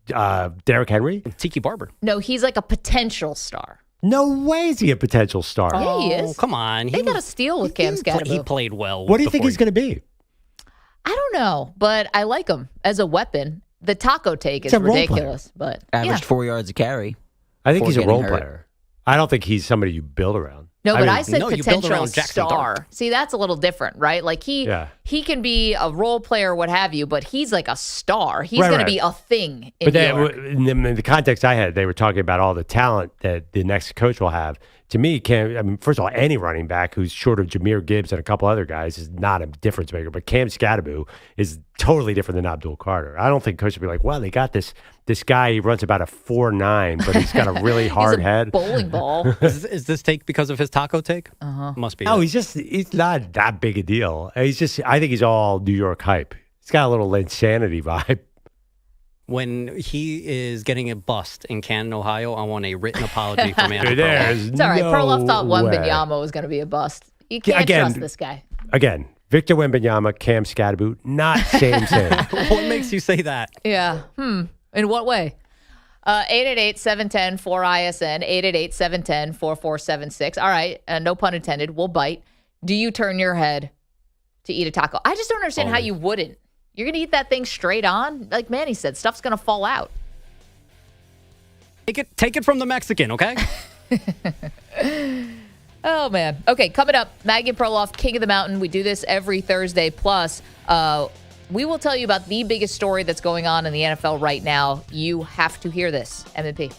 Derrick Henry? Tiki Barber. No, he's like a potential star. No way is he a potential star. Yeah, he is. Come on. They got a steal with Cam Scatterbo. He played well. What do you think he's going to be? I don't know, but I like him as a weapon. The taco take is ridiculous, but averaged 4 yards a carry. I think he's a role player. I don't think he's somebody you build around. No, but I said you build potential around Jackson star. Dart. See, that's a little different, right? Like he can be a role player, what have you, but he's like a star. He's going to be a thing in New York. In the context I had, they were talking about all the talent that the next coach will have. To me, first of all, any running back who's short of Jahmyr Gibbs and a couple other guys is not a difference maker. But Cam Scatterbo is totally different than Abdul Carter. I don't think coach would be like, well, they got this guy. He runs about a 4.9, but he's got a really hard head. Bowling ball. Is this take because of his taco take? Must be. No, he's not that big a deal. I think he's all New York hype. He's got a little insanity vibe. When he is getting a bust in Canton, Ohio, I want a written apology from Andy. It's all right. Perloff thought Wembanyama was going to be a bust. You can't trust this guy. Again, Victor Wembanyama, Cam Scatterbo, not same. What makes you say that? Yeah. In what way? 888-710-4ISN, 888-710-4476. All right. No pun intended. We'll bite. Do you turn your head to eat a taco? I just don't understand how you wouldn't. You're going to eat that thing straight on? Like Manny said, stuff's going to fall out. Take it from the Mexican, okay? Oh, man. Okay, coming up, Maggie and Perloff, King of the Mountain. We do this every Thursday. Plus, we will tell you about the biggest story that's going on in the NFL right now. You have to hear this. M&P.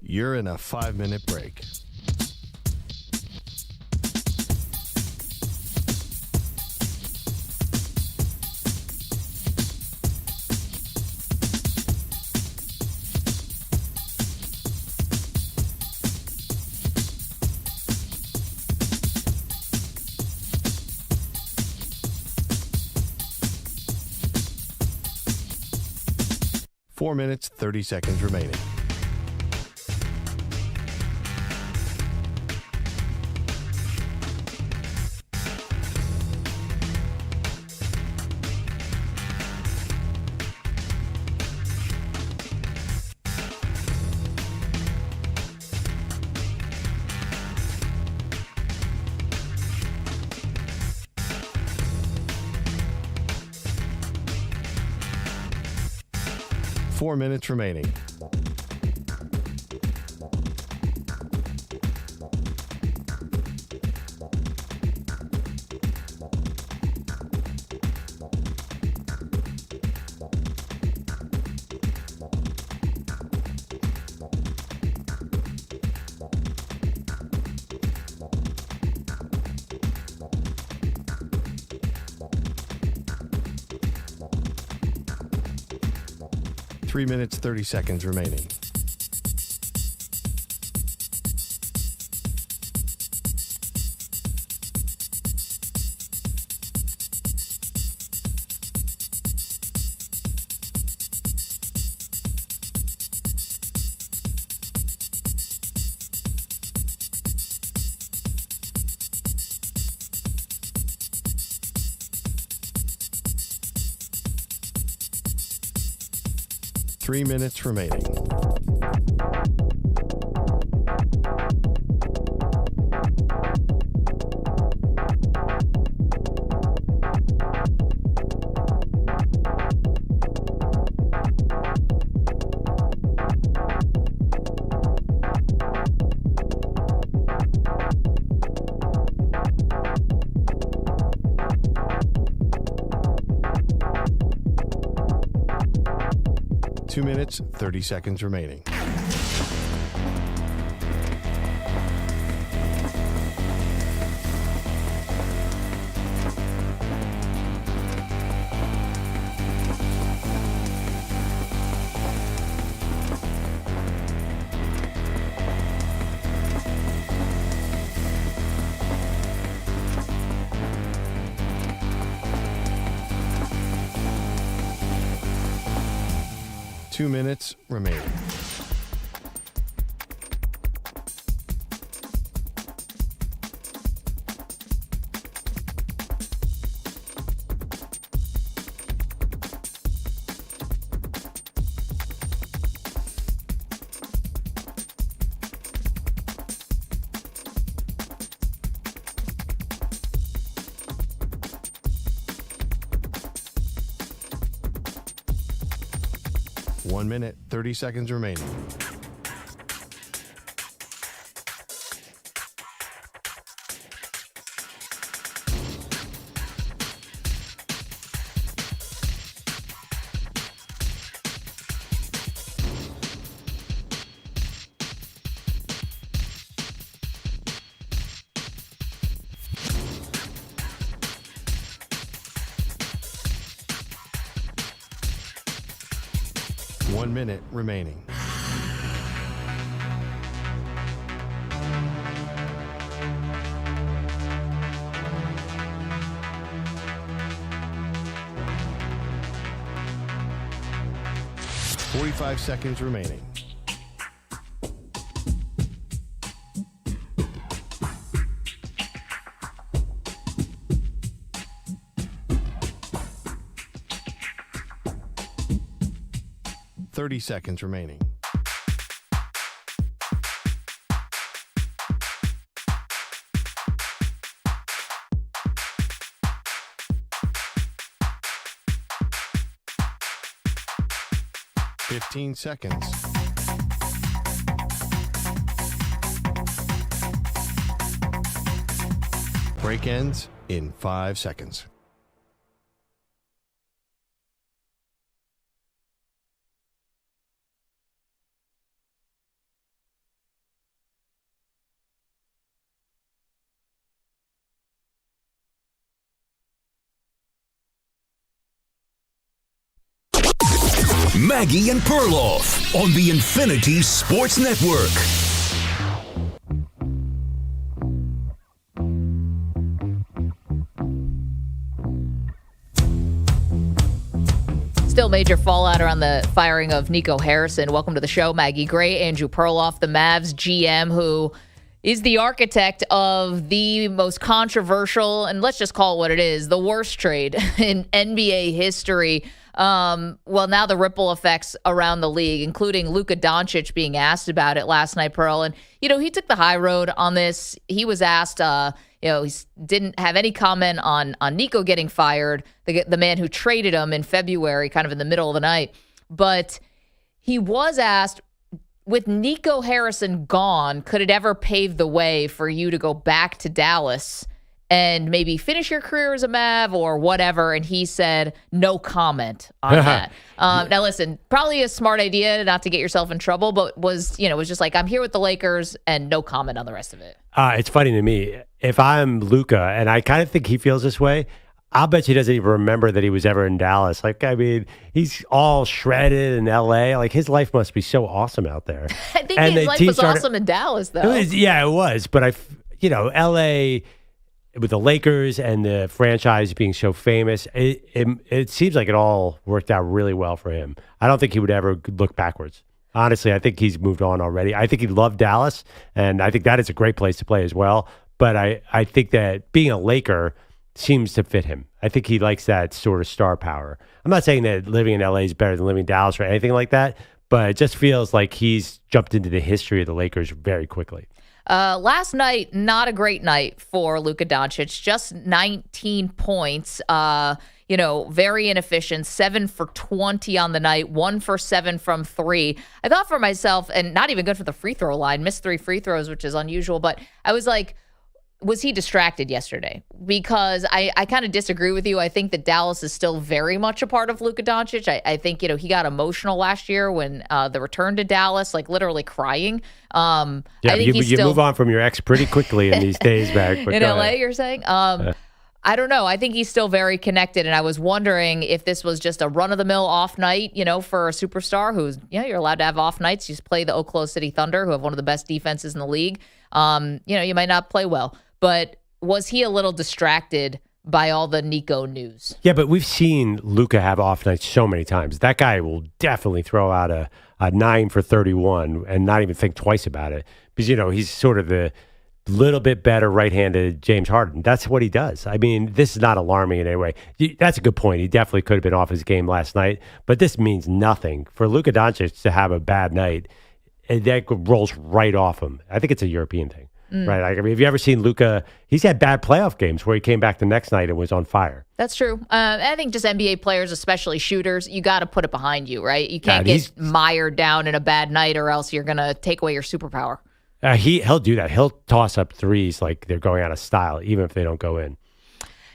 You're in a 5-minute break. Four minutes, 30 seconds remaining. Four minutes remaining. Three minutes, 30 seconds remaining. Three minutes remaining. Two minutes, 30 seconds remaining. Two minutes remaining. 1 minute, 30 seconds remaining. One minute remaining. Forty-five seconds remaining. Seconds remaining. Fifteen seconds. Break ends in 5 seconds. Maggie and Perloff on the Infinity Sports Network. Still major fallout around the firing of Nico Harrison. Welcome to the show, Maggie Gray, Andrew Perloff, the Mavs GM, who is the architect of the most controversial, and let's just call it what it is, the worst trade in NBA history. Well, now the ripple effects around the league, including Luka Doncic being asked about it last night, Pearl. And, he took the high road on this. He was asked, he didn't have any comment on Nico getting fired, the man who traded him in February, kind of in the middle of the night. But he was asked, with Nico Harrison gone, could it ever pave the way for you to go back to Dallas and maybe finish your career as a Mav or whatever? And he said, no comment on that. Now, listen, probably a smart idea not to get yourself in trouble, but was just like, I'm here with the Lakers and no comment on the rest of it. It's funny to me. If I'm Luka, and I kind of think he feels this way, I'll bet he doesn't even remember that he was ever in Dallas. He's all shredded in L.A. His life must be so awesome out there. I think his life was awesome in Dallas, though. It was. But, L.A., with the Lakers and the franchise being so famous, it seems like it all worked out really well for him. I don't think he would ever look backwards. Honestly, I think he's moved on already. I think he loved Dallas, and I think that is a great place to play as well. But I think that being a Laker seems to fit him. I think he likes that sort of star power. I'm not saying that living in LA is better than living in Dallas or anything like that, but it just feels like he's jumped into the history of the Lakers very quickly. Last night, not a great night for Luka Doncic, just 19 points, very inefficient, 7 for 20 on the night, 1 for 7 from 3. I thought for myself, and not even good for the free throw line, missed 3 free throws, which is unusual, but I was like, was he distracted yesterday? Because I kind of disagree with you. I think that Dallas is still very much a part of Luka Doncic. I think, he got emotional last year when the return to Dallas, literally crying. I think you move on from your ex pretty quickly in these days back. In LA, you're saying? I don't know. I think he's still very connected, and I was wondering if this was just a run-of-the-mill off night, for a superstar who's, you're allowed to have off nights. You just play the Oklahoma City Thunder, who have one of the best defenses in the league. You might not play well. But was he a little distracted by all the Nico news? Yeah, but we've seen Luka have off nights so many times. That guy will definitely throw out a 9 for 31 and not even think twice about it. Because, he's sort of the little bit better right-handed James Harden. That's what he does. I mean, this is not alarming in any way. That's a good point. He definitely could have been off his game last night. But this means nothing. For Luka Doncic to have a bad night, that rolls right off him. I think it's a European thing. Right. Like, I mean, have you ever seen Luka? He's had bad playoff games where he came back the next night and was on fire. That's true. I think just NBA players, especially shooters, you got to put it behind you, right? You can't get mired down in a bad night or else you're going to take away your superpower. He'll do that. He'll toss up threes like they're going out of style, even if they don't go in.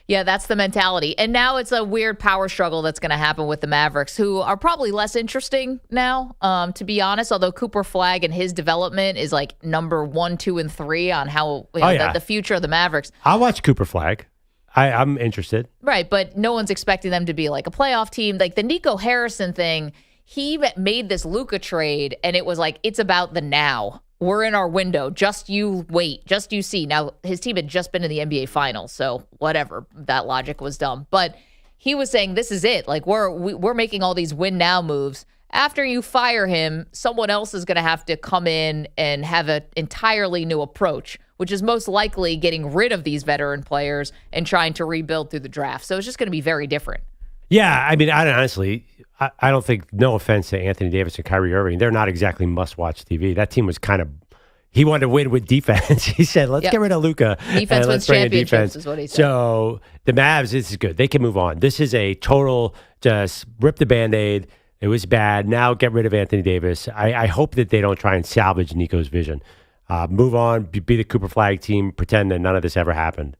Yeah, that's the mentality. And now it's a weird power struggle that's going to happen with the Mavericks, who are probably less interesting now, to be honest, although Cooper Flagg and his development is like number 1, 2, and 3 on how the future of the Mavericks. I'll watch Cooper Flagg. I'm interested. Right, but no one's expecting them to be like a playoff team. Like the Nico Harrison thing, he made this Luka trade, and it was like, it's about the now. We're in our window. Just you wait. Just you see. Now, his team had just been in the NBA Finals, so whatever. That logic was dumb. But he was saying, this is it. Like, we're making all these win-now moves. After you fire him, someone else is going to have to come in and have an entirely new approach, which is most likely getting rid of these veteran players and trying to rebuild through the draft. So it's just going to be very different. Yeah, I mean, I don't think, no offense to Anthony Davis and Kyrie Irving, they're not exactly must-watch TV. That team was kind of, he wanted to win with defense. He said, let's get rid of Luka. Defense wins championships is what he said. So the Mavs, this is good. They can move on. This is a total, just rip the Band-Aid. It was bad. Now get rid of Anthony Davis. I hope that they don't try and salvage Nico's vision. Move on, be the Cooper Flagg team, pretend that none of this ever happened.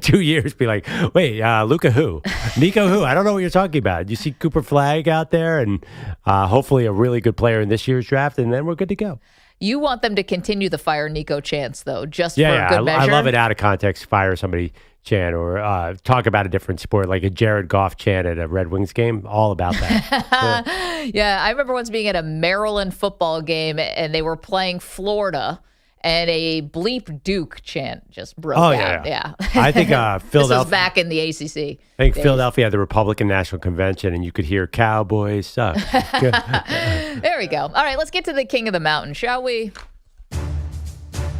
2 years, be like, wait, Luka who? Nico who? I don't know what you're talking about. You see Cooper Flagg out there and hopefully a really good player in this year's draft, and then we're good to go. You want them to continue the fire Nico chants, though, just for good measure? I love it out of context, fire somebody chant or talk about a different sport, like a Jared Goff chant at a Red Wings game. All about that. Yeah, I remember once being at a Maryland football game, and they were playing Florida, and a bleep Duke chant just broke out. Yeah. I think Philadelphia. This was back in the ACC. I think Philadelphia had the Republican National Convention, and you could hear Cowboys stuff. There we go. All right, let's get to the King of the Mountain, shall we?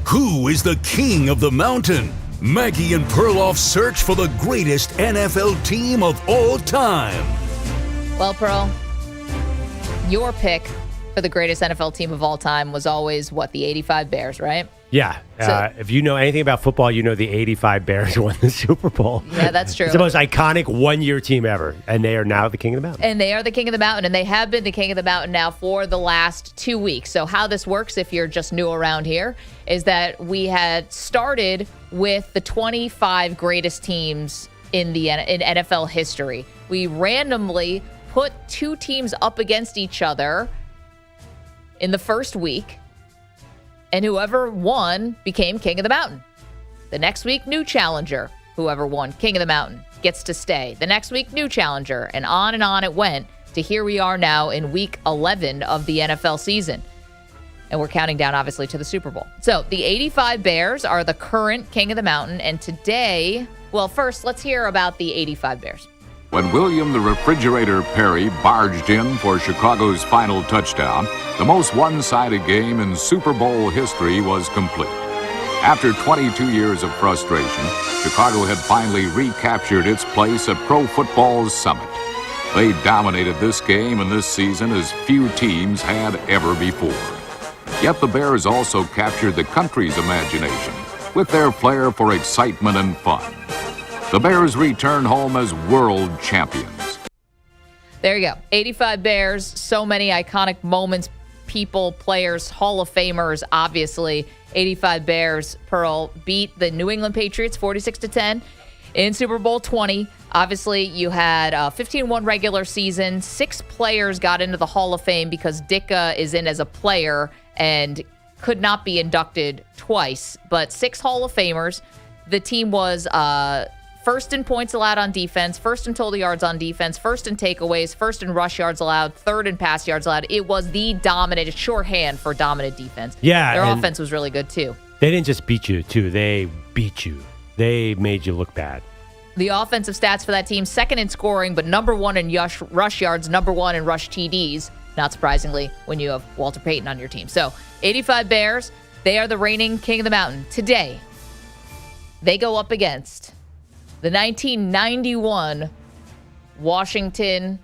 Who is the King of the Mountain? Maggie and Perloff search for the greatest NFL team of all time. Well, Pearl, your pick for the greatest NFL team of all time was always, the 85 Bears, right? Yeah. If you know anything about football, you know the 85 Bears won the Super Bowl. Yeah, that's true. It's the most iconic one-year team ever, and they are now the King of the Mountain. And they are the King of the Mountain, and they have been the King of the Mountain now for the last 2 weeks. So how this works, if you're just new around here, is that we had started with the 25 greatest teams in NFL history. We randomly put 2 teams up against each other in the first week, and whoever won became King of the Mountain. The next week, new challenger. Whoever won King of the Mountain gets to stay. The next week, new challenger, and on it went to here we are now in week 11 of the NFL season. And we're counting down, obviously, to the Super Bowl. So the 85 Bears are the current King of the Mountain, and today, well, first, let's hear about the 85 Bears. When William the Refrigerator Perry barged in for Chicago's final touchdown, the most one-sided game in Super Bowl history was complete. After 22 years of frustration, Chicago had finally recaptured its place at pro football's summit. They dominated this game and this season as few teams had ever before. Yet the Bears also captured the country's imagination with their flair for excitement and fun. The Bears return home as world champions. There you go. 85 Bears, so many iconic moments, people, players, Hall of Famers, obviously. 85 Bears, Pearl, beat the New England Patriots 46-10 in Super Bowl 20. Obviously, you had a 15-1 regular season. 6 players got into the Hall of Fame because Ditka is in as a player and could not be inducted twice. But 6 Hall of Famers. The team was first in points allowed on defense, first in total yards on defense, first in takeaways, first in rush yards allowed, third in pass yards allowed. It was the dominant, shorthand for dominant defense. Yeah. Their offense was really good, too. They didn't just beat you, too. They beat you. They made you look bad. The offensive stats for that team, second in scoring, but number 1 in rush yards, number 1 in rush TDs. Not surprisingly, when you have Walter Payton on your team. So, 85 Bears, they are the reigning King of the Mountain. Today, they go up against the 1991 Washington,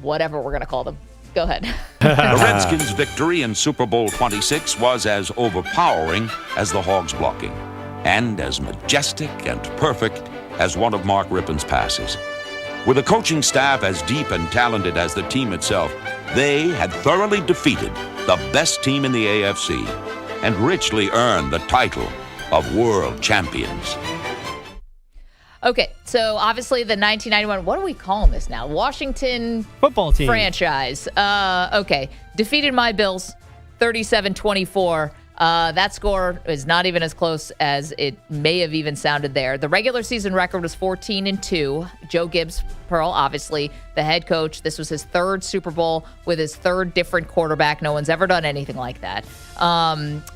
whatever we're going to call them, Go ahead. The Redskins' victory in Super Bowl 26 was as overpowering as the Hogs' blocking, and as majestic and perfect as one of Mark Rippon's passes. With a coaching staff as deep and talented as the team itself, they had thoroughly defeated the best team in the AFC and richly earned the title of world champions. Okay, so obviously the 1991, what are we calling this now? Washington football team franchise. Okay, defeated my Bills 37-24. That score is not even as close as it may have even sounded there. The regular season record was 14-2. Joe Gibbs, Pearl, obviously the head coach. This was his third Super Bowl with his third different quarterback. No one's ever done anything like that.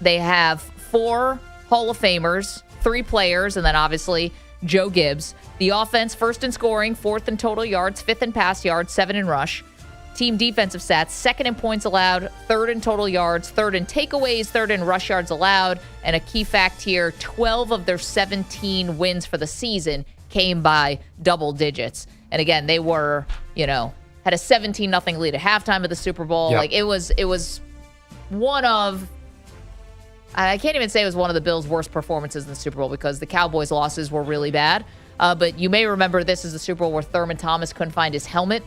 They have 4 Hall of Famers, 3 players, and then obviously Joe Gibbs. The offense, first in scoring, 4th in total yards, 5th in pass yards, 7 in rush. Team defensive stats, 2nd in points allowed, 3rd in total yards, 3rd in takeaways, 3rd in rush yards allowed. And a key fact here, 12 of their 17 wins for the season came by double digits. And again, they were, had a 17-0 lead at halftime of the Super Bowl. Yep. Like it was one of, I can't even say it was one of the Bills' worst performances in the Super Bowl because the Cowboys' losses were really bad. But you may remember this is the Super Bowl where Thurman Thomas couldn't find his helmet.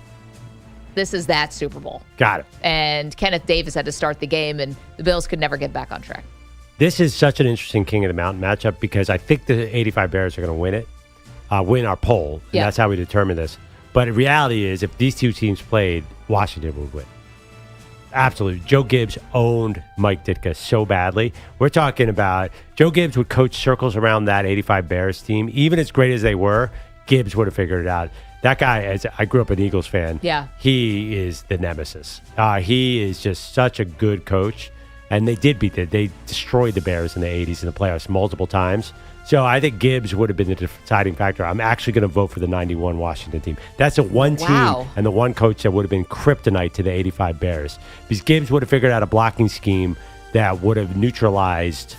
This is that Super Bowl. Got it. And Kenneth Davis had to start the game, and the Bills could never get back on track. This is such an interesting King of the Mountain matchup because I think the 85 Bears are going to win it, win our poll. And that's how we determine this. But the reality is if these two teams played, Washington would win. Absolutely. Joe Gibbs owned Mike Ditka so badly. We're talking about Joe Gibbs would coach circles around that 85 Bears team. Even as great as they were, Gibbs would have figured it out. That guy, I grew up an Eagles fan. Yeah. He is the nemesis. He is just such a good coach. And they did beat it. They destroyed the Bears in the 80s in the playoffs multiple times. So I think Gibbs would have been the deciding factor. I'm actually going to vote for the 91 Washington team. That's the one team and the one coach that would have been kryptonite to the 85 Bears. Because Gibbs would have figured out a blocking scheme that would have neutralized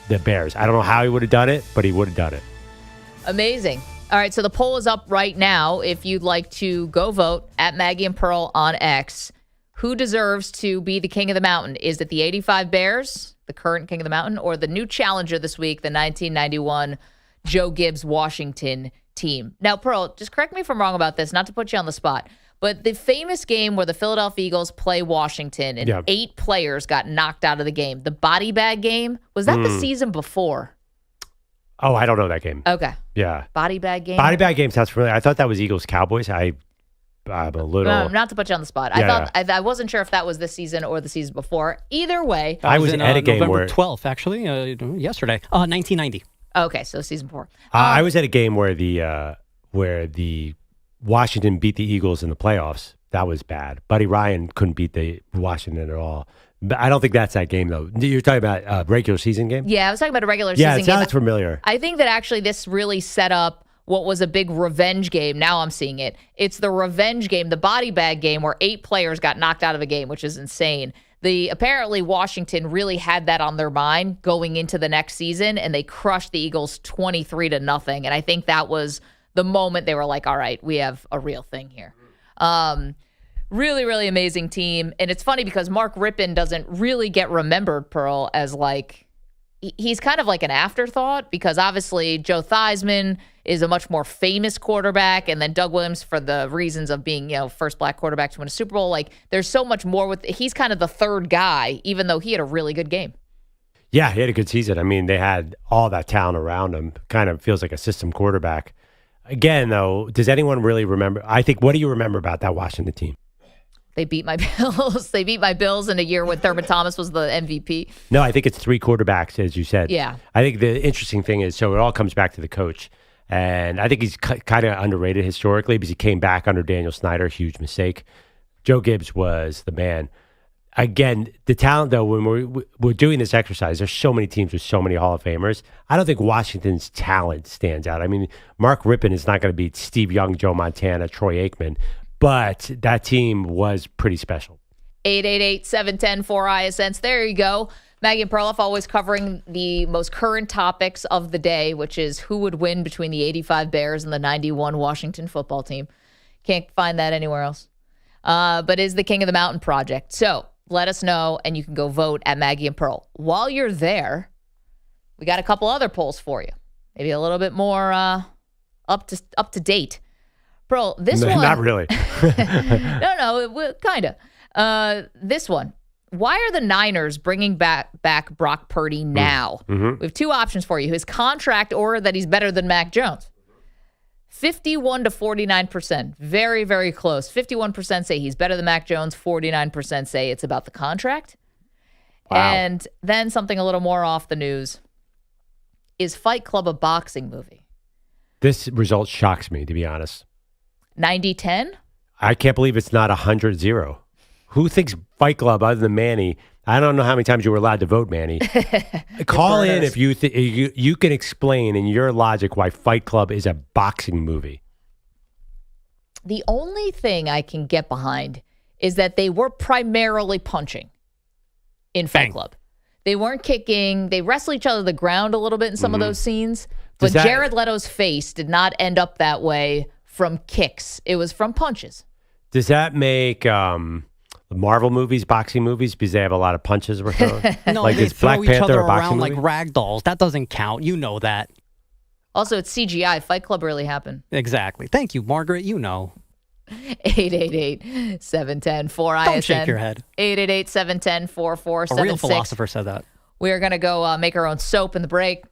the Bears. I don't know how he would have done it, but he would have done it. Amazing. All right, so the poll is up right now. If you'd like to go vote at Maggie and Pearl on X, who deserves to be the King of the Mountain? Is it the 85 Bears, the current King of the Mountain, or the new challenger this week, the 1991 Joe Gibbs Washington team? Now, Pearl, just correct me if I'm wrong about this, not to put you on the spot, but the famous game where the Philadelphia Eagles play Washington and 8 players got knocked out of the game, the body bag game, was that the season before? Oh, I don't know that game. Okay. Yeah. Body bag game? Body bag game sounds familiar. I thought that was Eagles Cowboys. I'm a little. No, not to put you on the spot. I wasn't sure if that was this season or the season before. Either way. I was at a game November 12th, actually, yesterday. 1990. Okay, so season 4. I was at a game where the Washington beat the Eagles in the playoffs. That was bad. Buddy Ryan couldn't beat the Washington at all. But I don't think that's that game, though. You're talking about a regular season game? Yeah, I was talking about a regular season game. Yeah, it sounds familiar. I think that actually this really set up what was a big revenge game. Now I'm seeing it. It's the revenge game, the body bag game, where 8 players got knocked out of a game, which is insane. Apparently Washington really had that on their mind going into the next season, and they crushed the Eagles 23-0. And I think that was the moment they were like, all right, we have a real thing here. Really, really amazing team. And it's funny because Mark Rippon doesn't really get remembered, Pearl, as he's kind of like an afterthought because obviously Joe Theismann is a much more famous quarterback, and then Doug Williams for the reasons of being, first black quarterback to win a Super Bowl. There's so much more he's kind of the third guy, even though he had a really good game. Yeah, he had a good season. I mean, they had all that talent around him. Kind of feels like a system quarterback. Again, though, does anyone really remember? I think, what do you remember about that Washington team? They beat my Bills. They beat my Bills in a year when Thurman Thomas was the MVP. No, I think it's 3 quarterbacks, as you said. Yeah. I think the interesting thing is, so it all comes back to the coach. And I think he's kind of underrated historically because he came back under Daniel Snyder, huge mistake. Joe Gibbs was the man. Again, the talent, though, when we're doing this exercise, there's so many teams with so many Hall of Famers. I don't think Washington's talent stands out. I mean, Mark Rippon is not going to beat Steve Young, Joe Montana, Troy Aikman. But that team was pretty special. 888-710-4ISNs. There you go. Maggie and Perloff always covering the most current topics of the day, which is who would win between the 85 Bears and the 91 Washington football team. Can't find that anywhere else. but is the King of the Mountain project. So let us know, and you can go vote at Maggie and Pearl. While you're there, we got a couple other polls for you. Maybe a little bit more up to date. Pearl, this one. Not really. No, kind of. This one. Why are the Niners bringing back Brock Purdy now? Mm-hmm. We have two options for you. His contract or that he's better than Mac Jones. 51 to 49%. Very, very close. 51% say he's better than Mac Jones. 49% say it's about the contract. Wow. And then something a little more off the news. Is Fight Club a boxing movie? This result shocks me, to be honest. 90-10? I can't believe it's not 100-0. Who thinks Fight Club other than Manny? I don't know how many times you were allowed to vote, Manny. Call in if you can explain in your logic why Fight Club is a boxing movie. The only thing I can get behind is that they were primarily punching in Fight Club. They weren't kicking. They wrestled each other to the ground a little bit in some of those scenes. But Jared Leto's face did not end up that way from kicks. It was from punches. Does that make Marvel movies boxing movies because they have a lot of punches were thrown? No, like they is throw Black each Panther other a boxing around movie? like rag dolls. That doesn't count. You know that. Also, it's CGI. Fight Club really happened. Exactly. Thank you, Margaret. You know. 888-710-4ISN. Don't shake your head. 888-710-4476. A real philosopher said that. We are going to go make our own soap in the break.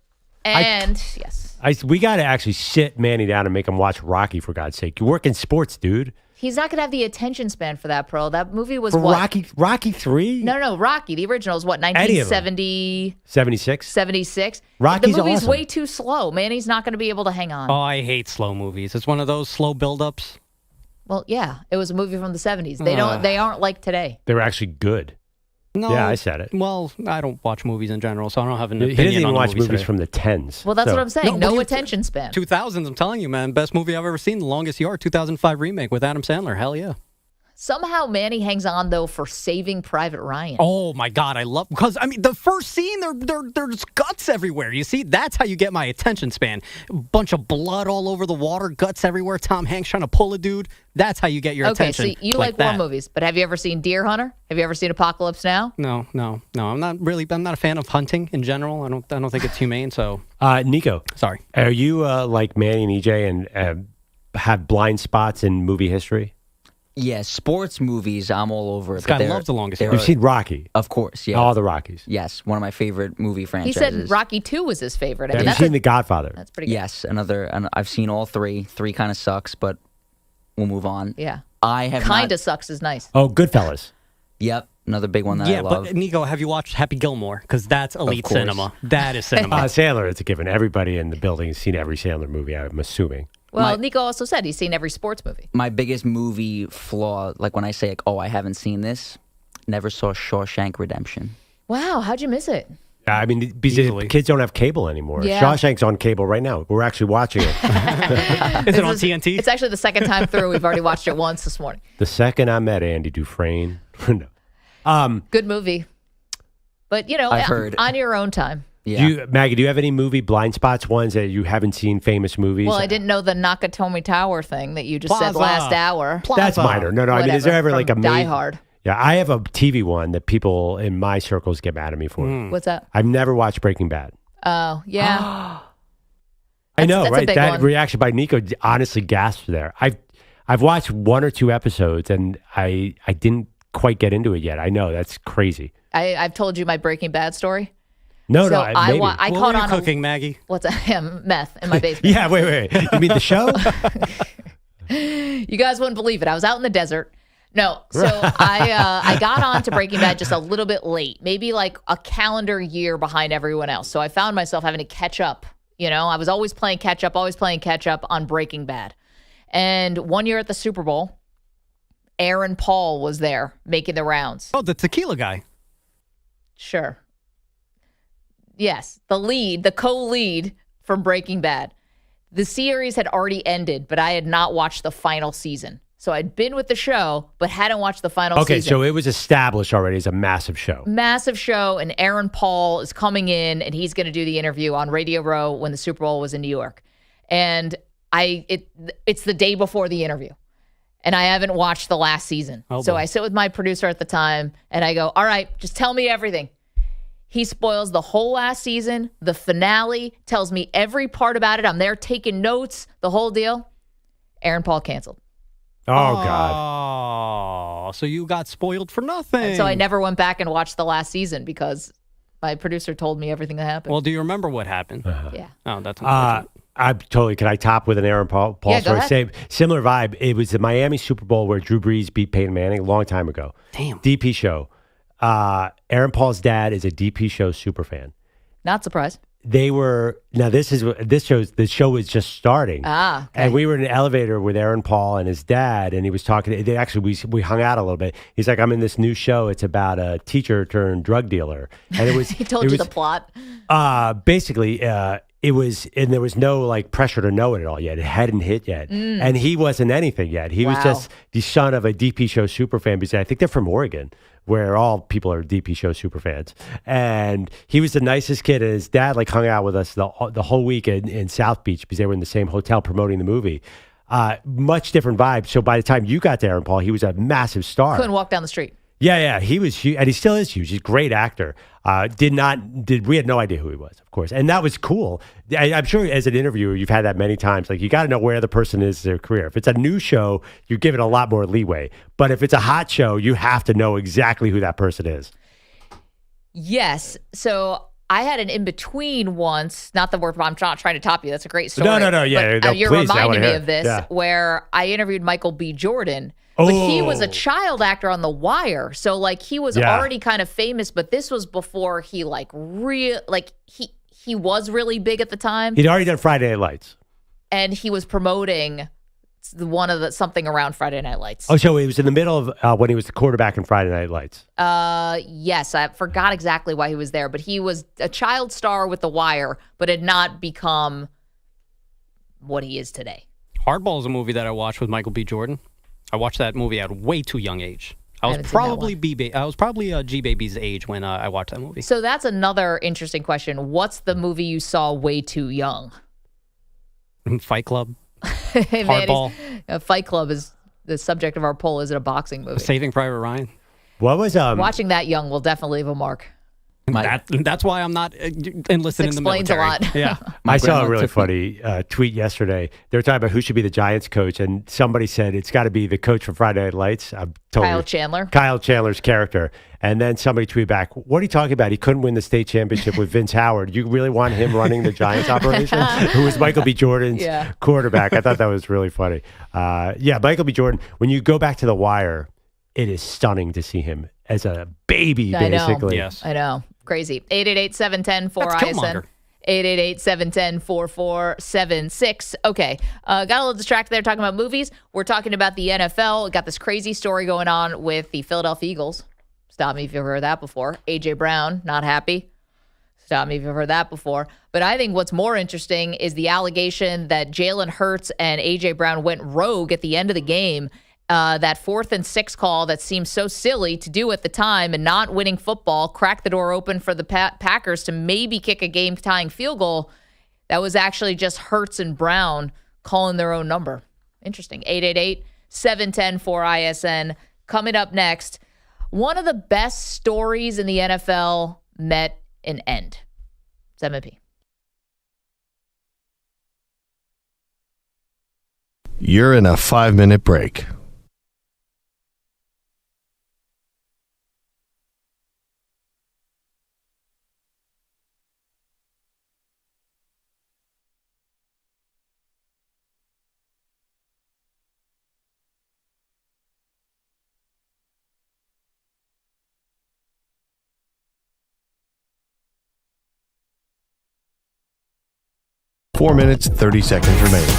And, yes. We got to actually sit Manny down and make him watch Rocky, for God's sake. You work in sports, dude. He's not going to have the attention span for that, Pearl. That movie was For what? Rocky 3? No, Rocky. The original is what, Any of them. 1970? 76? 76. Rocky's The movie's awesome. way too slow. Manny's not going to be able to hang on. Oh, I hate slow movies. It's one of those slow buildups. Well, yeah. It was a movie from the 70s. They aren't like today. They were actually good. No. Yeah, I said it. Well, I don't watch movies in general, so I don't have an He opinion doesn't even on the watch movies movies today. from the 10s. Well, that's So- what I'm saying. No, what do you- attention span. 2000s, I'm telling you, man. Best movie I've ever seen, The Longest Yard, 2005 remake with Adam Sandler. Hell yeah. Somehow Manny hangs on, though, for Saving Private Ryan. Oh my God, I love because I mean the first scene, there's guts everywhere. You see, that's how you get my attention span. Bunch of blood all over the water, guts everywhere. Tom Hanks trying to pull a dude. That's how you get your attention. Okay, so you like war that. movies, but have you ever seen Deer Hunter? Have you ever seen Apocalypse Now? No. I'm not a fan of hunting in general. I don't think it's humane. So, Nico. Sorry. Are you like Manny and EJ and have blind spots in movie history? Yeah, sports movies, I'm all over it. This guy loves The Longest Yard. You've seen Rocky? Of course, yeah. All the Rockies? Yes, one of my favorite movie He franchises. said Rocky 2 was his favorite. I Have mean, you that's seen The Godfather? That's pretty good. Yes, and I've seen all three. Three kind of sucks, but we'll move on. Yeah. I have Kinda not- sucks is nice. Oh, Goodfellas. Yep, another big one that yeah, I love. but Nico, have you watched Happy Gilmore? Because that's elite course. cinema. That is cinema. Sandler, it's a given. Everybody in the building has seen every Sandler movie, I'm assuming. Well, Nico also said he's seen every sports movie. My biggest movie flaw, like when I say, like, oh, I haven't seen this, never saw Shawshank Redemption. Wow, how'd you miss it? I mean, because kids don't have cable anymore. Yeah. Shawshank's on cable right now. We're actually watching it. Is it on TNT? It's actually the second time through. We've already watched it once this morning. The second I met Andy Dufresne. No. Good movie. But, I've heard. on your own time. Yeah. Maggie, do you have any movie blind spots, ones that you haven't seen, famous movies? Well, I didn't know the Nakatomi Tower thing that you just said Plaza. last hour. That's minor. No, I mean, is there ever like a Die major- Hard. Yeah, I have a TV one that people in my circles get mad at me for. What's that? I've never watched Breaking Bad. Oh, yeah. I know, that's a right? big That one. reaction by Nico honestly gasped there. I've watched one or two episodes and I didn't quite get into it yet. I know, that's crazy. I've told you my Breaking Bad story. No, So maybe. I what caught were you on cooking, Maggie? What's that? Meth in my basement. Yeah, wait. You mean the show? You guys wouldn't believe it. I was out in the desert. No, so I got on to Breaking Bad just a little bit late, maybe like a calendar year behind everyone else. So I found myself having to catch up. I was always playing catch up on Breaking Bad. And one year at the Super Bowl, Aaron Paul was there making the rounds. Oh, the tequila guy. Sure. Yes, the co-lead from Breaking Bad. The series had already ended, but I had not watched the final season. So I'd been with the show, but hadn't watched the final season. Okay, so it was established already as a massive show. Massive show, and Aaron Paul is coming in, and he's going to do the interview on Radio Row when the Super Bowl was in New York. And it's the day before the interview. and I haven't watched the last season. So I sit with my producer at the time, and I go, all right, just tell me everything. He spoils the whole last season, the finale, tells me every part about it. I'm there taking notes, the whole deal. Aaron Paul canceled. Oh, God. Oh, so you got spoiled for nothing. And so I never went back and watched the last season because my producer told me everything that happened. Well, do you remember what happened? Yeah. Oh, that's unfortunate. Can I top with an Aaron Paul story? Similar vibe. It was the Miami Super Bowl where Drew Brees beat Peyton Manning a long time ago. Damn. DP show. Aaron Paul's dad is a DP show super fan. Not surprised. The show was just starting. Okay. And we were in an elevator with Aaron Paul and his dad, and he was talking. We hung out a little bit. He's like, I'm in this new show. It's about a teacher turned drug dealer. And it was he told you the plot. Basically, it was, and there was no like pressure to know it at all yet. It hadn't hit yet. And he wasn't anything yet. He was just the son of a DP show super fan, because I think they're from Oregon, where all people are DP show super fans. And he was the nicest kid, and his dad like hung out with us the whole week in South Beach because they were in the same hotel promoting the movie. Much different vibe. So by the time you got to Aaron Paul, he was a massive star. Couldn't walk down the street. Yeah, he was huge, and he still is huge. He's a great actor. We had no idea who he was, of course, and that was cool. I'm sure as an interviewer, you've had that many times. Like, you got to know where the person is in their career. If it's a new show, you're given a lot more leeway. But if it's a hot show, you have to know exactly who that person is. Yes. So I had an in-between once, I'm not trying to top you. That's a great story. No. Yeah, but, you're please, reminding me of this, where I interviewed Michael B. Jordan. But he was a child actor on The Wire. So, like, he was already kind of famous, but this was before he, he was really big at the time. He'd already done Friday Night Lights. And he was promoting something around Friday Night Lights. Oh, so he was in the middle of when he was the quarterback in Friday Night Lights. Yes, I forgot exactly why he was there, but he was a child star with The Wire, but had not become what he is today. Hardball is a movie that I watched with Michael B. Jordan. I watched that movie at a way too young age. I was probably G-Baby's age when I watched that movie. So that's another interesting question. What's the movie you saw way too young? Fight Club. Hardball. Fight Club is the subject of our poll. Is it a boxing movie? Saving Private Ryan. What was watching that young will definitely leave a mark. That's why I'm not enlisted in the military. Explains a lot. Yeah. I saw a really funny tweet yesterday. They were talking about who should be the Giants coach, and somebody said it's got to be the coach from Friday Night Lights. Kyle Chandler. Kyle Chandler's character. And then somebody tweeted back, what are you talking about? He couldn't win the state championship with Vince Howard. You really want him running the Giants operation? Who was Michael B. Jordan's quarterback. I thought that was really funny. Michael B. Jordan, when you go back to The Wire, it is stunning to see him as a baby, basically. Yes. I know. Crazy. 888-710-4ISN. 888-710-4476. Okay. Got a little distracted there talking about movies. We're talking about the NFL. We got this crazy story going on with the Philadelphia Eagles. Stop me if you've heard that before. A.J. Brown, not happy. Stop me if you've heard that before. But I think what's more interesting is the allegation that Jalen Hurts and A.J. Brown went rogue at the end of the game. That 4th and 6 call that seemed so silly to do at the time and not winning football cracked the door open for the Packers to maybe kick a game-tying field goal. That was actually just Hurts and Brown calling their own number. Interesting. 888-710-4ISN. Coming up next, one of the best stories in the NFL met an end. It's M&P. You're in a 5-minute break. Four minutes, 30 seconds remaining.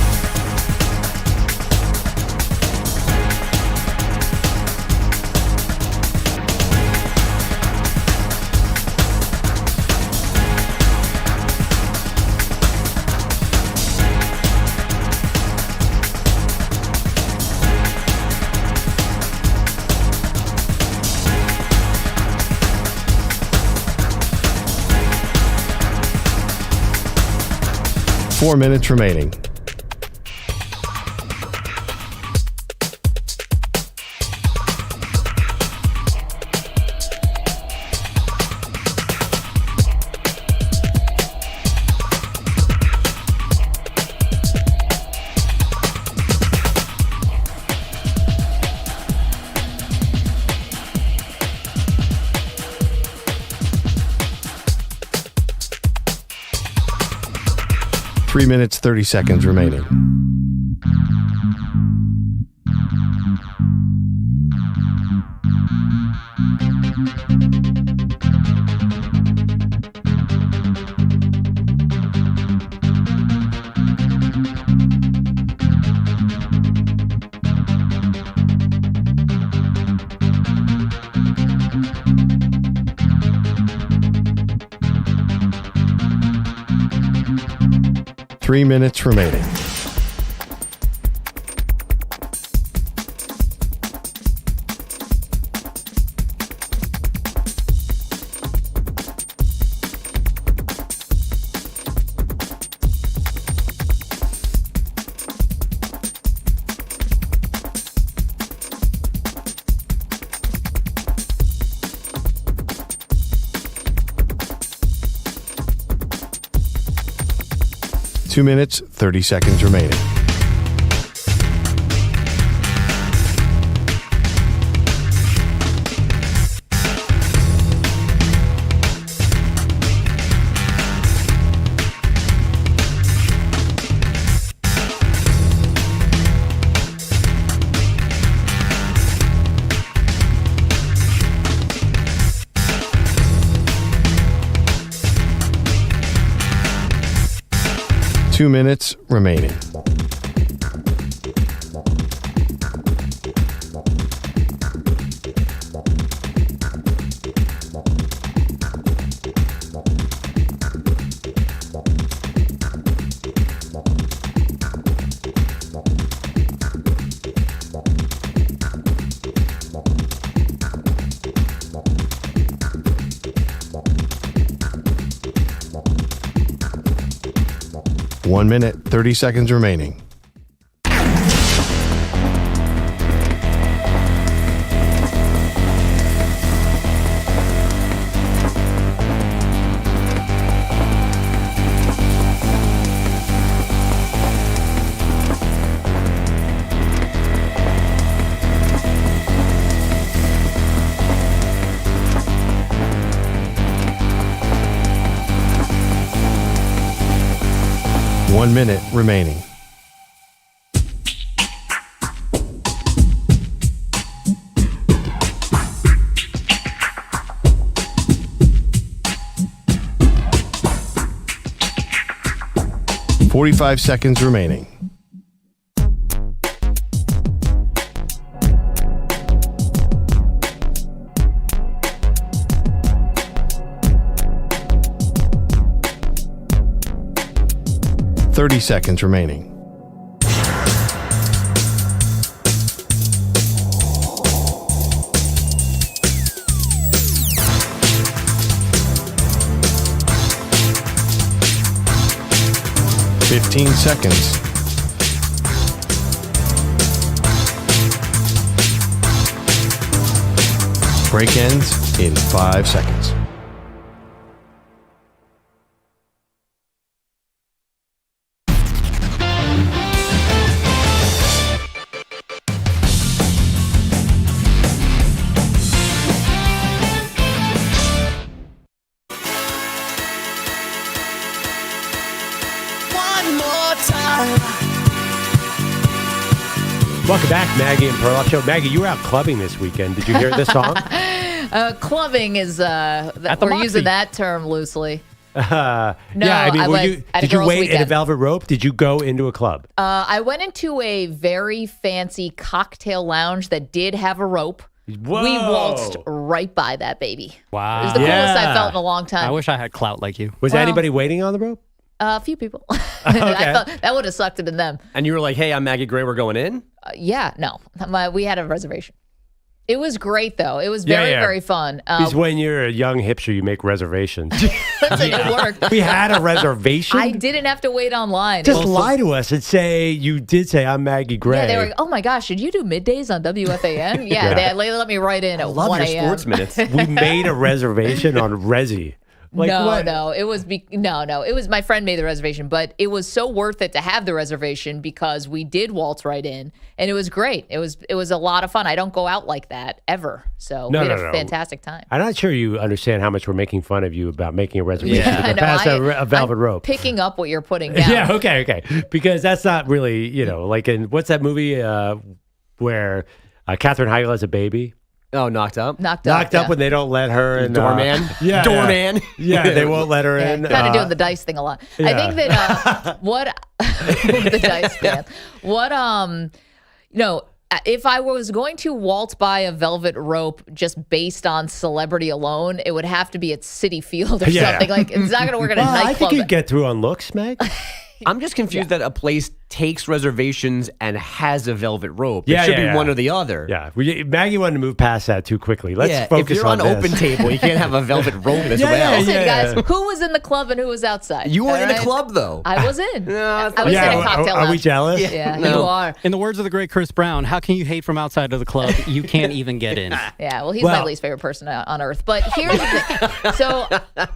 3 minutes, 30 seconds remaining. Three minutes remaining. Two minutes, 30 seconds remaining. Two minutes remaining. One minute, 30 seconds remaining. One minute remaining. .45 seconds remaining. .30 seconds remaining. .15 seconds. Break ends in 5 seconds. Welcome back, Maggie and Perloff Show. Maggie, you were out clubbing this weekend. Did you hear this song? Clubbing is, we're using that term loosely. No, yeah, I mean, did you wait in a velvet rope? Did you go into a club? I went into a very fancy cocktail lounge that did have a rope. Whoa. We waltzed right by that baby. Wow. It was the coolest I felt in a long time. I wish I had clout like you. Was anybody waiting on the rope? A few people. Okay. I thought that would have sucked it in them. And you were like, hey, I'm Maggie Gray. We're going in? Yeah, no. We had a reservation. It was great, though. It was very, very fun. Because when you're a young hipster, you make reservations. It worked. We had a reservation? I didn't have to wait online. Just lie to us and say, you did say, I'm Maggie Gray. Yeah, they were like, oh my gosh, did you do middays on WFAN? Yeah, they let me right in at 1 a.m. Love your sports minutes. We made a reservation on Resi. Like, what? No, it was it was my friend made the reservation, but it was so worth it to have the reservation because we did waltz right in, and it was great. It was a lot of fun. I don't go out like that ever, so we had a fantastic time. I'm not sure you understand how much we're making fun of you about making a reservation to pass a velvet rope. Picking up what you're putting down. Yeah, okay, because that's not really like in what's that movie where Katherine Heigl has a baby. Oh, Knocked Up? Knocked Up when they don't let her in. Doorman? Doorman. Yeah, they won't let her in. Kind of doing the dice thing a lot. Yeah. I think that the dice thing. If I was going to waltz by a velvet rope just based on celebrity alone, it would have to be at Citi Field or something. Like, it's not going to work at a nightclub. I think you'd get through on looks, Meg. I'm just confused that a place takes reservations and has a velvet rope. Yeah, it should be one or the other. Yeah, Maggie wanted to move past that too quickly. Let's focus if you're on this. open table, you can't have a velvet rope as well. Listen, guys, who was in the club and who was outside? You were in a club, though. I was in. I was in a cocktail lounge. Are we jealous? Yeah, you are. In the words of the great Chris Brown, how can you hate from outside of the club? You can't even get in. Yeah, well, he's my least favorite person on earth. But here's the thing. So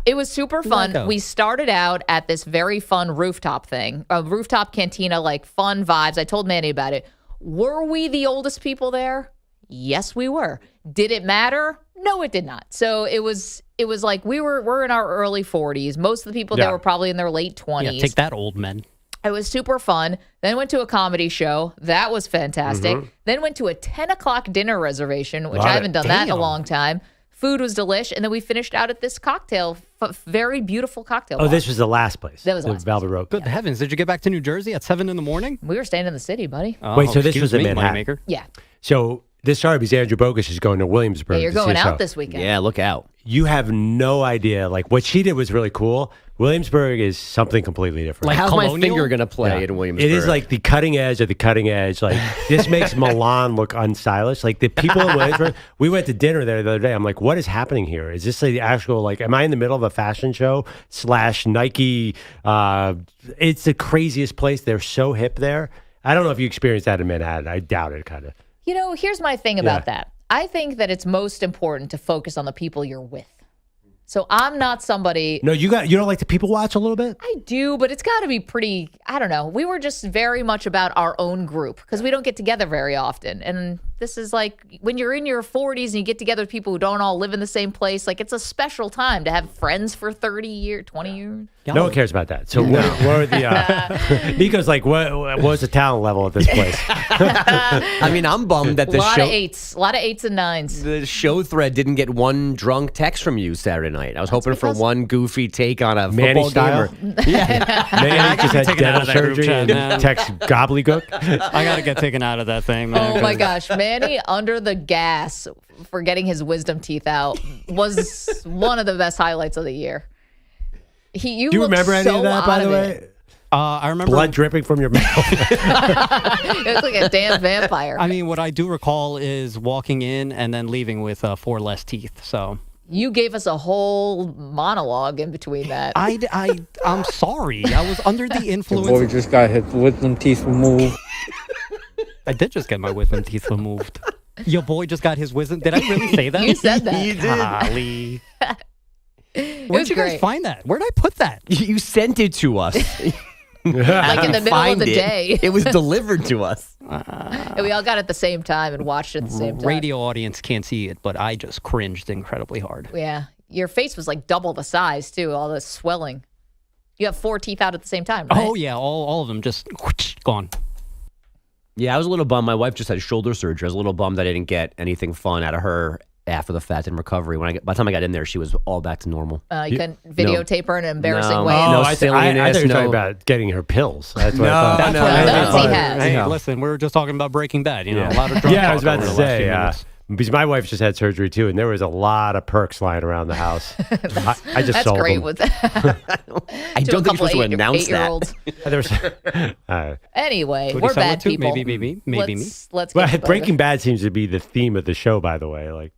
it was super fun. We started out at this very fun rooftop thing, a rooftop cantina, like fun vibes. I told Manny about it. Were we the oldest people there? Yes, we were. Did it matter? No, it did not. So it was like we're in our early 40s. Most of the people there were probably in their late 20s. Yeah, take that, old men. It was super fun. Then went to a comedy show. That was fantastic. Mm-hmm. Then went to a 10 o'clock dinner reservation, which I haven't done that in a long time. Food was delish. And then we finished out at this very beautiful cocktail bar. This was the last place. That was the last Velvet Rope. Good heavens. Did you get back to New Jersey at 7 in the morning? We were staying in the city, buddy. Wait, so this was in Manhattan? Moneymaker. Yeah. So this started because Andrew Bogus is going to Williamsburg. Yeah, you're to see going a out show. this weekend. Yeah, look out. You have no idea. Like, what she did was really cool. Williamsburg is something completely different. Like, how's Colonial? my finger going to play in Williamsburg? It is like the cutting edge of the cutting edge. Like, this makes Milan look unstylish. Like, the people in Williamsburg, we went to dinner there the other day. I'm like, what is happening here? Is this the actual, like, am I in the middle of a fashion show / Nike? It's the craziest place. They're so hip there. I don't know if you experienced that in Manhattan. I doubt it, kind of. Here's my thing about that. I think that it's most important to focus on the people you're with. So I'm not somebody. No, you don't like to people watch a little bit? I do, but it's got to be pretty. I don't know. We were just very much about our own group because we don't get together very often. And this is like when you're in your 40s and you get together with people who don't all live in the same place. Like, it's a special time to have friends for 30 years, 20 years. No one cares about that. So what are the Nico's like, what was the talent level at this place? I mean, I'm bummed that a lot of eights and nines. The show thread didn't get one drunk text from you Saturday night. I was hoping for one goofy take on a Manny football style? game. Yeah. Manny just had Taken out dental of that group surgery chat, and man. text gobbledygook. I got to get taken out of that thing, man. Oh my gosh, Manny under the gas for getting his wisdom teeth out was one of the best highlights of the year. Do you remember any of that, by the way? I remember blood dripping from your mouth. It was like a damn vampire. I mean, what I do recall is walking in and then leaving with 4 less teeth. So you gave us a whole monologue in between that. I'm sorry. I was under the influence. Boy just got his wisdom teeth removed. I did just get my wisdom teeth removed. Your boy just got his wisdom. Did I really say that? You said that. You did. Golly. Where'd you guys find that? Where'd I put that? You sent it to us. Like in the middle of the day. It was delivered to us. And we all got it at the same time and watched it at the same time. Radio audience can't see it, but I just cringed incredibly hard. Yeah. Your face was like double the size, too, all this swelling. You have 4 teeth out at the same time, right? Oh, yeah. All of them just gone. Yeah, I was a little bummed. My wife just had shoulder surgery. I was a little bummed that I didn't get anything fun out of her after the fact in recovery. By the time I got in there, she was all back to normal. You couldn't videotape her in an embarrassing way. No, I thought you were talking about getting her pills. That's what I thought. That's he has. Hey, listen, we were just talking about Breaking Bad. A lot of drug I was about talk to over the last say, few minutes. because my wife just had surgery too, and there was a lot of perks lying around the house. I just That's sold great them. with that. I don't think you're supposed to announce that. Anyway, Would he we're sell bad it to? people. Maybe me. Let's Well, get Breaking Bad seems to be the theme of the show, by the way. Like,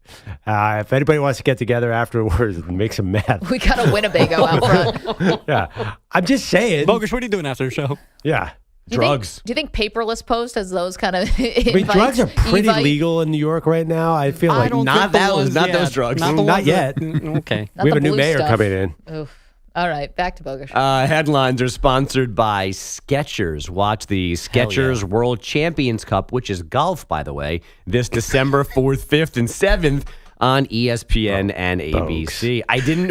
if anybody wants to get together afterwards, make some meth. We got a Winnebago out front. Yeah, I'm just saying. Bogus, what are you doing after the show? Yeah. Drugs. Do you think paperless post has those kind of I mean, drugs are pretty legal in New York right now. I feel like not those drugs. Not yet. Okay. Not We have the a new blue mayor stuff. coming in. Oof. All right, back to Bogus. Headlines are sponsored by Skechers. Watch the Skechers World Champions Cup, which is golf, by the way, this December 4th, 5th, and 7th on ESPN and ABC.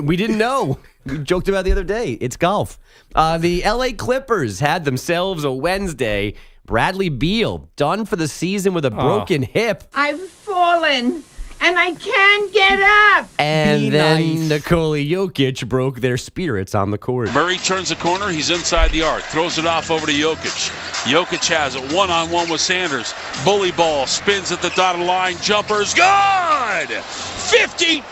We didn't know. We joked about it the other day. It's golf. The LA Clippers had themselves a Wednesday. Bradley Beal done for the season with a broken hip. I've fallen and I can't get up. And then Nikola Jokic broke their spirits on the court. Murray turns the corner. He's inside the arc. Throws it off over to Jokic. Jokic has it one-on-one with Sanders. Bully ball. Spins at the dotted line. Jumper's good! 52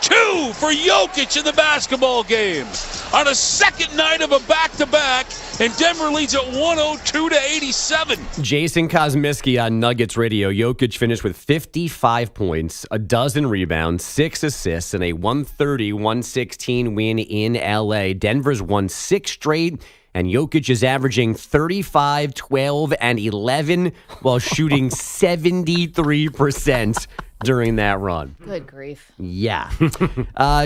for Jokic in the basketball game. On a second night of a back-to-back. And Denver leads at 102-87. Jason Kosmiski on Nuggets Radio. Jokic finished with 55 points, a dozen rebounds, 6 assists, and a 130-116 win in LA. Denver's won 6 straight, and Jokic is averaging 35, 12, and 11 while shooting 73% during that run. Good grief. Yeah.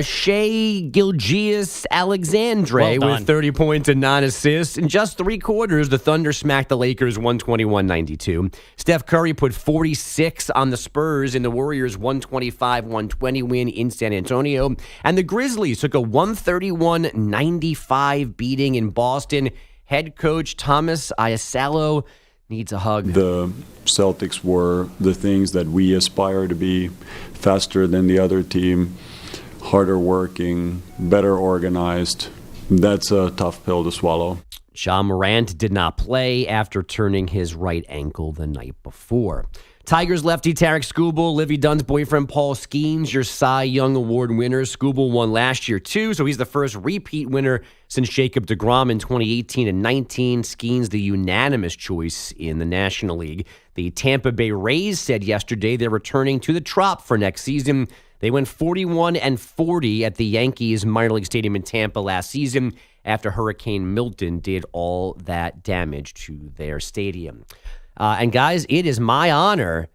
Shai Gilgeous-Alexandre with 30 points and 9 assists. In just 3 quarters, the Thunder smacked the Lakers 121-92. Steph Curry put 46 on the Spurs in the Warriors' 125-120 win in San Antonio. And the Grizzlies took a 131-95 beating in Boston. Head coach Thomas Iasalo needs a hug. The Celtics were the things that we aspire to be: faster than the other team, harder working, better organized. That's a tough pill to swallow. Ja Morant did not play after turning his right ankle the night before. Tigers lefty Tarek Skubal, Livy Dunn's boyfriend Paul Skeens, your Cy Young Award winner. Skubal won last year, too, so he's the first repeat winner since Jacob deGrom in 2018 and 19. Skeens the unanimous choice in the National League. The Tampa Bay Rays said yesterday they're returning to the Trop for next season. They went 41-40 at the Yankees minor league stadium in Tampa last season after Hurricane Milton did all that damage to their stadium. And guys, it is my honor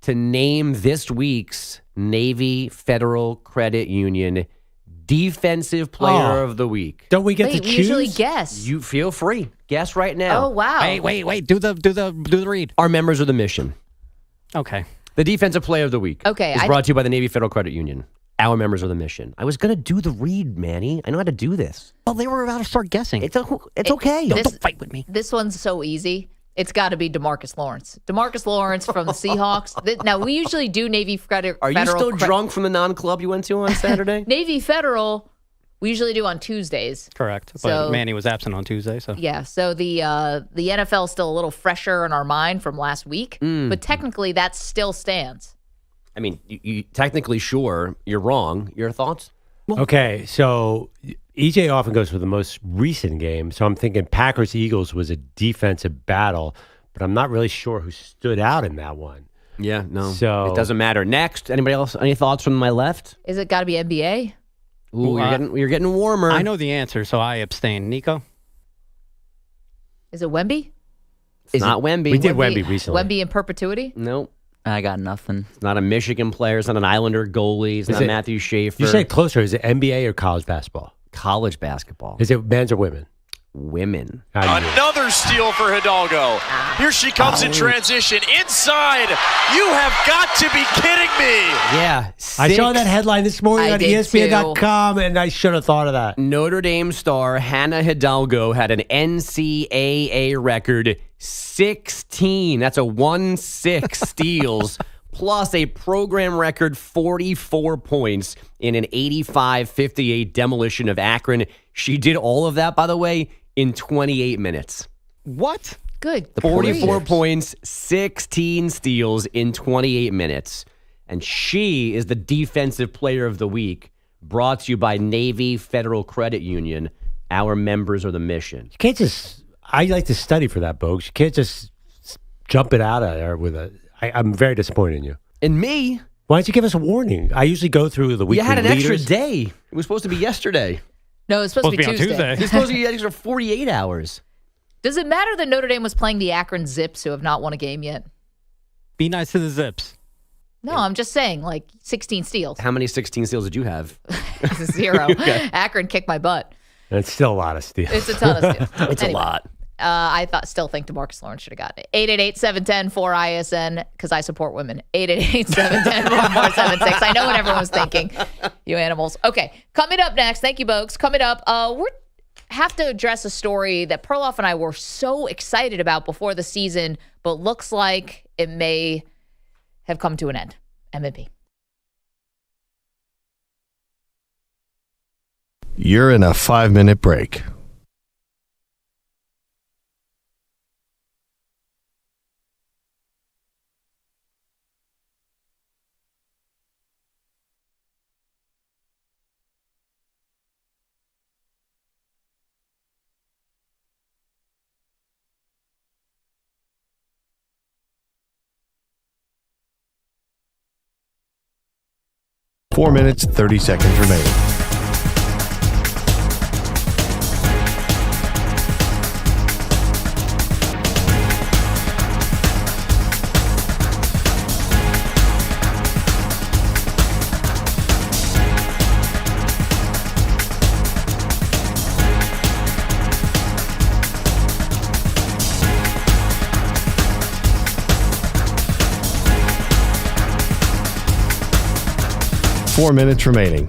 to name this week's Navy Federal Credit Union Defensive Player of the Week. Don't we get to we choose? usually guess. You feel free. Guess right now. Oh, wow. Wait. Do the read. Our members of the mission. Okay. The Defensive Player of the Week. Okay, is brought to you by the Navy Federal Credit Union. Our members of the mission. I was going to do the read, Manny. I know how to do this. Well, they were about to start guessing. It's okay. Don't fight with me. This one's so easy. It's got to be DeMarcus Lawrence. DeMarcus Lawrence from the Seahawks. Now, we usually do Navy Federal. Are you still drunk from the non-club you went to on Saturday? Navy Federal, we usually do on Tuesdays. Correct. But So- Manny was absent on Tuesday, so. Yeah, so the NFL is still a little fresher in our mind from last week, but technically that still stands. I mean, you technically sure you're wrong. Your thoughts? Okay, so EJ often goes for the most recent game, so I'm thinking Packers-Eagles was a defensive battle, but I'm not really sure who stood out in that one. Yeah, no. So it doesn't matter. Next, anybody else? Any thoughts from my left? Is it got to be NBA? Ooh, you're getting warmer. I know the answer, so I abstain. Nico? Is it Wemby? It's not Wemby. We did Wemby recently. Wemby in perpetuity? Nope. I got nothing. It's not a Michigan player. It's not an Islander goalie. It's Is not it- Matthew Schaefer. You said closer. Is it NBA or college basketball? College basketball. Is it men's or women? Women. Another steal for Hidalgo. Here she comes in transition. Inside. You have got to be kidding me. Yeah. I saw that headline this morning I on did ESPN.com, and I should have thought of that. Notre Dame star Hannah Hidalgo had an NCAA record 16. That's a 1-6 steals. Plus a program record 44 points in an 85-58 demolition of Akron. She did all of that, by the way, in 28 minutes. What? Good. 44 points, 16 steals in 28 minutes. And she is the Defensive Player of the Week, brought to you by Navy Federal Credit Union, our members of the mission. You can't just, I like to study for that, Bogues. You can't just jump it out of there with a, I'm very disappointed in you. And me? Why don't you give us a warning? I usually go through the weekly You had an leaders. extra day. It was supposed to be yesterday. No, it's supposed to be Tuesday. It's supposed to be an extra 48 hours. Does it matter that Notre Dame was playing the Akron Zips, who have not won a game yet? Be nice to the Zips. No, I'm just saying, 16 steals. How many 16 steals did you have? 0. Okay. Akron kicked my butt. It's still a lot of steals. It's a ton of steals. It's a lot. I still think DeMarcus Lawrence should have gotten it. 888-710-4ISN, because I support women. 888-710-4476. I know what everyone's thinking, you animals. Okay, coming up next, thank you, Bogues. Coming up, we have to address a story that Perloff and I were so excited about before the season, but looks like it may have come to an end. M&P. You're in a 5-minute break. Four minutes, 30 seconds remaining. Four minutes remaining.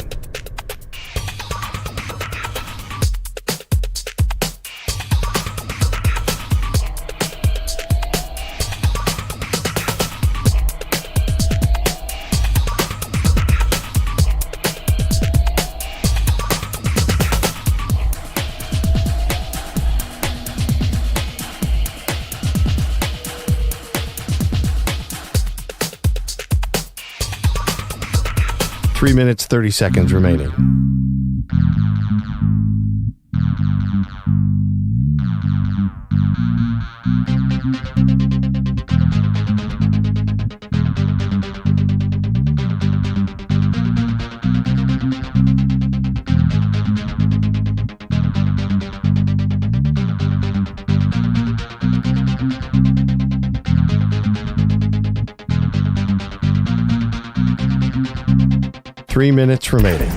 Three minutes, 30 seconds remaining. Three minutes remaining.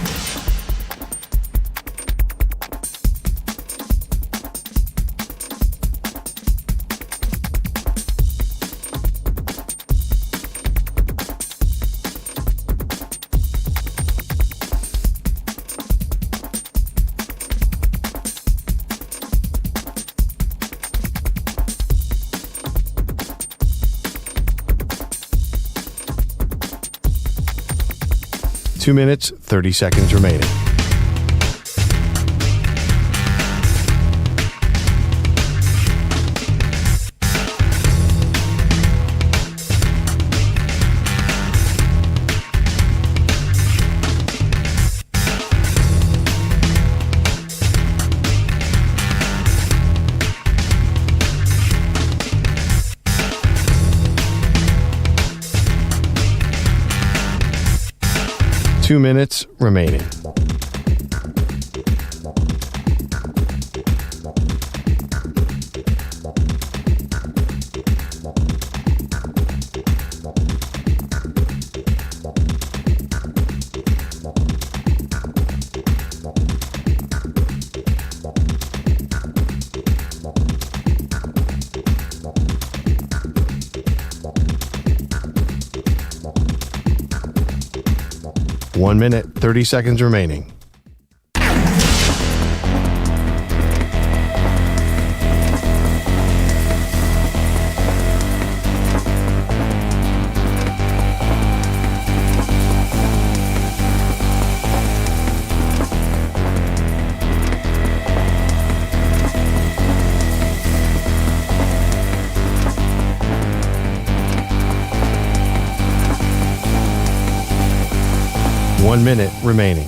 Two minutes, 30 seconds remaining. Two minutes remaining. One minute, 30 seconds remaining. One minute remaining.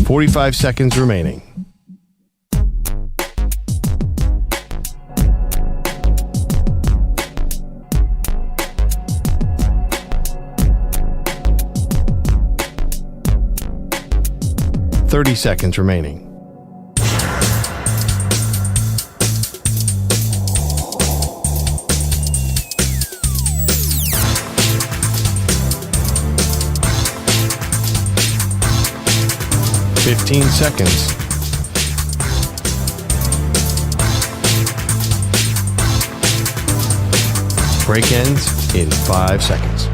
.45 seconds remaining. 30 seconds remaining. Fifteen seconds. Break ends in 5 seconds.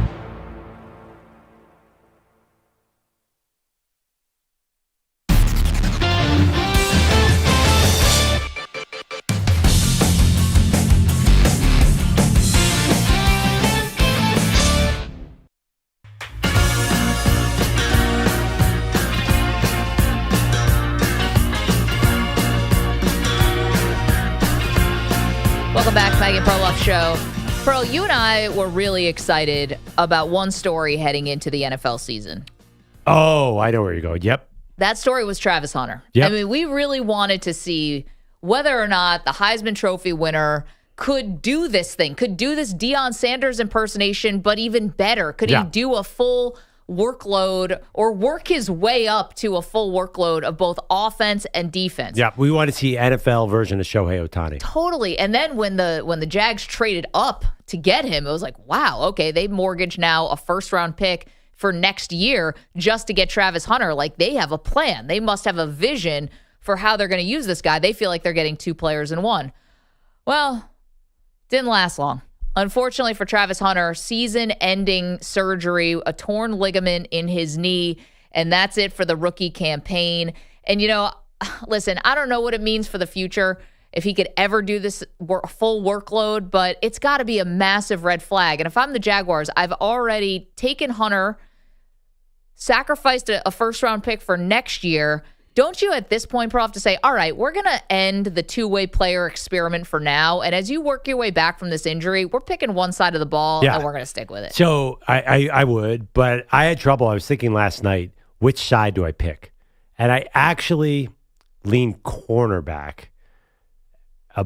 Welcome back, Maggie and Perloff Show. Pearl, you and I were really excited about one story heading into the NFL season. Oh, I know where you're going. Yep. That story was Travis Hunter. Yep. I mean, we really wanted to see whether or not the Heisman Trophy winner could do this thing, could do this Deion Sanders impersonation, but even better. Could he do a full workload or work his way up to a full workload of both offense and defense? Yeah, we want to see NFL version of Shohei Ohtani. Totally. And then when the Jags traded up to get him, it was like, wow, okay, they mortgaged now a first-round pick for next year just to get Travis Hunter. Like, they have a plan. They must have a vision for how they're going to use this guy. They feel like they're getting two players in one. Well, didn't last long. Unfortunately for Travis Hunter, season-ending surgery, a torn ligament in his knee, and that's it for the rookie campaign. And, you know, listen, I don't know what it means for the future if he could ever do this full workload, but it's got to be a massive red flag. And if I'm the Jaguars, I've already taken Hunter, sacrificed a first-round pick for next year. Don't you at this point, Prof, to say, all right, we're going to end the two-way player experiment for now, and as you work your way back from this injury, we're picking one side of the ball, and we're going to stick with it. So I would, but I had trouble. I was thinking last night, which side do I pick? And I actually lean cornerback.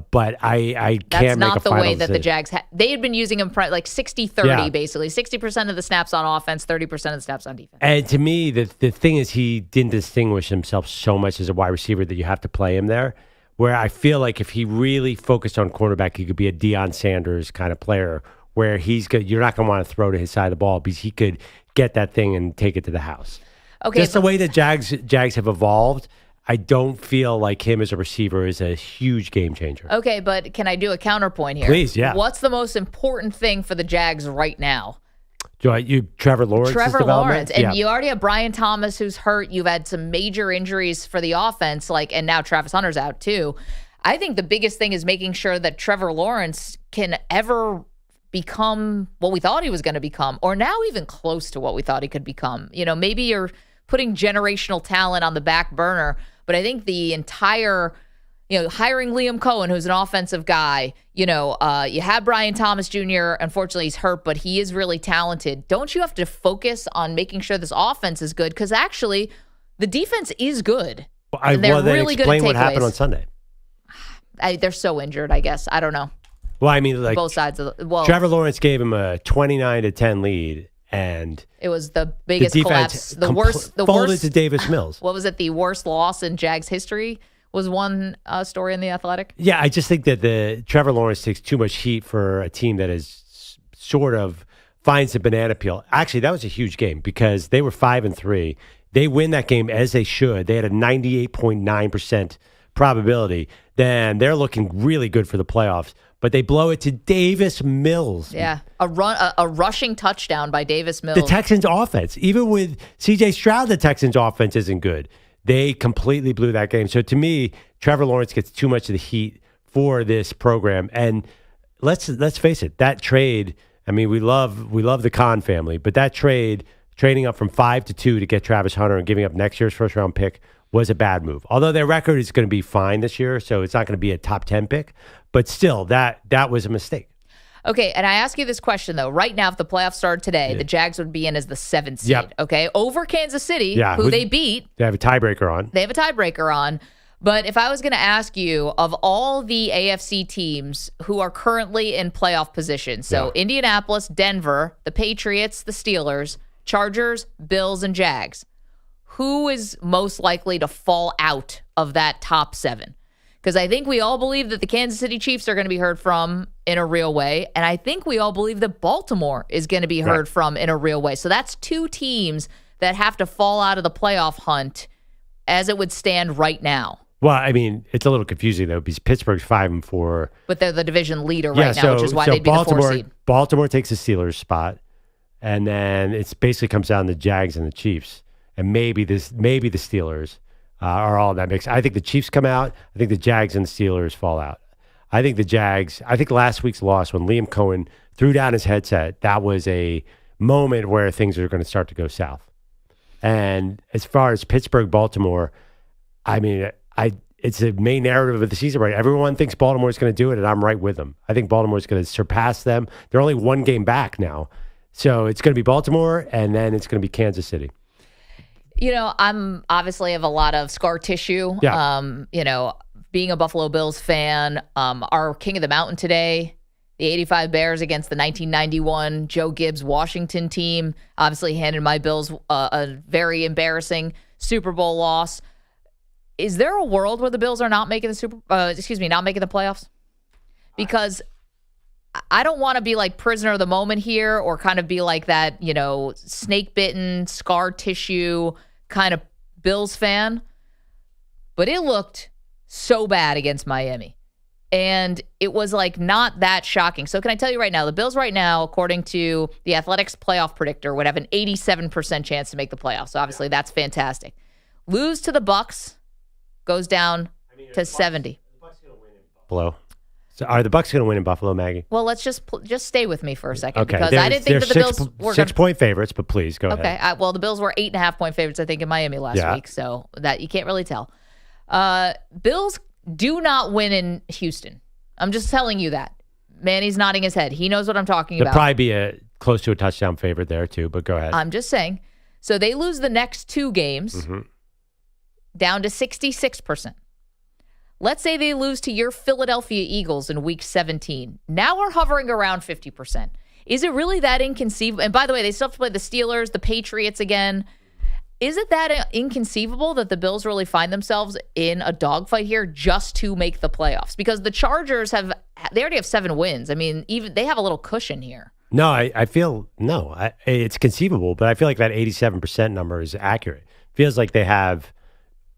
But I can't make a final decision. That's not the way that the Jags they had been using him like 60-30, basically. 60% of the snaps on offense, 30% of the snaps on defense. And to me, the thing is he didn't distinguish himself so much as a wide receiver that you have to play him there, where I feel like if he really focused on cornerback, he could be a Deion Sanders kind of player where you're not going to want to throw to his side of the ball because he could get that thing and take it to the house. Okay, just the way that Jags have evolved, I don't feel like him as a receiver is a huge game changer. Okay, but can I do a counterpoint here? Please, yeah. What's the most important thing for the Jags right now? Trevor Lawrence. Trevor Lawrence. And you already have Brian Thomas who's hurt. You've had some major injuries for the offense, and now Travis Hunter's out too. I think the biggest thing is making sure that Trevor Lawrence can ever become what we thought he was going to become, or now even close to what we thought he could become. You know, maybe you're putting generational talent on the back burner, but I think the entire, hiring Liam Cohen, who's an offensive guy, you have Brian Thomas Jr. Unfortunately, he's hurt, but he is really talented. Don't you have to focus on making sure this offense is good? Because actually, the defense is good. They're really good at takeaways. What happened on Sunday. They're so injured, I guess. I don't know. Well, I mean, like both sides of Trevor Lawrence gave him a 29-10 lead. And it was the biggest collapse. The worst folded to Davis Mills. What was it? The worst loss in Jags history was one story in The Athletic. Yeah, I just think that the Trevor Lawrence takes too much heat for a team that is sort of finds the banana peel. Actually, that was a huge game because they were 5-3. They win that game as they should. They had a 98.9% probability. Then they're looking really good for the playoffs. But they blow it to Davis Mills. Yeah, a rushing touchdown by Davis Mills. The Texans' offense, even with C.J. Stroud, the Texans' offense isn't good. They completely blew that game. So to me, Trevor Lawrence gets too much of the heat for this program. And let's face it, that trade. I mean, we love the Khan family, but that trading up from 5 to 2 to get Travis Hunter and giving up next year's first round pick was a bad move. Although their record is going to be fine this year, so it's not going to be a top 10 pick. But still, that was a mistake. Okay, and I ask you this question, though. Right now, if the playoffs started today, the Jags would be in as the 7th seed, okay? Over Kansas City, who they beat. They have a tiebreaker on. They have a tiebreaker on. But if I was going to ask you, of all the AFC teams who are currently in playoff position, so Indianapolis, Denver, the Patriots, the Steelers, Chargers, Bills, and Jags, who is most likely to fall out of that top 7. Because I think we all believe that the Kansas City Chiefs are going to be heard from in a real way. And I think we all believe that Baltimore is going to be heard from in a real way. So that's 2 teams that have to fall out of the playoff hunt as it would stand right now. Well, I mean, it's a little confusing, though, because Pittsburgh's 5-4. But they're the division leader right now, which is why they'd be the 4 seed. Baltimore takes the Steelers spot. And then it basically comes down to the Jags and the Chiefs. And maybe the Steelers are all in that mix. I think the Chiefs come out. I think the Jags and the Steelers fall out. I think last week's loss when Liam Cohen threw down his headset, that was a moment where things are going to start to go south. And as far as Pittsburgh, Baltimore, I mean, it's a main narrative of the season, right? Everyone thinks Baltimore's going to do it, and I'm right with them. I think Baltimore's going to surpass them. They're only 1 game back now. So it's going to be Baltimore, and then it's going to be Kansas City. You know, I'm obviously have a lot of scar tissue. Yeah. You know, being a Buffalo Bills fan, our King of the Mountain today, the 85 Bears against the 1991 Joe Gibbs Washington team, obviously handed my Bills a very embarrassing Super Bowl loss. Is there a world where the Bills are not making not making the playoffs? Because I don't want to be like prisoner of the moment here or kind of be like that, you know, snake-bitten, scar tissue kind of Bills fan. But it looked so bad against Miami. And it was like not that shocking. So can I tell you right now, the Bills right now, according to the Athletics playoff predictor, would have an 87% chance to make the playoffs. So obviously that's fantastic. Lose to the Bucks, goes down to 70. Buffalo. So are the Bucs going to win in Buffalo, Maggie? Well, let's just stay with me for a second Okay. because I didn't think that the Bills were 6-point favorites, but please go ahead. Okay. Well, the Bills were 8.5-point favorites, I think, in Miami last week, so that you can't really tell. Bills do not win in Houston. I'm just telling you that. Manny's nodding his head. He knows what I'm talking There'll about. probably be close to a touchdown favorite there too, but go ahead. I'm just saying. So they lose the next 2 games down to 66%. Let's say they lose to your Philadelphia Eagles in week 17. Now we're hovering around 50%. Is it really that inconceivable? And by the way, they still have to play the Steelers, the Patriots again. Is it that inconceivable that the Bills really find themselves in a dogfight here just to make the playoffs? Because the Chargers they already have 7 wins. I mean, even they have a little cushion here. No, I feel it's conceivable, but I feel like that 87% number is accurate. Feels like they have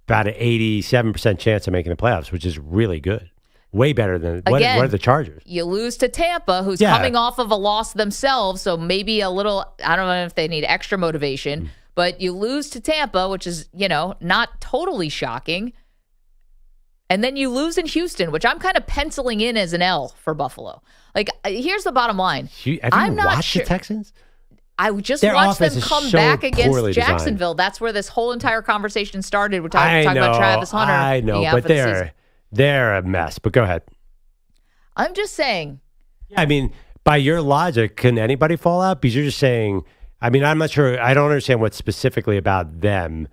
about an 87% chance of making the playoffs, which is really good. Way better than what are the Chargers? You lose to Tampa, who's coming off of a loss themselves, so maybe a little, I don't know if they need extra motivation, but you lose to Tampa, which is, you know, not totally shocking. And then you lose in Houston, which I'm kind of penciling in as an L for Buffalo. Like, here's the bottom line. Have you watched the Texans? I just Their watched them offense is come so back against poorly Jacksonville. designed. That's where this whole entire conversation started. We're talking about Travis Hunter. I know, being out but for the season. they're a mess. But go ahead. I'm just saying. I mean, by your logic, can anybody fall out? Because you're just saying, I mean, I'm not sure. I don't understand what's specifically about them.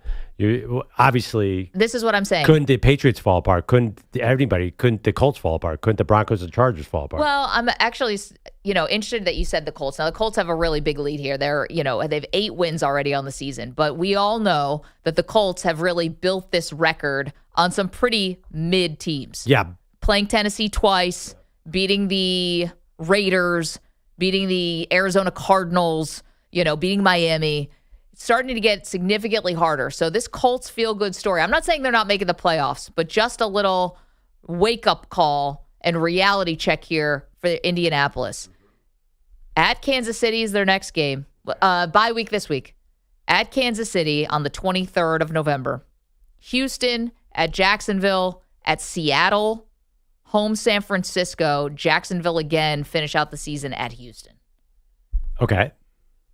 Obviously, This is what I'm saying. couldn't the Patriots fall apart? Couldn't the Colts fall apart? Couldn't the Broncos and Chargers fall apart? Well, I'm actually, interested that you said the Colts. Now, the Colts have a really big lead here. They've 8 wins already on the season. But we all know that the Colts have really built this record on some pretty mid teams. Yeah. Playing Tennessee twice, beating the Raiders, beating the Arizona Cardinals, beating Miami. It's starting to get significantly harder. So this Colts feel-good story. I'm not saying they're not making the playoffs, but just a little wake-up call and reality check here for Indianapolis. At Kansas City is their next game. Bye week this week. At Kansas City on the 23rd of November. Houston at Jacksonville, at Seattle, home San Francisco, Jacksonville again, finish out the season at Houston. Okay.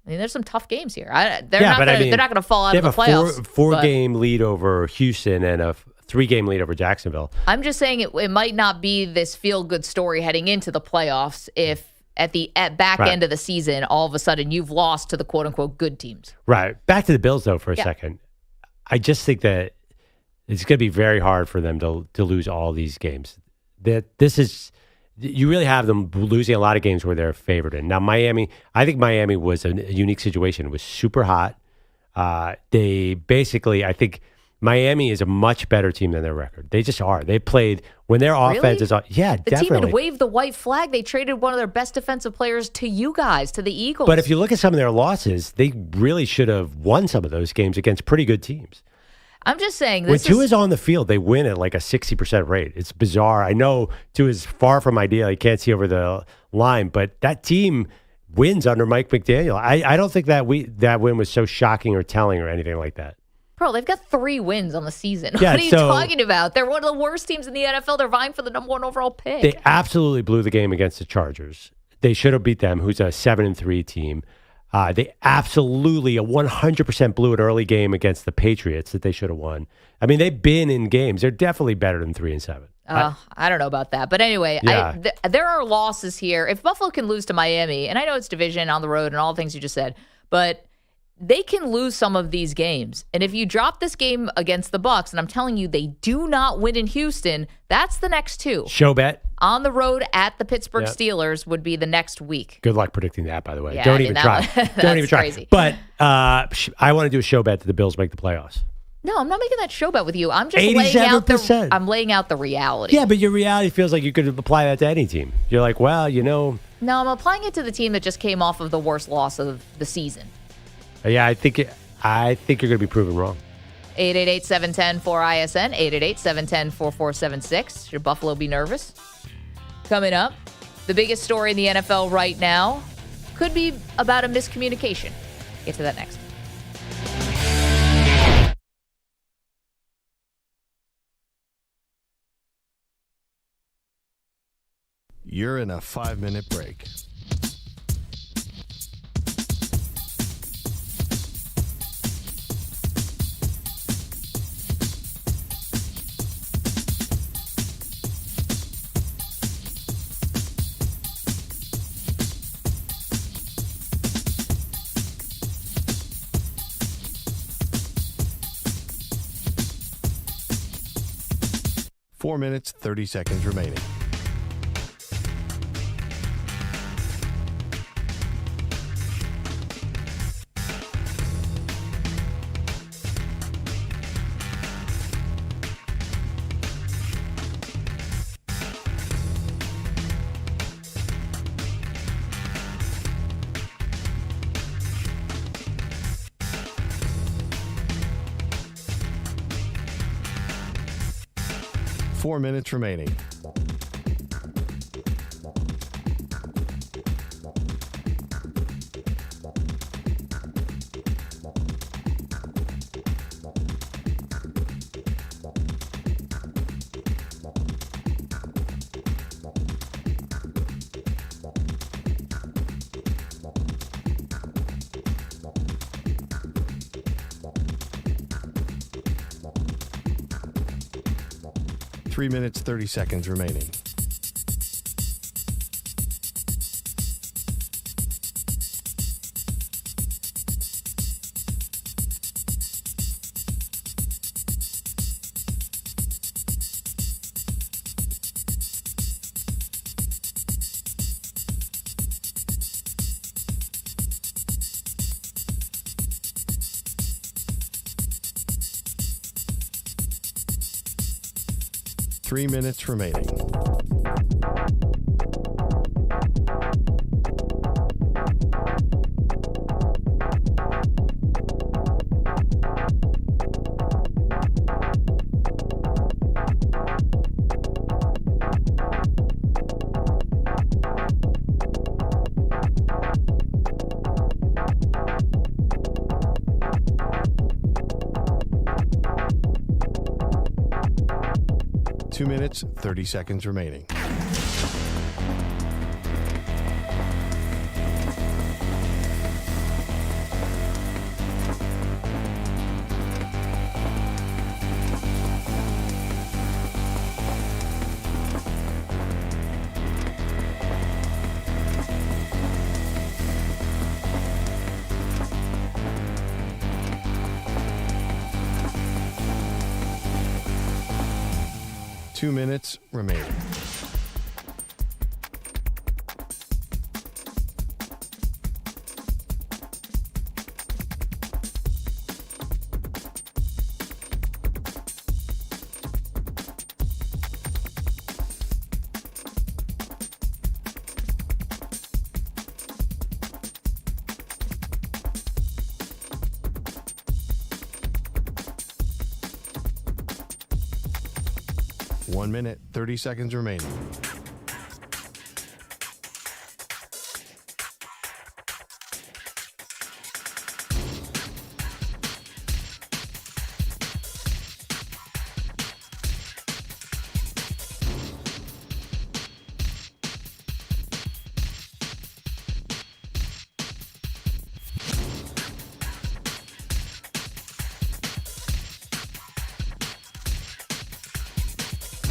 I mean, there's some tough games here. They're not going to fall out of the playoffs. They have a four-game lead over Houston and a 3-game lead over Jacksonville. I'm just saying it might not be this feel-good story heading into the playoffs if at back end of the season, all of a sudden you've lost to the quote-unquote good teams. Right. Back to the Bills, though, for a second. I just think that it's going to be very hard for them to lose all these games. You really have them losing a lot of games where they're favored in. Now, Miami, I think Miami was a unique situation. It was super hot. They basically, I think Miami is a much better team than their record. They just are. They played when their offense is on. Yeah, the definitely. team had waved the white flag. They traded one of their best defensive players to you guys, to the Eagles. But if you look at some of their losses, they really should have won some of those games against pretty good teams. I'm just saying, when Tua's on the field, they win at like a 60% rate. It's bizarre. I know Tua's far from ideal. He can't see over the line, but that team wins under Mike McDaniel. I don't think that win was so shocking or telling or anything like that. Bro, they've got 3 wins on the season. Yeah, what are you talking about? They're one of the worst teams in the NFL. They're vying for the number 1 overall pick. They absolutely blew the game against the Chargers. They should have beat them, who's a 7-3 team. They absolutely 100% blew an early game against the Patriots that they should have won. I mean, they've been in games. They're definitely better than 3-7. I don't know about that. But anyway, Yeah. there are losses here. If Buffalo can lose to Miami, and I know it's division on the road and all the things you just said, but they can lose some of these games. And if you drop this game against the Bucs, and I'm telling you they do not win in Houston, that's the next 2. Show bet. On the road at the Pittsburgh Yep. Steelers would be the next week. Good luck predicting that, by the way. Yeah, Don't I mean, even that try. one- Don't even that's try. crazy. But I want to do a show bet that the Bills make the playoffs. No, I'm not making that show bet with you. I'm just laying out 87%. I'm laying out the reality. Yeah, but your reality feels like you could apply that to any team. You're like, well, No, I'm applying it to the team that just came off of the worst loss of the season. yeah, I think you're going to be proven wrong. 888-710-4ISN, 888-710-4476. Should Buffalo be nervous? Coming up, the biggest story in the NFL right now could be about a miscommunication. Get to that next. You're in a 5-minute break. Four minutes, 30 seconds remaining. Four minutes remaining. Three minutes, 30 seconds remaining. Three minutes remaining. Two minutes, 30 seconds remaining. Two minutes remaining. 1 minute, 30 seconds remaining.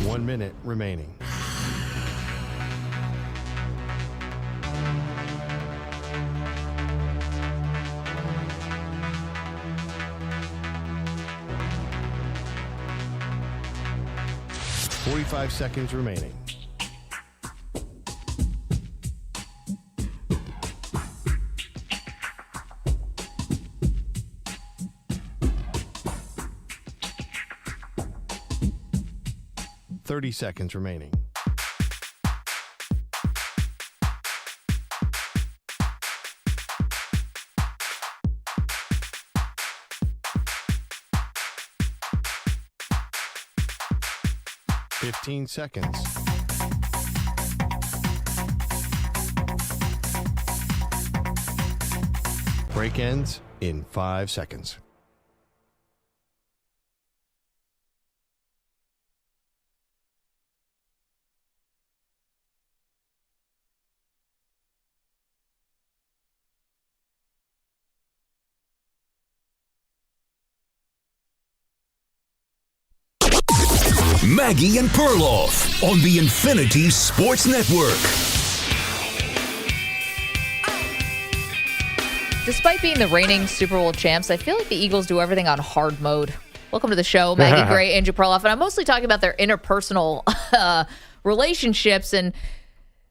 One minute remaining. Forty-five seconds remaining. Thirty seconds remaining. Fifteen seconds. Break ends in 5 seconds. Maggie and Perloff on the Infinity Sports Network. Despite being the reigning Super Bowl champs, I feel like the Eagles do everything on hard mode. Welcome to the show, Maggie Gray, Andrew Perloff, and I'm mostly talking about their interpersonal relationships. And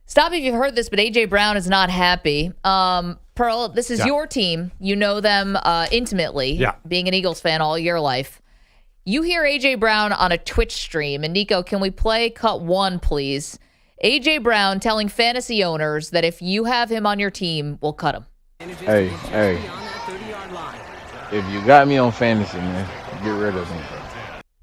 stop me if you've heard this, but A.J. Brown is not happy. Pearl, this is your team. You know them intimately, being an Eagles fan all your life. You hear A.J. Brown on a Twitch stream, and Nico, can we play cut 1, please? A.J. Brown telling fantasy owners that if you have him on your team, we'll cut him. Hey, if you got me on fantasy, man, get rid of me.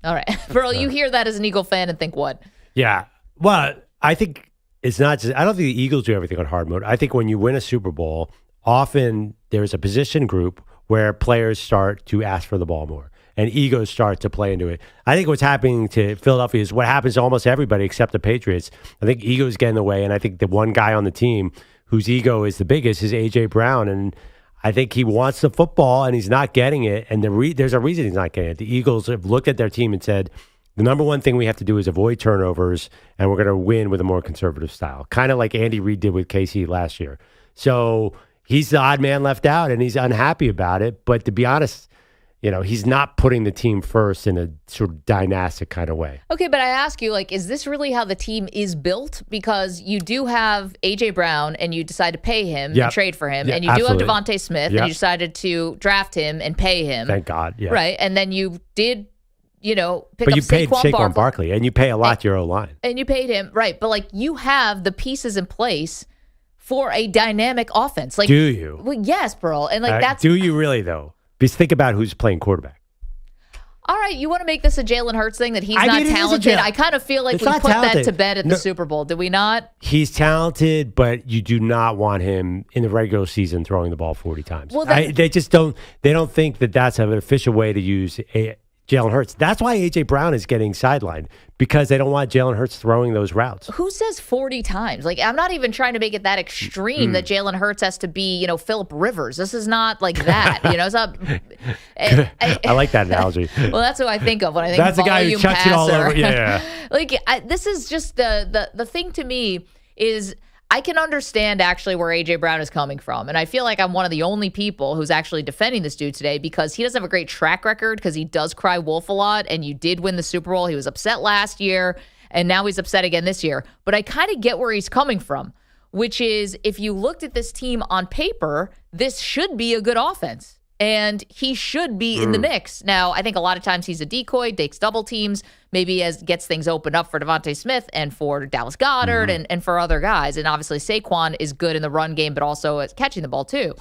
All right. Pearl, you hear that as an Eagle fan and think what? Yeah. Well, I think it's not just, I don't think the Eagles do everything on hard mode. I think when you win a Super Bowl, often there's a position group where players start to ask for the ball more. And egos start to play into it. I think what's happening to Philadelphia is what happens to almost everybody except the Patriots. I think egos get in the way, and I think the one guy on the team whose ego is the biggest is A.J. Brown, and I think he wants the football, and he's not getting it, and there's a reason he's not getting it. The Eagles have looked at their team and said, the number one thing we have to do is avoid turnovers, and we're going to win with a more conservative style, kind of like Andy Reid did with KC last year. So he's the odd man left out, and he's unhappy about it, but to be honest, you know, he's not putting the team first in a sort of dynastic kind of way. Okay, but I ask you, like, is this really how the team is built? Because you do have A.J. Brown, and you decide to pay him and trade for him. And you do have Devontae Smith, and you decided to draft him and pay him. Thank God, Right, and then you did, pick up But you paid Saquon Barkley, and you pay a lot to your O-line. And you paid him, right. But, like, you have the pieces in place for a dynamic offense. Like, do you? Well, yes, Pearl. And, like, that's... Do you really, though? Because think about who's playing quarterback. All right, you want to make this a Jalen Hurts thing that he's not talented? I kind of feel like we put that to bed at the Super Bowl. Did we not? He's talented, but you do not want him in the regular season throwing the ball 40 times. Well, they just don't. They don't think that that's an efficient way to use Jalen Hurts. That's why A.J. Brown is getting sidelined, because they don't want Jalen Hurts throwing those routes. Who says 40 times? Like, I'm not even trying to make it that extreme that Jalen Hurts has to be, Phillip Rivers. This is not like that. It's not. I like that analogy. Well, that's what I think of when I think that's volume the guy who chucks passer. it all over. Yeah. Like, this is just the thing to me is I can understand actually where A.J. Brown is coming from. And I feel like I'm one of the only people who's actually defending this dude today, because he doesn't have a great track record, because he does cry wolf a lot, and you did win the Super Bowl. He was upset last year, and now he's upset again this year. But I kind of get where he's coming from, which is if you looked at this team on paper, this should be a good offense. And he should be in the mix. Now, I think a lot of times he's a decoy, takes double teams, maybe gets things opened up for Devontae Smith and for Dallas Goedert and for other guys. And obviously Saquon is good in the run game, but also at catching the ball too.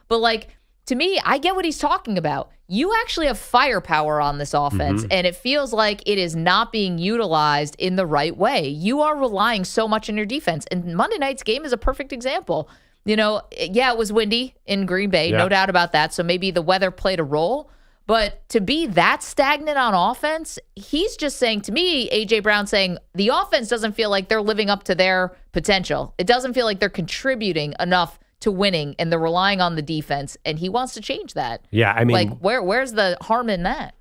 But like, to me, I get what he's talking about. You actually have firepower on this offense, and it feels like it is not being utilized in the right way. You are relying so much on your defense, and Monday night's game is a perfect example. It was windy in Green Bay, no doubt about that, so maybe the weather played a role. But to be that stagnant on offense, he's just saying to me, A.J. Brown saying, the offense doesn't feel like they're living up to their potential. It doesn't feel like they're contributing enough to winning, and they're relying on the defense, and he wants to change that. Yeah, I mean, where's the harm in that?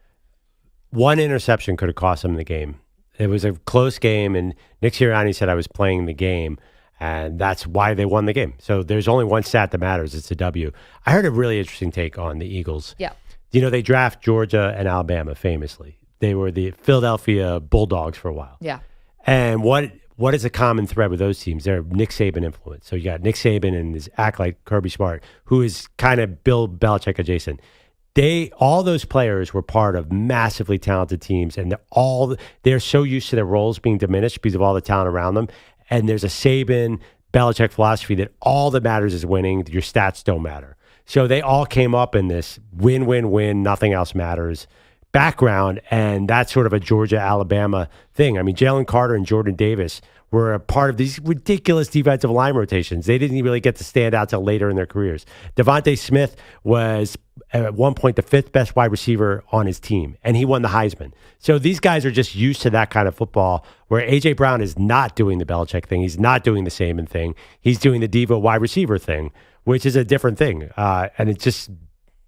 One interception could have cost him the game. It was a close game, and Nick Sirianni said I was playing the game, and that's why they won the game. So there's only one stat that matters. It's a W. I heard a really interesting take on the Eagles. Yeah. They draft Georgia and Alabama famously. They were the Philadelphia Bulldogs for a while. Yeah. And what is a common thread with those teams? They're Nick Saban influence. So you got Nick Saban and his act like Kirby Smart, who is kind of Bill Belichick adjacent. All those players were part of massively talented teams, and they're so used to their roles being diminished because of all the talent around them. And there's a Saban Belichick philosophy that all that matters is winning. Your stats don't matter. So they all came up in this win, win, win, nothing else matters background, and that's sort of a Georgia-Alabama thing. I mean, Jalen Carter and Jordan Davis were a part of these ridiculous defensive line rotations. They didn't really get to stand out till later in their careers. Devontae Smith was, at one point, the 5th best wide receiver on his team, and he won the Heisman. So these guys are just used to that kind of football, where A.J. Brown is not doing the Belichick thing. He's not doing the Saban thing. He's doing the diva wide receiver thing, which is a different thing. And it just,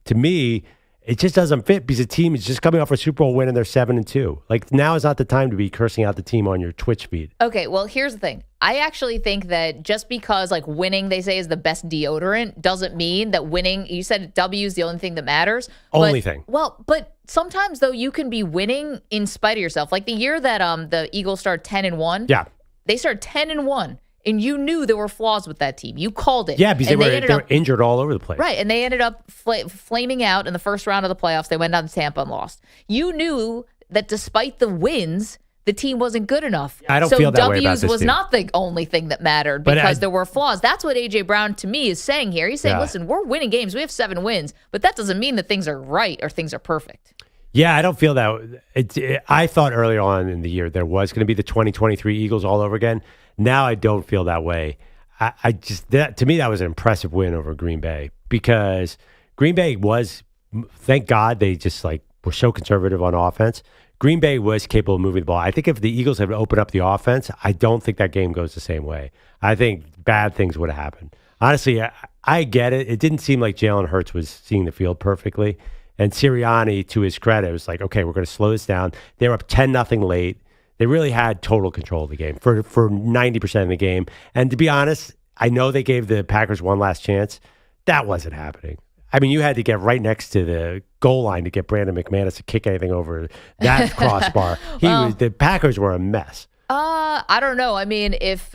to me, it just doesn't fit because the team is just coming off a Super Bowl win and they're 7-2. Like, now is not the time to be cursing out the team on your Twitch feed. Okay, well, here's the thing. I actually think that just because winning, they say, is the best deodorant doesn't mean that winning, you said W is the only thing that matters. Only thing. Well, but sometimes, though, you can be winning in spite of yourself. Like the year that the Eagles started 10-1. Yeah. They started 10-1. And you knew there were flaws with that team. You called it. Yeah, because they were injured all over the place. Right, and they ended up flaming out in the first round of the playoffs. They went down to Tampa and lost. You knew that despite the wins, the team wasn't good enough. I don't feel that way about this W's was team. not the only thing that mattered because there were flaws. That's what A.J. Brown, to me, is saying here. He's saying, listen, we're winning games. We have 7 wins, but that doesn't mean that things are right or things are perfect. Yeah, I don't feel that. I thought earlier on in the year there was going to be the 2023 Eagles all over again. Now I don't feel that way. To me, that was an impressive win over Green Bay because Green Bay was, thank God, they just were so conservative on offense. Green Bay was capable of moving the ball. I think if the Eagles had opened up the offense, I don't think that game goes the same way. I think bad things would have happened. Honestly, I get it. It didn't seem like Jalen Hurts was seeing the field perfectly. And Sirianni, to his credit, was like, okay, we're going to slow this down. They were up 10-0 late. They really had total control of the game for 90% of the game. And to be honest, I know they gave the Packers one last chance. That wasn't happening. I mean, you had to get right next to the goal line to get Brandon McManus to kick anything over that crossbar. The Packers were a mess. I don't know. I mean, if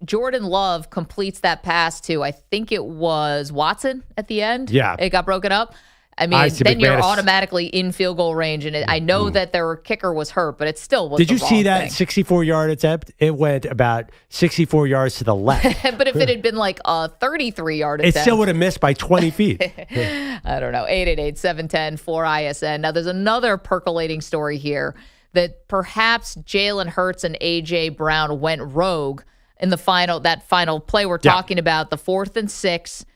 Jordan Love completes that pass to, I think it was Watson at the end. Yeah. It got broken up. I mean, then you're automatically in field goal range, and I know that their kicker was hurt, but it still was. Did you see that 64-yard attempt? It went about 64 yards to the left. But if it had been like a 33-yard attempt, it still would have missed by 20 feet. I don't know. 888-710-4ISN. Now, there's another percolating story here that perhaps Jalen Hurts and A.J. Brown went rogue in that final play we're talking about, the 4th and 6.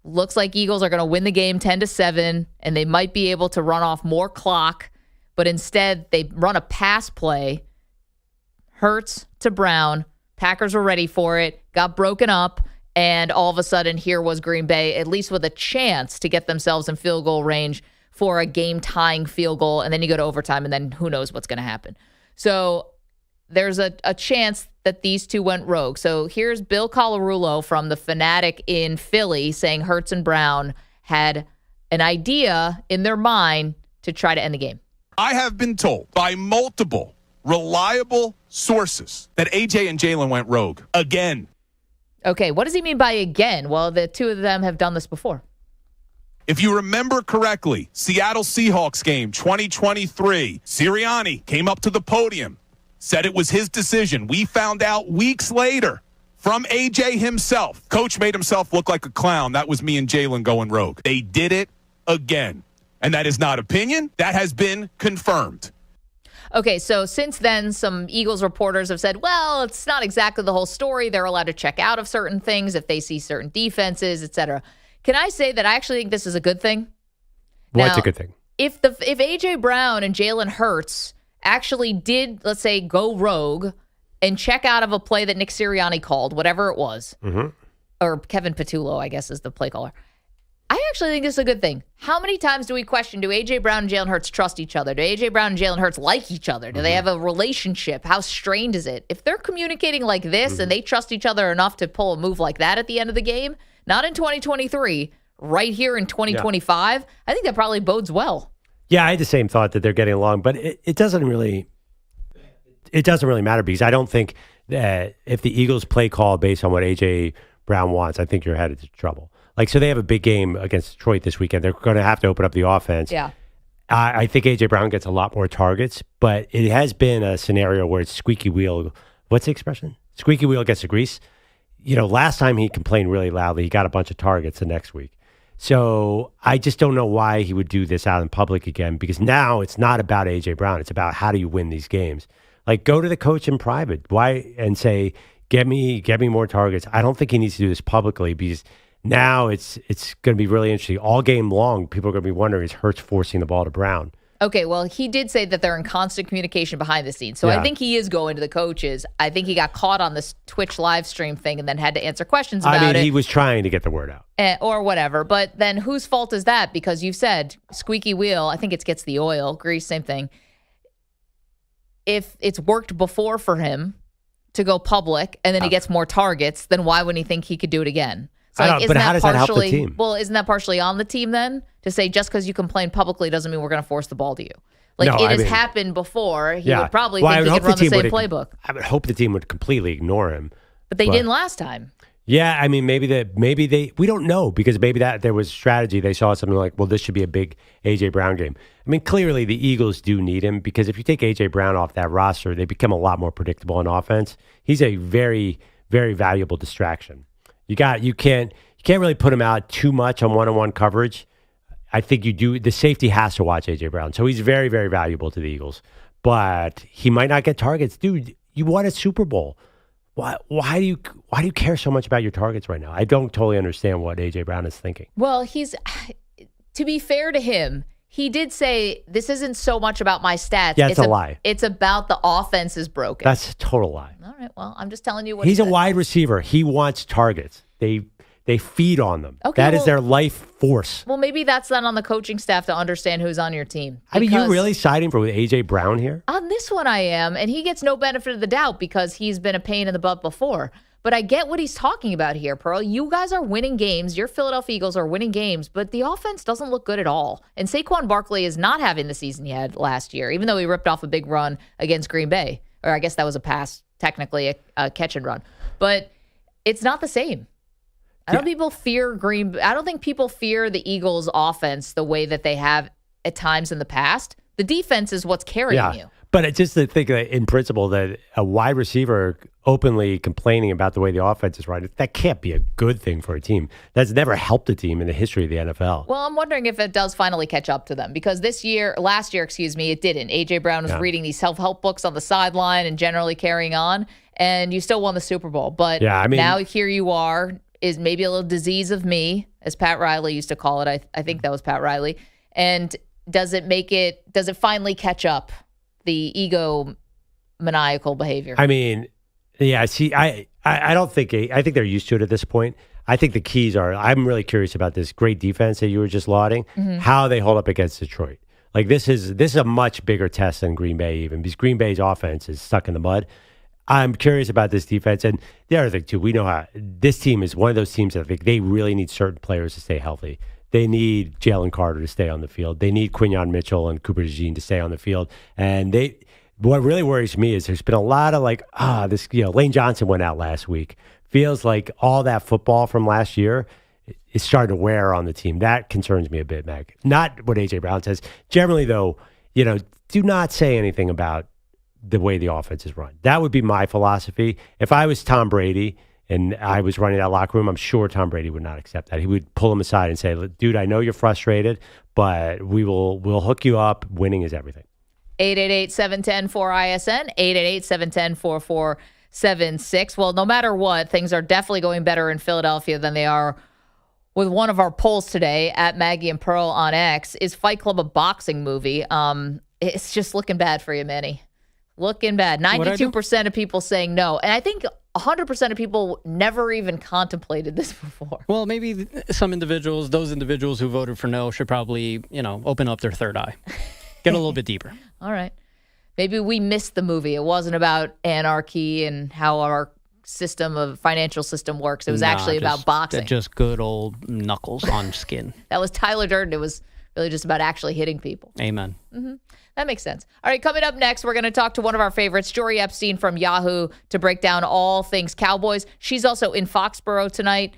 Looks like Eagles are going to win the game 10-7, and they might be able to run off more clock, but instead they run a pass play. Hurts to Brown. Packers were ready for it, got broken up, and all of a sudden here was Green Bay, at least with a chance to get themselves in field goal range for a game-tying field goal, and then you go to overtime, and then who knows what's going to happen. So there's a chance that these two went rogue. So here's Bill Colarulo from The Fanatic in Philly saying Hurts and Brown had an idea in their mind to try to end the game. I have been told by multiple reliable sources that AJ and Jalen went rogue again. Okay, what does he mean by again? Well, the two of them have done this before. If you remember correctly, Seattle Seahawks game 2023, Sirianni came up to the podium, said it was his decision. We found out weeks later from AJ himself. Coach made himself look like a clown. That was me and Jalen going rogue. They did it again. And that is not opinion. That has been confirmed. Okay, so since then, some Eagles reporters have said, well, it's not exactly the whole story. They're allowed to check out of certain things if they see certain defenses, et cetera. Can I say that I actually think this is a good thing? What's a good thing? If A.J. Brown and Jalen Hurts actually did, let's say, go rogue and check out of a play that Nick Sirianni called, whatever it was, or Kevin Patullo, I guess, is the play caller, I actually think this is a good thing. How many times do we question, do A.J. Brown and Jalen Hurts trust each other? Do A.J. Brown and Jalen Hurts like each other? Do they have a relationship? How strained is it? If they're communicating like this and they trust each other enough to pull a move like that at the end of the game, not in 2023, right here in 2025, I think that probably bodes well. Yeah, I had the same thought that they're getting along, but it doesn't really matter because I don't think that if the Eagles play call based on what A.J. Brown wants, I think you're headed to trouble. Like, so they have a big game against Detroit this weekend. They're going to have to open up the offense. Yeah. I think A.J. Brown gets a lot more targets, but it has been a scenario where it's squeaky wheel. What's the expression? Squeaky wheel gets the grease. You know, last time he complained really loudly. He got a bunch of targets the next week. So I just don't know why he would do this out in public again, because now it's not about A.J. Brown. It's about how do you win these games. Like, go to the coach in private. Why? And say, get me more targets. I don't think he needs to do this publicly because now it's going to be really interesting. All game long, people are going to be wondering, is Hurts forcing the ball to Brown? Okay, well, he did say that they're in constant communication behind the scenes. So I think he is going to the coaches. I think he got caught on this Twitch live stream thing and then had to answer questions about it. He was trying to get the word out. Or whatever. But then whose fault is that? Because you said squeaky wheel. I think it gets the oil, grease, same thing. If it's worked before for him to go public and then he gets more targets, then why wouldn't he think he could do it again? So but how does that help the team? Well, isn't that partially on the team then? To say just because you complain publicly doesn't mean we're going to force the ball to you. Like, it has happened before. He would probably think he could run the same playbook. I would hope the team would completely ignore him. But they didn't last time. Yeah, I mean, maybe they we don't know because maybe that there was strategy. They saw something like, well, this should be a big A.J. Brown game. I mean, clearly the Eagles do need him because if you take A.J. Brown off that roster, they become a lot more predictable in offense. He's a very, very valuable distraction. You can't really put him out too much on one-on-one coverage. I think you do. The safety has to watch A.J. Brown. So he's very, very valuable to the Eagles. But he might not get targets. Dude, you won a Super Bowl. Why do you care so much about your targets right now? I don't totally understand what A.J. Brown is thinking. Well, to be fair to him, he did say, this isn't so much about my stats. Yeah, it's a lie. It's about the offense is broken. That's a total lie. All right, well, I'm just telling you what he's a wide receiver. He wants targets. They feed on them. Okay, that is their life force. Well, maybe that's not on the coaching staff to understand who's on your team. I mean, you're really siding for A.J. Brown here? On this one, I am. And he gets no benefit of the doubt because he's been a pain in the butt before. But I get what he's talking about here, Pearl. You guys are winning games. Your Philadelphia Eagles are winning games, but the offense doesn't look good at all. And Saquon Barkley is not having the season he had last year, even though he ripped off a big run against Green Bay. Or I guess that was a pass, technically a catch and run. But it's not the same. I don't think people fear the Eagles offense the way that they have at times in the past. The defense is what's carrying you. But it's just to think that in principle that a wide receiver openly complaining about the way the offense is run, that can't be a good thing for a team. That's never helped a team in the history of the NFL. Well, I'm wondering if it does finally catch up to them because last year, it didn't. A.J. Brown was reading these self-help books on the sideline and generally carrying on, and you still won the Super Bowl. But now here you are, is maybe a little disease of me, as Pat Riley used to call it. I think that was Pat Riley. And does it finally catch up, the egomaniacal behavior? I mean, yeah, see, I don't think, I think they're used to it at this point. I think the keys are, I'm really curious about this great defense that you were just lauding, how they hold up against Detroit. Like this is a much bigger test than Green Bay even, because Green Bay's offense is stuck in the mud. I'm curious about this defense. And the other thing, too, we know how this team is one of those teams that I think they really need certain players to stay healthy. They need Jalen Carter to stay on the field. They need Quinyon Mitchell and Cooper DeJean to stay on the field. And what really worries me is there's been a lot of Lane Johnson went out last week. Feels like all that football from last year is starting to wear on the team. That concerns me a bit, Meg. Not what A.J. Brown says. Generally, though, do not say anything about the way the offense is run. That would be my philosophy. If I was Tom Brady and I was running that locker room, I'm sure Tom Brady would not accept that. He would pull him aside and say, dude, I know you're frustrated, but we'll hook you up. Winning is everything. 888-710-4ISN, 888-710-4476. Well, no matter what, things are definitely going better in Philadelphia than they are with one of our polls today at Maggie and Pearl on X. Is Fight Club a boxing movie? It's just looking bad for you, Manny. Looking bad. 92% of people saying no. And I think 100% of people never even contemplated this before. Well, maybe some individuals, those individuals who voted for no, should probably, open up their third eye. Get a little bit deeper. All right. Maybe we missed the movie. It wasn't about anarchy and how our financial system works. It was actually about boxing. Just good old knuckles on skin. That was Tyler Durden. It was really just about actually hitting people. Amen. Mm-hmm. That makes sense. All right, coming up next, we're going to talk to one of our favorites, Jory Epstein from Yahoo, to break down all things Cowboys. She's also in Foxborough tonight,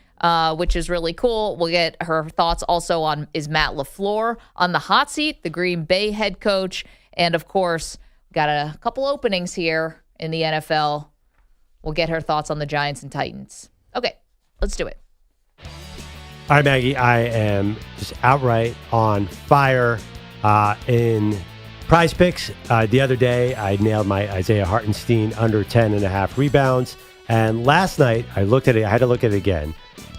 which is really cool. We'll get her thoughts also on, is Matt LaFleur on the hot seat, the Green Bay head coach, and of course, got a couple openings here in the NFL. We'll get her thoughts on the Giants and Titans. Okay, let's do it. All right, Maggie, I am just outright on fire in Prize Picks. The other day, I nailed my Isaiah Hartenstein under 10.5 rebounds. And last night, I looked at it. I had to look at it again.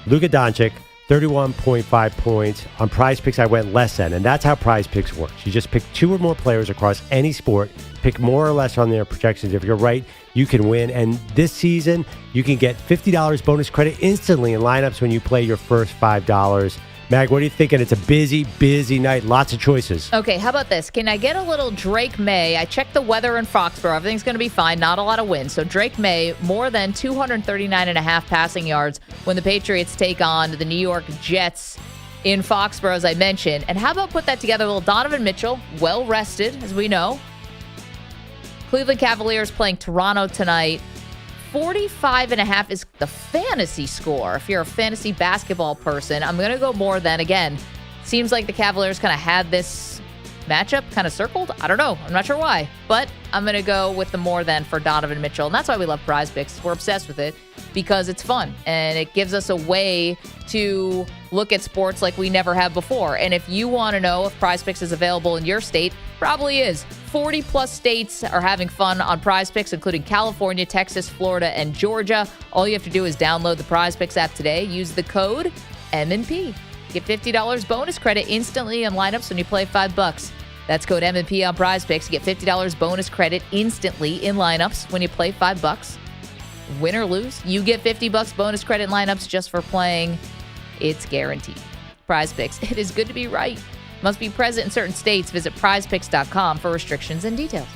Luka Doncic, 31.5 points. On Prize Picks, I went less than. And that's how Prize Picks works. You just pick 2 or more players across any sport, pick more or less on their projections. If you're right, you can win. And this season, you can get $50 bonus credit instantly in lineups when you play your first $5. Mag, what are you thinking? It's a busy, busy night. Lots of choices. Okay, how about this? Can I get a little Drake May? I checked the weather in Foxborough. Everything's going to be fine. Not a lot of wind. So Drake May, more than 239.5 passing yards when the Patriots take on the New York Jets in Foxborough, as I mentioned. And how about put that together? A little Donovan Mitchell, well rested, as we know. Cleveland Cavaliers playing Toronto tonight. 45.5 is the fantasy score. If you're a fantasy basketball person, I'm going to go more than, again, seems like the Cavaliers kind of had this matchup kind of circled. I don't know. I'm not sure why. But I'm going to go with the more than for Donovan Mitchell. And that's why we love Prize Picks. We're obsessed with it because it's fun. And it gives us a way to look at sports like we never have before. And if you want to know if Prize Picks is available in your state, probably is. 40-plus states are having fun on Prize Picks, including California, Texas, Florida, and Georgia. All you have to do is download the Prize Picks app today. Use the code M&P. Get $50 bonus credit instantly in lineups when you play $5. That's code M&P on Prize Picks. Get $50 bonus credit instantly in lineups when you play $5. Win or lose, you get $50 bonus credit in lineups just for playing. It's guaranteed. Prize Picks. It is good to be right. Must be present in certain states. Visit prizepicks.com for restrictions and details.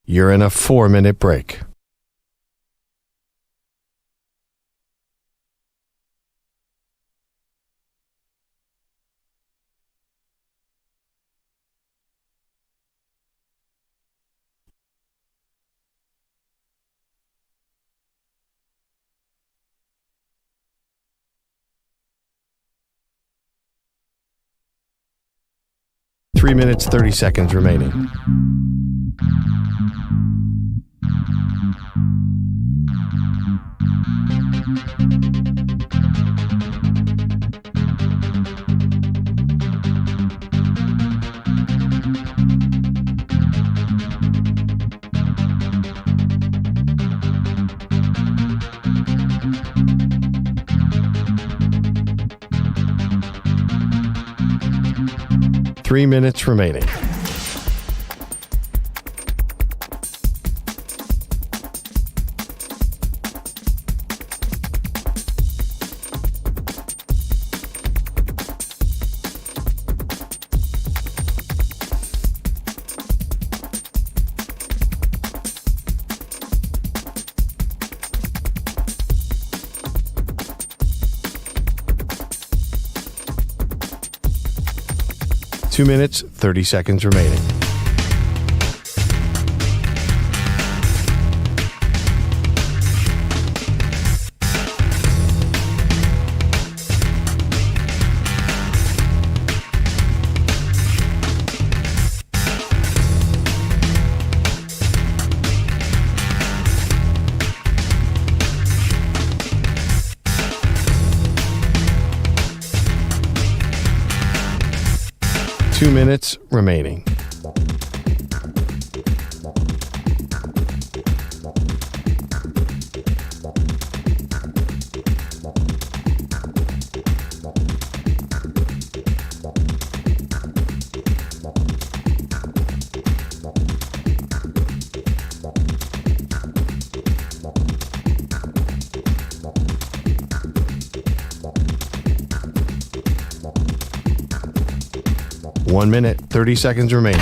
You're in a 4-minute break. Three minutes, 30 seconds remaining. Three minutes remaining. Two minutes, 30 seconds remaining. 2 minutes remaining. One minute, 30 seconds remaining.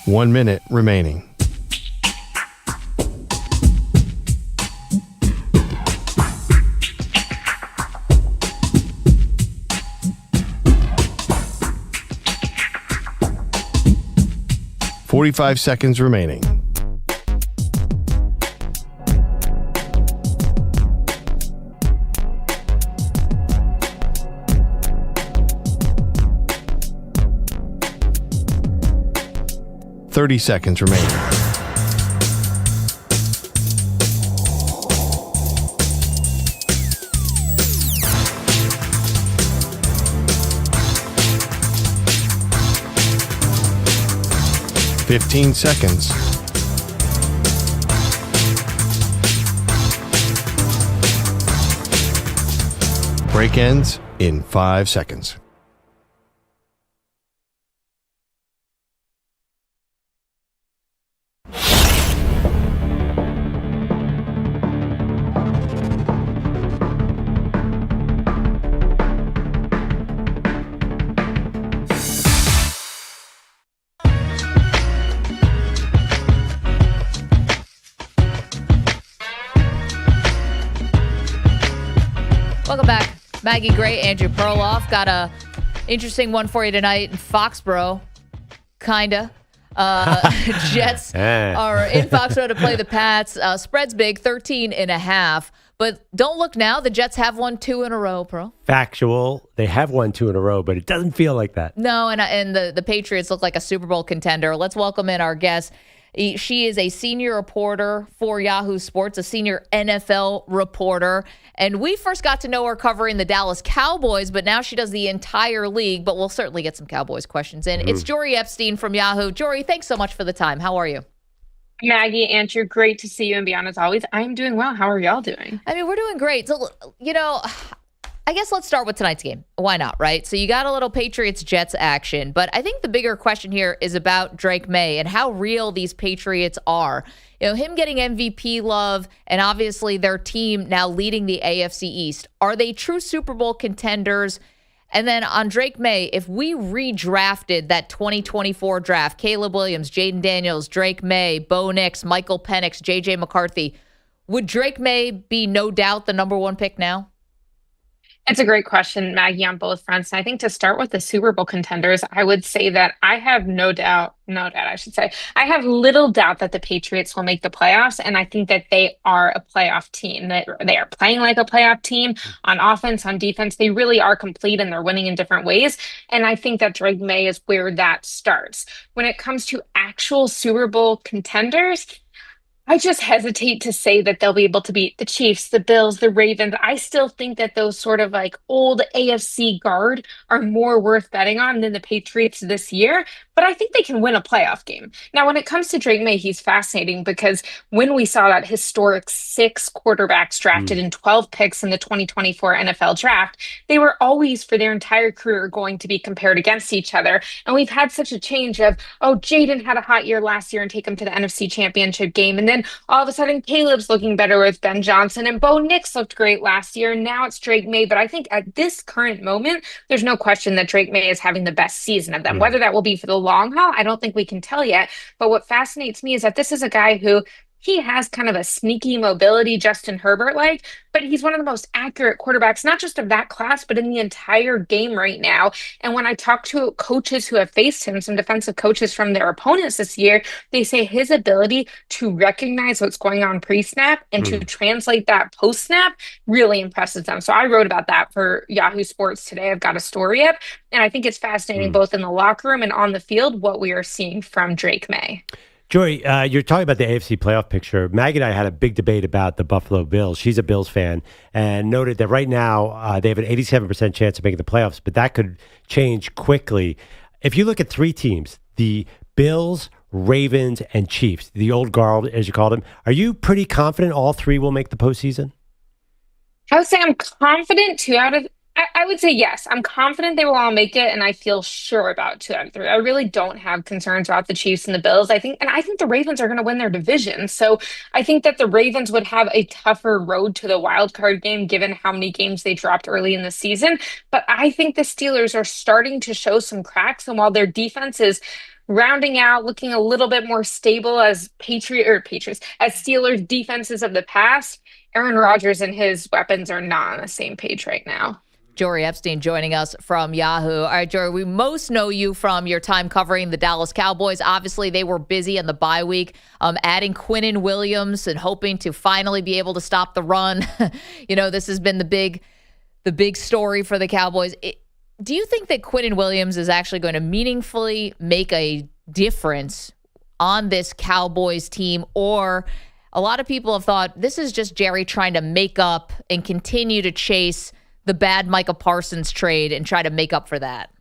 One minute remaining. "45 seconds remaining. "30 seconds remaining. "15 seconds. Break ends in 5 seconds. Welcome back. Maggie Gray, Andrew Perloff. Got a interesting one for you tonight in Foxborough. Kinda. Jets are in Foxborough to play the Pats. Spread's big, 13.5. But don't look now. The Jets have won 2 in a row, Pro. Factual. They have won 2 in a row, but it doesn't feel like that. No, and the Patriots look like a Super Bowl contender. Let's welcome in our guest. She is a senior reporter for Yahoo Sports, a senior NFL reporter. And we first got to know her covering the Dallas Cowboys, but now she does the entire league. But we'll certainly get some Cowboys questions in. It's Jory Epstein from Yahoo. Jory, thanks so much for the time. How are you? Maggie, Andrew, great to see you and be on as always. I'm doing well. How are y'all doing? I mean, we're doing great. So, I guess let's start with tonight's game. Why not, right? So you got a little Patriots-Jets action, but I think the bigger question here is about Drake May and how real these Patriots are. Him getting MVP love and obviously their team now leading the AFC East. Are they true Super Bowl contenders? And then on Drake May, if we redrafted that 2024 draft, Caleb Williams, Jaden Daniels, Drake May, Bo Nix, Michael Penix, J.J. McCarthy, would Drake May be no doubt the number 1 pick now? It's a great question, Maggie, on both fronts. And I think to start with the Super Bowl contenders, I would say that I have I have little doubt that the Patriots will make the playoffs. And I think that they are a playoff team, that they are playing like a playoff team on offense, on defense. They really are complete and they're winning in different ways. And I think that Drake May is where that starts. When it comes to actual Super Bowl contenders, I just hesitate to say that they'll be able to beat the Chiefs, the Bills, the Ravens. I still think that those sort of like old AFC guard are more worth betting on than the Patriots this year. But I think they can win a playoff game. Now, when it comes to Drake May, he's fascinating because when we saw that historic 6 quarterbacks drafted in 12 picks in the 2024 NFL draft, they were always for their entire career going to be compared against each other. And we've had such a change of, Jaden had a hot year last year and take him to the NFC Championship game. And then all of a sudden, Caleb's looking better with Ben Johnson and Bo Nix looked great last year. And now it's Drake May. But I think at this current moment, there's no question that Drake May is having the best season of them. Whether that will be for the long haul, I don't think we can tell yet. But what fascinates me is that this is a guy who he has kind of a sneaky mobility, Justin Herbert-like, but he's one of the most accurate quarterbacks, not just of that class, but in the entire game right now. And when I talk to coaches who have faced him, some defensive coaches from their opponents this year, they say his ability to recognize what's going on pre-snap and to translate that post-snap really impresses them. So I wrote about that for Yahoo Sports today. I've got a story up, and I think it's fascinating both in the locker room and on the field what we are seeing from Drake May. Joy, you're talking about the AFC playoff picture. Maggie and I had a big debate about the Buffalo Bills. She's a Bills fan and noted that right now they have an 87% chance of making the playoffs, but that could change quickly. If you look at three teams, the Bills, Ravens, and Chiefs, the old guard, as you called them, are you pretty confident all three will make the postseason? I would say I'm confident I would say yes. I'm confident they will all make it, and I feel sure about 2 out of 3. I really don't have concerns about the Chiefs and the Bills. I think the Ravens are going to win their division. So I think that the Ravens would have a tougher road to the wild card game, given how many games they dropped early in the season. But I think the Steelers are starting to show some cracks, and while their defense is rounding out, looking a little bit more stable as Steelers defenses of the past, Aaron Rodgers and his weapons are not on the same page right now. Jory Epstein joining us from Yahoo. All right, Jory, we most know you from your time covering the Dallas Cowboys. Obviously, they were busy in the bye week, adding Quinnen Williams and hoping to finally be able to stop the run. This has been the big story for the Cowboys. Do you think that Quinnen Williams is actually going to meaningfully make a difference on this Cowboys team? Or a lot of people have thought this is just Jerry trying to make up and continue to chase the bad Micah Parsons trade and try to make up for that?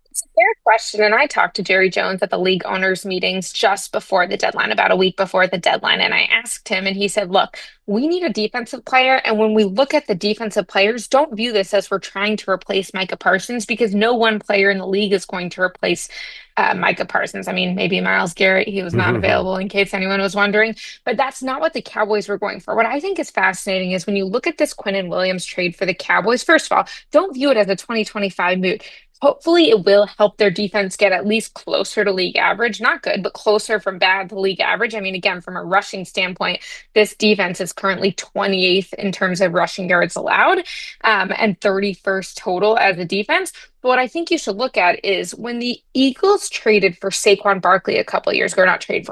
It's a fair question. And I talked to Jerry Jones at the league owners meetings just before the deadline, about a week before the deadline. And I asked him, and he said, look, we need a defensive player. And when we look at the defensive players, don't view this as we're trying to replace Micah Parsons, because no one player in the league is going to replace Micah Parsons. I mean, maybe Myles Garrett, he was not available in case anyone was wondering, but that's not what the Cowboys were going for. What I think is fascinating is when you look at this Quinnen Williams trade for the Cowboys, first of all, don't view it as a 2025 move. Hopefully it will help their defense get at least closer to league average. Not good, but closer from bad to league average. I mean, again, from a rushing standpoint, this defense is currently 28th in terms of rushing yards allowed, and 31st total as a defense. But what I think you should look at is when the Eagles traded for Saquon Barkley a couple of years ago,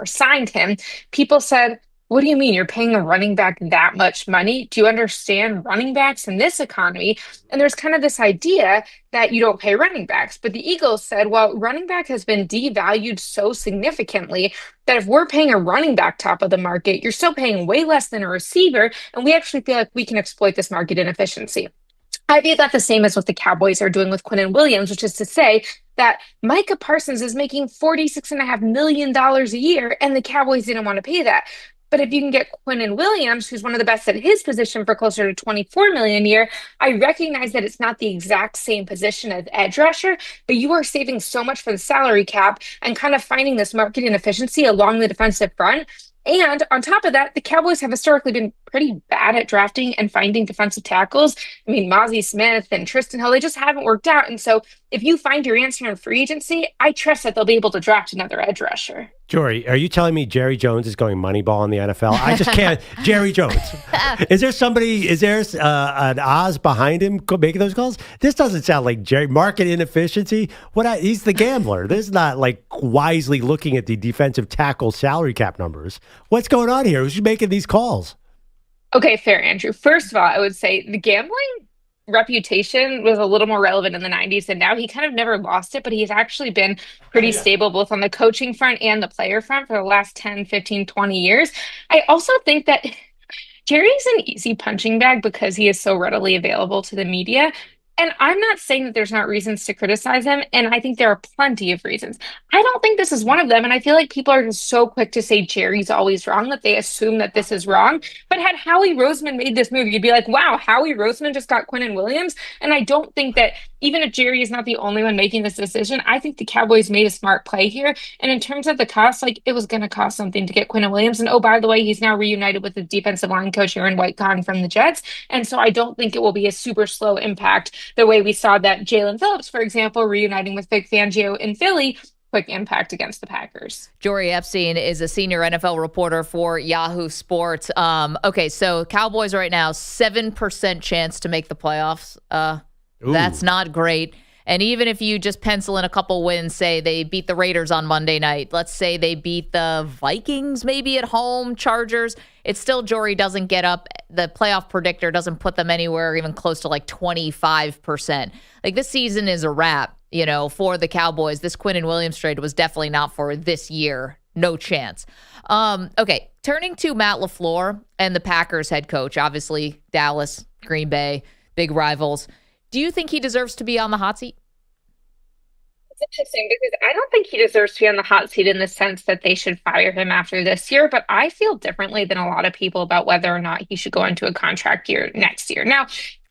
signed him, people said, what do you mean you're paying a running back that much money? Do you understand running backs in this economy? And there's kind of this idea that you don't pay running backs. But the Eagles said, well, running back has been devalued so significantly that if we're paying a running back top of the market, you're still paying way less than a receiver. And we actually feel like we can exploit this market inefficiency. I view that the same as what the Cowboys are doing with Quinnen Williams, which is to say that Micah Parsons is making $46.5 million a year, and the Cowboys didn't want to pay that. But if you can get Quinnen Williams, who's one of the best at his position, for closer to $24 million a year, I recognize that it's not the exact same position as edge rusher, but you are saving so much for the salary cap and kind of finding this market inefficiency along the defensive front. And on top of that, the Cowboys have historically been pretty bad at drafting and finding defensive tackles. I mean, Mozzie Smith and Tristan Hill, they just haven't worked out. And so if you find your answer in free agency, I trust that they'll be able to draft another edge rusher. Jory, are you telling me Jerry Jones is going Moneyball in the NFL? I just can't. Jerry Jones. Is there an Oz behind him making those calls? This doesn't sound like Jerry. Market inefficiency? He's the gambler. This is not like wisely looking at the defensive tackle salary cap numbers. What's going on here? Who's making these calls? Okay, fair, Andrew. First of all, I would say the gambling reputation was a little more relevant in the 90s, and now he kind of never lost it, but he's actually been pretty stable both on the coaching front and the player front for the last 10, 15, 20 years. I also think that Jerry's an easy punching bag because he is so readily available to the media. And I'm not saying that there's not reasons to criticize him, and I think there are plenty of reasons. I don't think this is one of them, and I feel like people are just so quick to say Jerry's always wrong that they assume that this is wrong. But had Howie Roseman made this move, you'd be like, wow, Howie Roseman just got Quinnen Williams? And I don't think that, even if Jerry is not the only one making this decision, I think the Cowboys made a smart play here. And in terms of the cost, it was going to cost something to get Quinnen Williams. And oh, by the way, he's now reunited with the defensive line coach, Aaron White-Kahn from the Jets. And so I don't think it will be a super slow impact the way we saw that Jalen Phillips, for example, reuniting with Vic Fangio in Philly quick impact against the Packers. Jory Epstein is a senior NFL reporter for Yahoo Sports. Okay, so Cowboys right now, 7% chance to make the playoffs. That's not great. And even if you just pencil in a couple wins, say they beat the Raiders on Monday night, let's say they beat the Vikings maybe at home, Chargers, it's still Jory doesn't get up. The playoff predictor doesn't put them anywhere even close to like 25%. Like this season is a wrap, for the Cowboys. This Quinnen Williams trade was definitely not for this year. No chance. Okay, turning to Matt LaFleur and the Packers head coach, obviously Dallas, Green Bay, big rivals. Do you think he deserves to be on the hot seat? It's interesting because I don't think he deserves to be on the hot seat in the sense that they should fire him after this year, but I feel differently than a lot of people about whether or not he should go into a contract year next year. Now,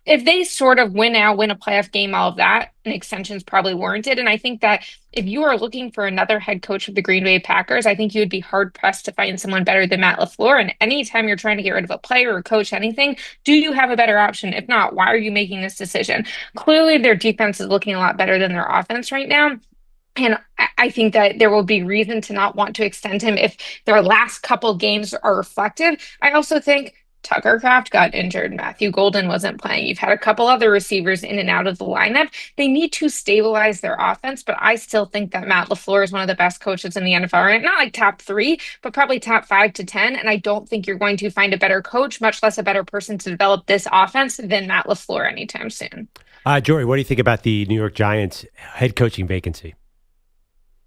if they sort of win a playoff game, all of that, an extension's probably warranted. And I think that if you are looking for another head coach of the Green Bay Packers, I think you would be hard-pressed to find someone better than Matt LaFleur. And anytime you're trying to get rid of a player or coach anything, do you have a better option? If not, why are you making this decision? Clearly, their defense is looking a lot better than their offense right now. And I think that there will be reason to not want to extend him if their last couple games are reflective. I also think Tucker Kraft got injured. Matthew Golden wasn't playing. You've had a couple other receivers in and out of the lineup. They need to stabilize their offense, but I still think that Matt LaFleur is one of the best coaches in the NFL. Right? Not like top 3, but probably top 5 to 10. And I don't think you're going to find a better coach, much less a better person to develop this offense than Matt LaFleur anytime soon. Jory, what do you think about the New York Giants head coaching vacancy?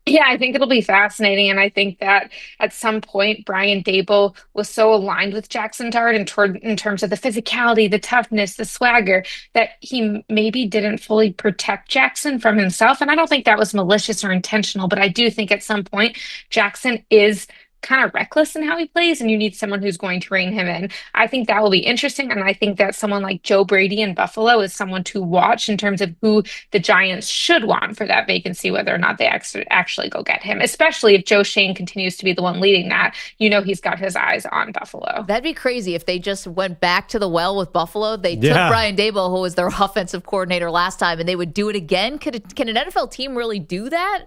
Yeah, I think it'll be fascinating. And I think that at some point, Brian Daboll was so aligned with Jackson Dart in terms of the physicality, the toughness, the swagger, that he maybe didn't fully protect Jackson from himself. And I don't think that was malicious or intentional, but I do think at some point, Jackson is kind of reckless in how he plays, and you need someone who's going to rein him in. I think that will be interesting, and I think that someone like Joe Brady in Buffalo is someone to watch in terms of who the Giants should want for that vacancy, whether or not they actually go get him, especially if Joe Shane continues to be the one leading that. He's got his eyes on Buffalo. That'd be crazy if they just went back to the well with Buffalo. They took Brian Daboll, who was their offensive coordinator last time, and they would do it again. Can an NFL team really do that?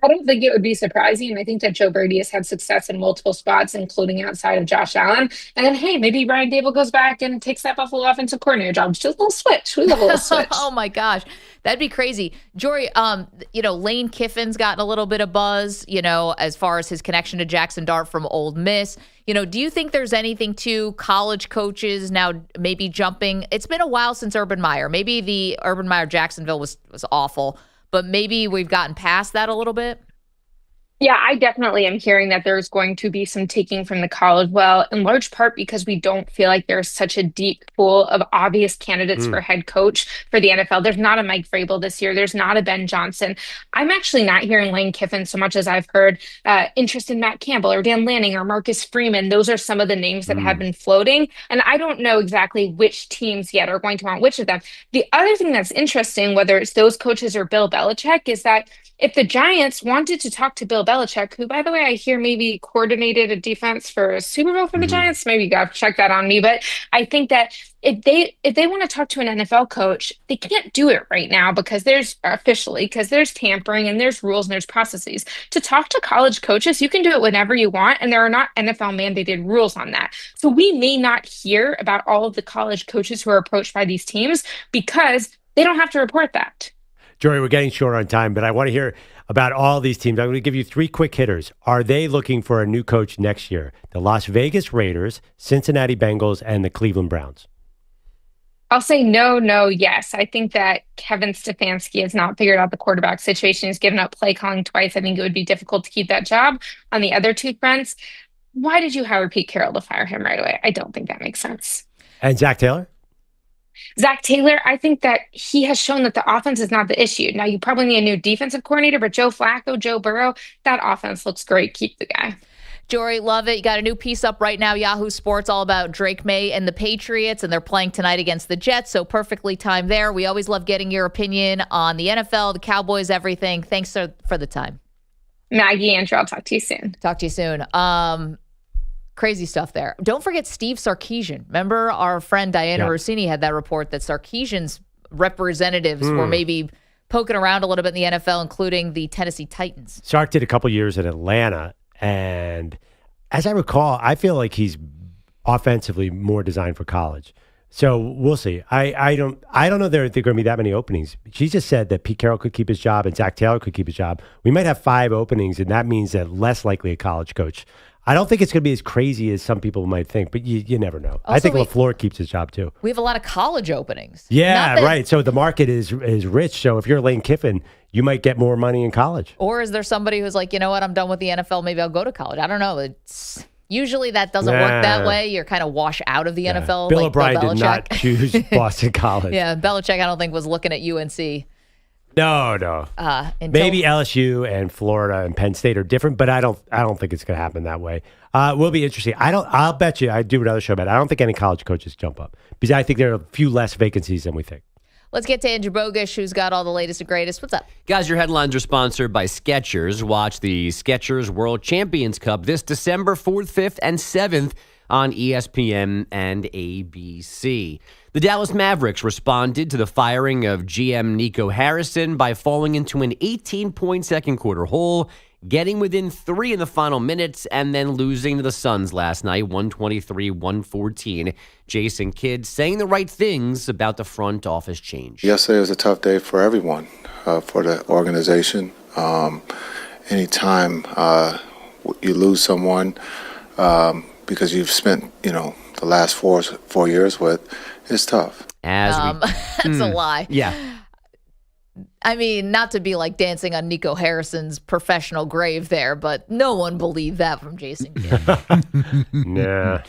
I don't think it would be surprising. And I think that Joe Brady has had success in multiple spots, including outside of Josh Allen. And then, hey, maybe Brian Daboll goes back and takes that Buffalo offensive coordinator job. Just a little switch. We love a little switch. Oh, my gosh. That'd be crazy. Jory, Lane Kiffin's gotten a little bit of buzz, as far as his connection to Jackson Dart from Ole Miss. Do you think there's anything to college coaches now maybe jumping? It's been a while since Urban Meyer. Maybe the Urban Meyer Jacksonville was awful, but maybe we've gotten past that a little bit. Yeah, I definitely am hearing that there's going to be some taking from the college well, in large part because we don't feel like there's such a deep pool of obvious candidates for head coach for the NFL. There's not a Mike Vrabel this year. There's not a Ben Johnson. I'm actually not hearing Lane Kiffin so much as I've heard interest in Matt Campbell or Dan Lanning or Marcus Freeman. Those are some of the names that have been floating. And I don't know exactly which teams yet are going to want which of them. The other thing that's interesting, whether it's those coaches or Bill Belichick, is that if the Giants wanted to talk to Bill Belichick, who, by the way, I hear maybe coordinated a defense for a Super Bowl for the Giants, maybe you got to check that on me. But I think that if they want to talk to an NFL coach, they can't do it right now because there's tampering and there's rules and there's processes. To talk to college coaches, you can do it whenever you want, and there are not NFL mandated rules on that. So we may not hear about all of the college coaches who are approached by these teams because they don't have to report that. Jory, we're getting short on time, but I want to hear about all these teams. I'm going to give you 3 quick hitters. Are they looking for a new coach next year? The Las Vegas Raiders, Cincinnati Bengals, and the Cleveland Browns. I'll say no, yes. I think that Kevin Stefanski has not figured out the quarterback situation. He's given up play calling twice. I think it would be difficult to keep that job. On the other 2 fronts, why did you hire Pete Carroll to fire him right away? I don't think that makes sense. And Zach Taylor? Zach Taylor, I think that he has shown that the offense is not the issue. Now, you probably need a new defensive coordinator, but Joe Flacco, Joe Burrow, that offense looks great. Keep the guy. Jory, love it. You got a new piece up right now, Yahoo Sports, all about Drake May and the Patriots, and they're playing tonight against the Jets, so perfectly timed there. We always love getting your opinion on the NFL, the Cowboys, everything. Thanks for the time. Maggie, Andrew, I'll talk to you soon. Talk to you soon. Crazy stuff there. Don't forget Steve Sarkisian. Remember our friend Diana Rossini had that report that Sarkisian's representatives were maybe poking around a little bit in the NFL, including the Tennessee Titans. Sark did a couple years in Atlanta, and as I recall, I feel like he's offensively more designed for college. So we'll see. I don't know there are going to be that many openings. She just said that Pete Carroll could keep his job and Zach Taylor could keep his job. We might have 5 openings, and that means that less likely a college coach. I don't think it's going to be as crazy as some people might think, but you never know. I think LaFleur keeps his job too. We have a lot of college openings. Yeah, right. So the market is rich. So if you're Lane Kiffin, you might get more money in college. Or is there somebody who's like, you know what, I'm done with the NFL. Maybe I'll go to college. I don't know. Usually that doesn't work that way. You're kind of washed out of the NFL. Bill like O'Brien Bill did not choose Boston College. Yeah, Belichick, I don't think, was looking at UNC. No. Maybe LSU and Florida and Penn State are different, but I don't think it's going to happen that way. Will be interesting. I'll bet you. I do another show about it. I don't think any college coaches jump up because I think there are a few less vacancies than we think. Let's get to Andrew Bogusch, who's got all the latest and greatest. What's up? Guys, your headlines are sponsored by Skechers. Watch the Skechers World Champions Cup this December 4th, 5th, and 7th on ESPN and ABC. The Dallas Mavericks responded to the firing of GM Nico Harrison by falling into an 18-point second quarter hole, getting within 3 in the final minutes, and then losing to the Suns last night, 123-114. Jason Kidd saying the right things about the front office change. Yesterday was a tough day for everyone, for the organization. Anytime you lose someone because you've spent, the last 4 years with, it's tough. That's a lie. Yeah. I mean, not to be like dancing on Nico Harrison's professional grave there, but no one believed that from Jason Kidd. Nah.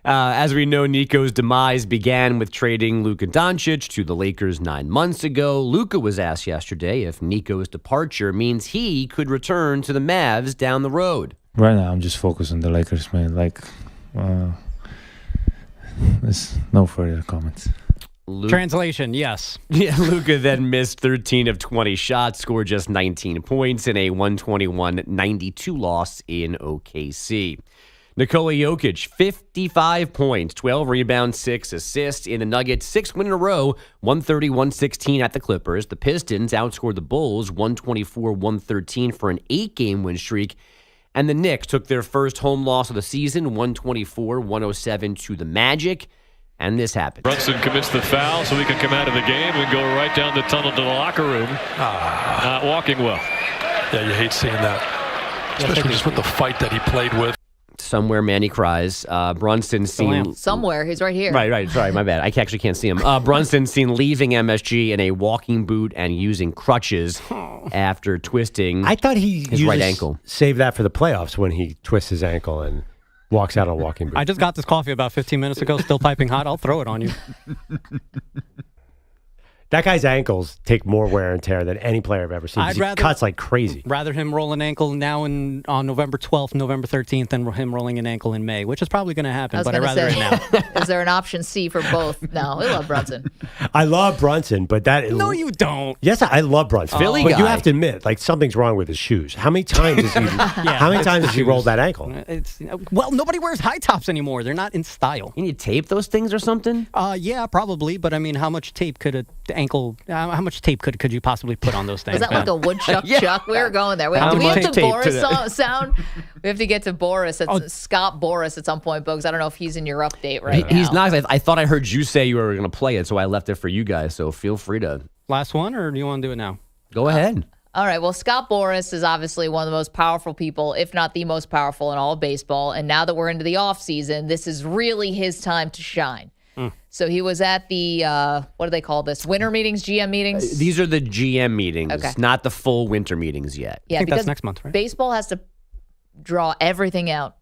As we know, Nico's demise began with trading Luka Doncic to the Lakers 9 months ago. Luka was asked yesterday if Nico's departure means he could return to the Mavs down the road. Right now, I'm just focused on the Lakers, man. There's no further comments. Translation, yes. Yeah, Luka then missed 13 of 20 shots, scored just 19 points in a 121-92 loss in OKC. Nikola Jokic, 55 points, 12 rebounds, 6 assists in the Nuggets, 6 win in a row, 130-116 at the Clippers. The Pistons outscored the Bulls 124-113 for an 8-game win streak. And the Knicks took their first home loss of the season, 124-107 to the Magic. And this happened. Brunson commits the foul so he can come out of the game and go right down the tunnel to the locker room. Not walking well. Yeah, you hate seeing that. Especially just with the fight that he played with. Somewhere Manny cries. Brunson seen... Somewhere. He's right here. Right. Sorry, my bad. I actually can't see him. Brunson seen leaving MSG in a walking boot and using crutches after twisting I thought his right ankle. Save that for the playoffs when he twists his ankle and walks out on a walking boot. I just got this coffee about 15 minutes ago, still piping hot. I'll throw it on you. That guy's ankles take more wear and tear than any player I've ever seen. He cuts like crazy. Rather him roll an ankle now on November 12th, November 13th, than him rolling an ankle in May, which is probably going to happen, but I'd rather it now. Is there an option C for both? No, we love Brunson. I love Brunson, but that... No, you don't. Yes, I love Brunson. Philly but guy. You have to admit, something's wrong with his shoes. How many times has he, has he rolled that ankle? Well, nobody wears high tops anymore. They're not in style. You need to tape those things or something? Yeah, probably, but I mean, how much tape could an ankle... how much tape could you possibly put on those things? Is that like a woodchuck chuck? We were going there. We have to Boris sound. We have to get to Boris. Scott Boris at some point, Bogues. I don't know if he's in your update right now. He's not. I thought I heard you say you were going to play it, so I left it for you guys. So feel free to. Last one, or do you want to do it now? Go ahead. All right. Well, Scott Boris is obviously one of the most powerful people, if not the most powerful in all of baseball. And now that we're into the offseason, this is really his time to shine. So he was at the, what do they call this? Winter meetings, GM meetings? These are the GM meetings, Okay. not the full winter meetings yet. Yeah, I think because that's next month, right? Baseball has to draw everything out.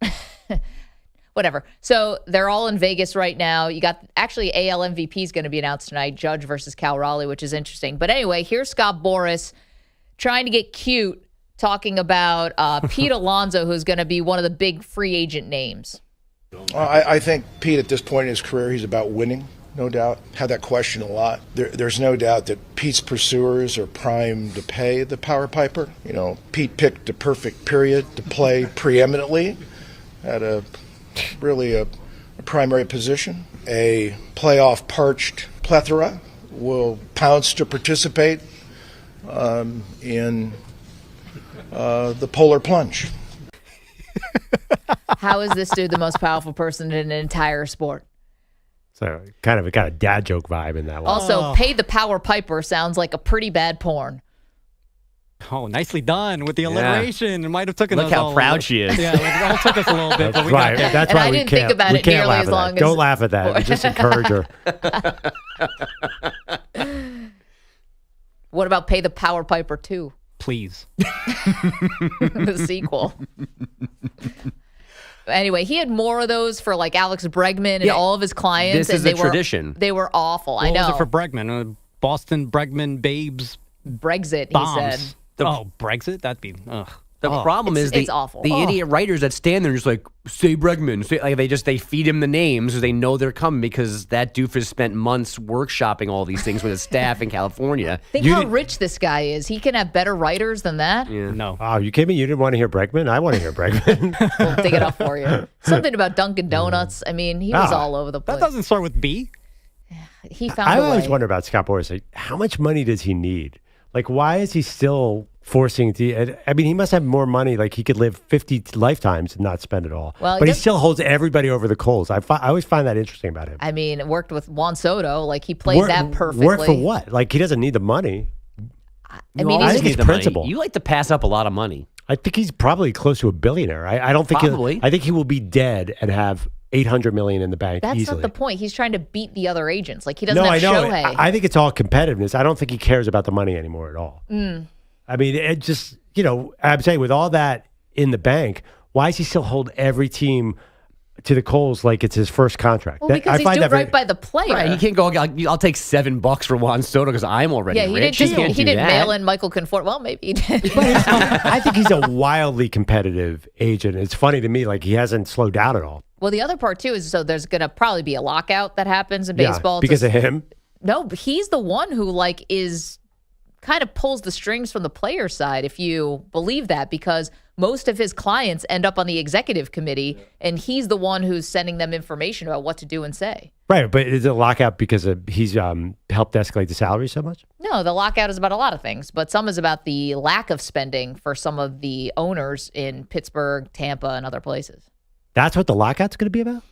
Whatever. So they're all in Vegas right now. You got, actually, AL MVP is going to be announced tonight, Judge versus Cal Raleigh, which is interesting. But anyway, here's Scott Boris trying to get cute, talking about Pete Alonso, who's going to be one of the big free agent names. I think Pete, at this point in his career, he's about winning, no doubt. Had that question a lot. There's no doubt that Pete's pursuers are primed to pay the power piper. Pete picked the perfect period to play preeminently at a primary position. A playoff parched plethora will pounce to participate in the polar plunge. How is this dude the most powerful person in an entire sport? So kind of got a dad joke vibe in that one. Also, Pay the Power Piper sounds like a pretty bad porn. Oh, nicely done with the alliteration. It might have taken us Look how all proud she is. Yeah, it all took us a little bit, but we right. got there. That's And why I we didn't can't, think about we it can't nearly laugh as at long that. Don't as- laugh at that. Just encourage her. What about Pay the Power Piper 2? Please. The sequel. Anyway, he had more of those for like Alex Bregman and all of his clients. This is and a tradition. They were awful. What I know. was it for Bregman? Boston Bregman Babes Brexit, bombs. he said. Brexit? That'd be, ugh. The problem is it's awful. the idiot writers that stand there just like, say Bregman. They feed him the names so they know they're coming because that doofus spent months workshopping all these things with his staff in California. Think how rich this guy is. He can have better writers than that. Yeah. No. Oh, you kidding me? You didn't want to hear Bregman? I want to hear Bregman. We'll dig it up for you. Something about Dunkin' Donuts. I mean, he was all over the place. That doesn't start with B. He found I a always way. wonder about Scott Boras. Like, how much money does he need? Like, why is he still forcing to? I mean, he must have more money. Like, he could live 50 lifetimes and not spend it all. Well, but he does- still holds everybody over the coals. I always find that interesting about him. I mean, it worked with Juan Soto. Like, he played that perfectly. Work for what? Like, he doesn't need the money. I mean, I he's- think it's principle. You like to pass up a lot of money. I think he's probably close to a billionaire. I don't think Probably. I think he will be dead and have $800 million in the bank That's easily. not the point. He's trying to beat the other agents. Like, he doesn't No, have I know. Shohei. I think it's all competitiveness. I don't think he cares about the money anymore at all. I mean, it just, I'm saying with all that in the bank, why does he still hold every team to the coals like it's his first contract? Well, because he's doing right by the player. Right, he can't go. I'll take $7 for Juan Soto because I'm already Yeah, he rich. didn't. can't He do didn't that. mail in Michael Conforto. Well, maybe he did. I think he's a wildly competitive agent. It's funny to me, like he hasn't slowed down at all. Well, the other part too is so there's going to probably be a lockout that happens in Yeah, baseball because of him. No, but he's the one who is kind of pulls the strings from the player side, if you believe that, because most of his clients end up on the executive committee, and he's the one who's sending them information about what to do and say. Right, but is it a lockout because he's helped escalate the salary so much? No, the lockout is about a lot of things, but some is about the lack of spending for some of the owners in Pittsburgh, Tampa, and other places. That's what the lockout's going to be about?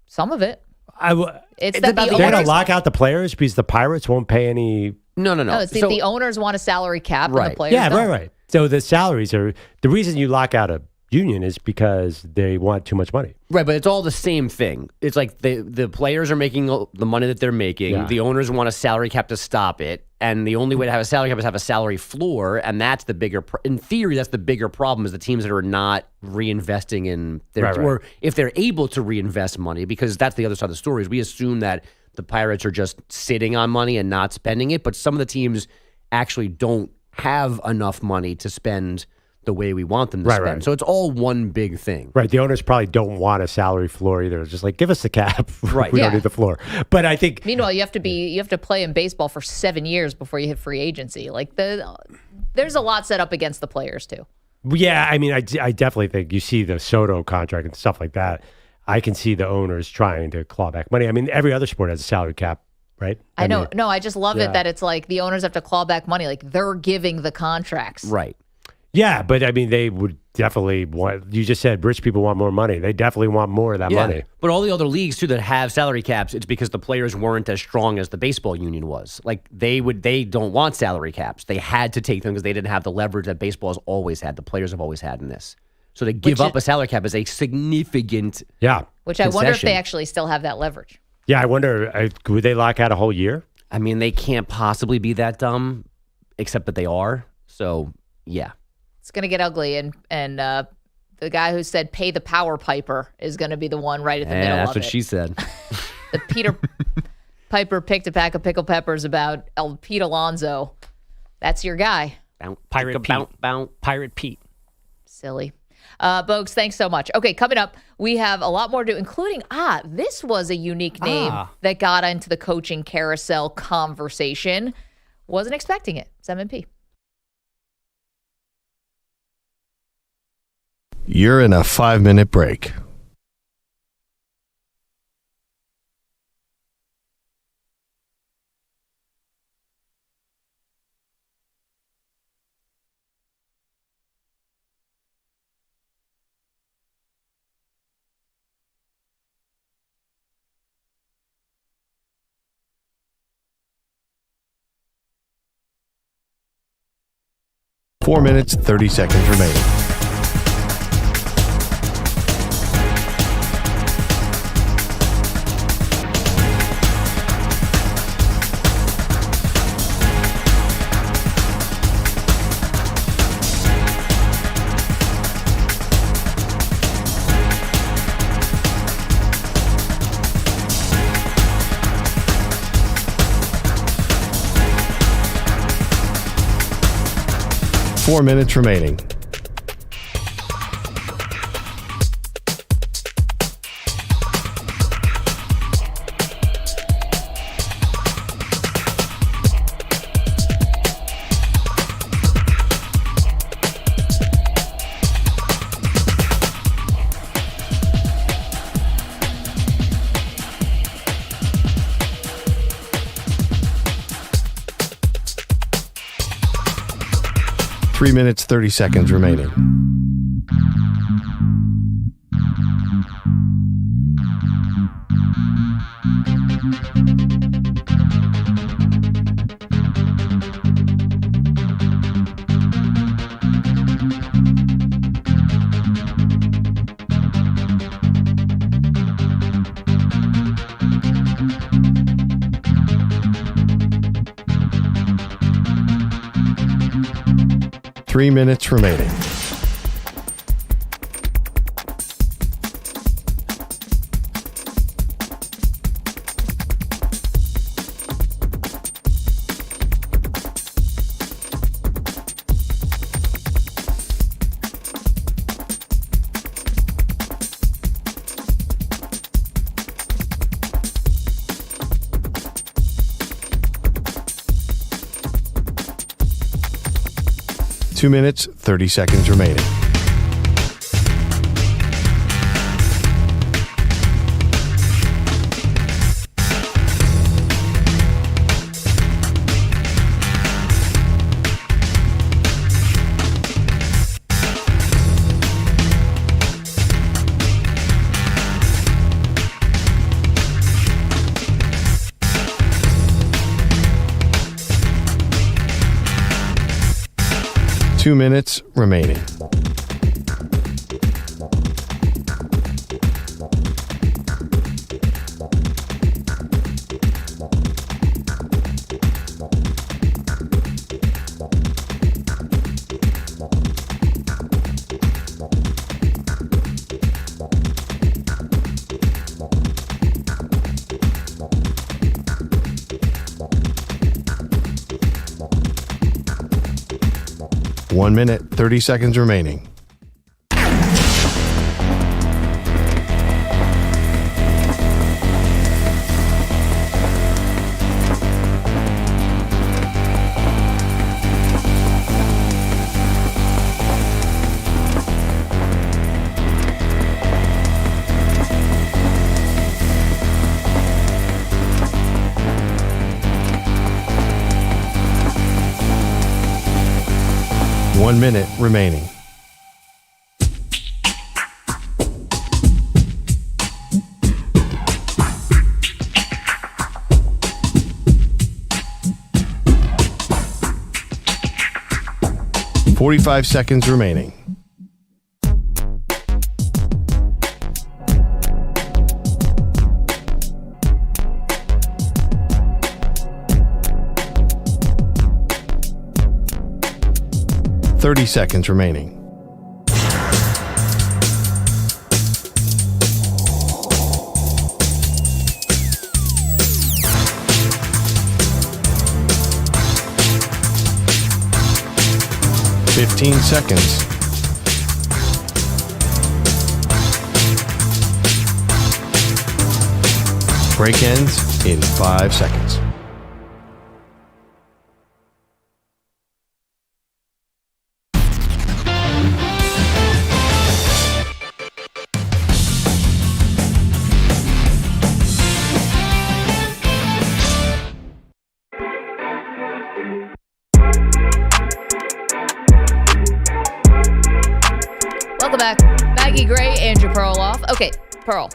Some of it. It's that about the they're going owners- to lock out the players because the Pirates won't pay any. No. No, it's the owners want a salary cap, and the players Yeah, don't. right. So the salaries are the reason you lock out a union is because they want too much money. Right, but it's all the same thing. It's like the players are making the money that they're making. Yeah. The owners want a salary cap to stop it. And the only way to have a salary cap is have a salary floor. And that's the bigger, in theory, that's the bigger problem is the teams that are not reinvesting in their, Right. or if they're able to reinvest money, because that's the other side of the story is we assume that the Pirates are just sitting on money and not spending it. But some of the teams actually don't have enough money to spend the way we want them to Right, spend. right. So it's all one big thing. Right. The owners probably don't want a salary floor either. It's just like, give us the cap. Right. We Yeah. don't need the floor. But I think Meanwhile, you have to play in baseball for 7 years before you hit free agency. Like there's a lot set up against the players too. Yeah, I mean, I definitely think you see the Soto contract and stuff like that. I can see the owners trying to claw back money. I mean, every other sport has a salary cap, right? I know. mean, No, I just love yeah. it that it's like the owners have to claw back money. Like they're giving the contracts. Right. Yeah, but I mean, they would definitely want. You just said rich people want more money. They definitely want more of that money. But all the other leagues too that have salary caps, it's because the players weren't as strong as the baseball union was. Like they don't want salary caps. They had to take them because they didn't have the leverage that baseball has always had. The players have always had in this. So to give up a salary cap is a significant Which I wonder if they concession. actually still have that leverage. Yeah, I wonder would they lock out a whole year? I mean, they can't possibly be that dumb, except that they are. So yeah. It's going to get ugly, and the guy who said "pay the power piper" is going to be the one right at the middle That's of what it. she said. The Peter Piper picked a pack of pickle peppers about Pete Alonso. That's your guy. Pirate Pete. Pirate Pete. Silly. Bogues, thanks so much. Okay, coming up, we have a lot more to do, including, this was a unique name that got into the coaching carousel conversation. Wasn't expecting it. It's M&P. You're in a 5-minute break. 4 minutes, 30 seconds remaining. Four minutes remaining. Three minutes, 30 seconds remaining. Three minutes remaining. Two minutes, 30 seconds remaining. Two minutes remaining. One minute, 30 seconds remaining. One minute remaining. .45 seconds remaining. .30 seconds remaining. .15 seconds. Break ends in 5 seconds. Welcome back. Maggie Gray, Andrew Perloff. Okay, Pearl.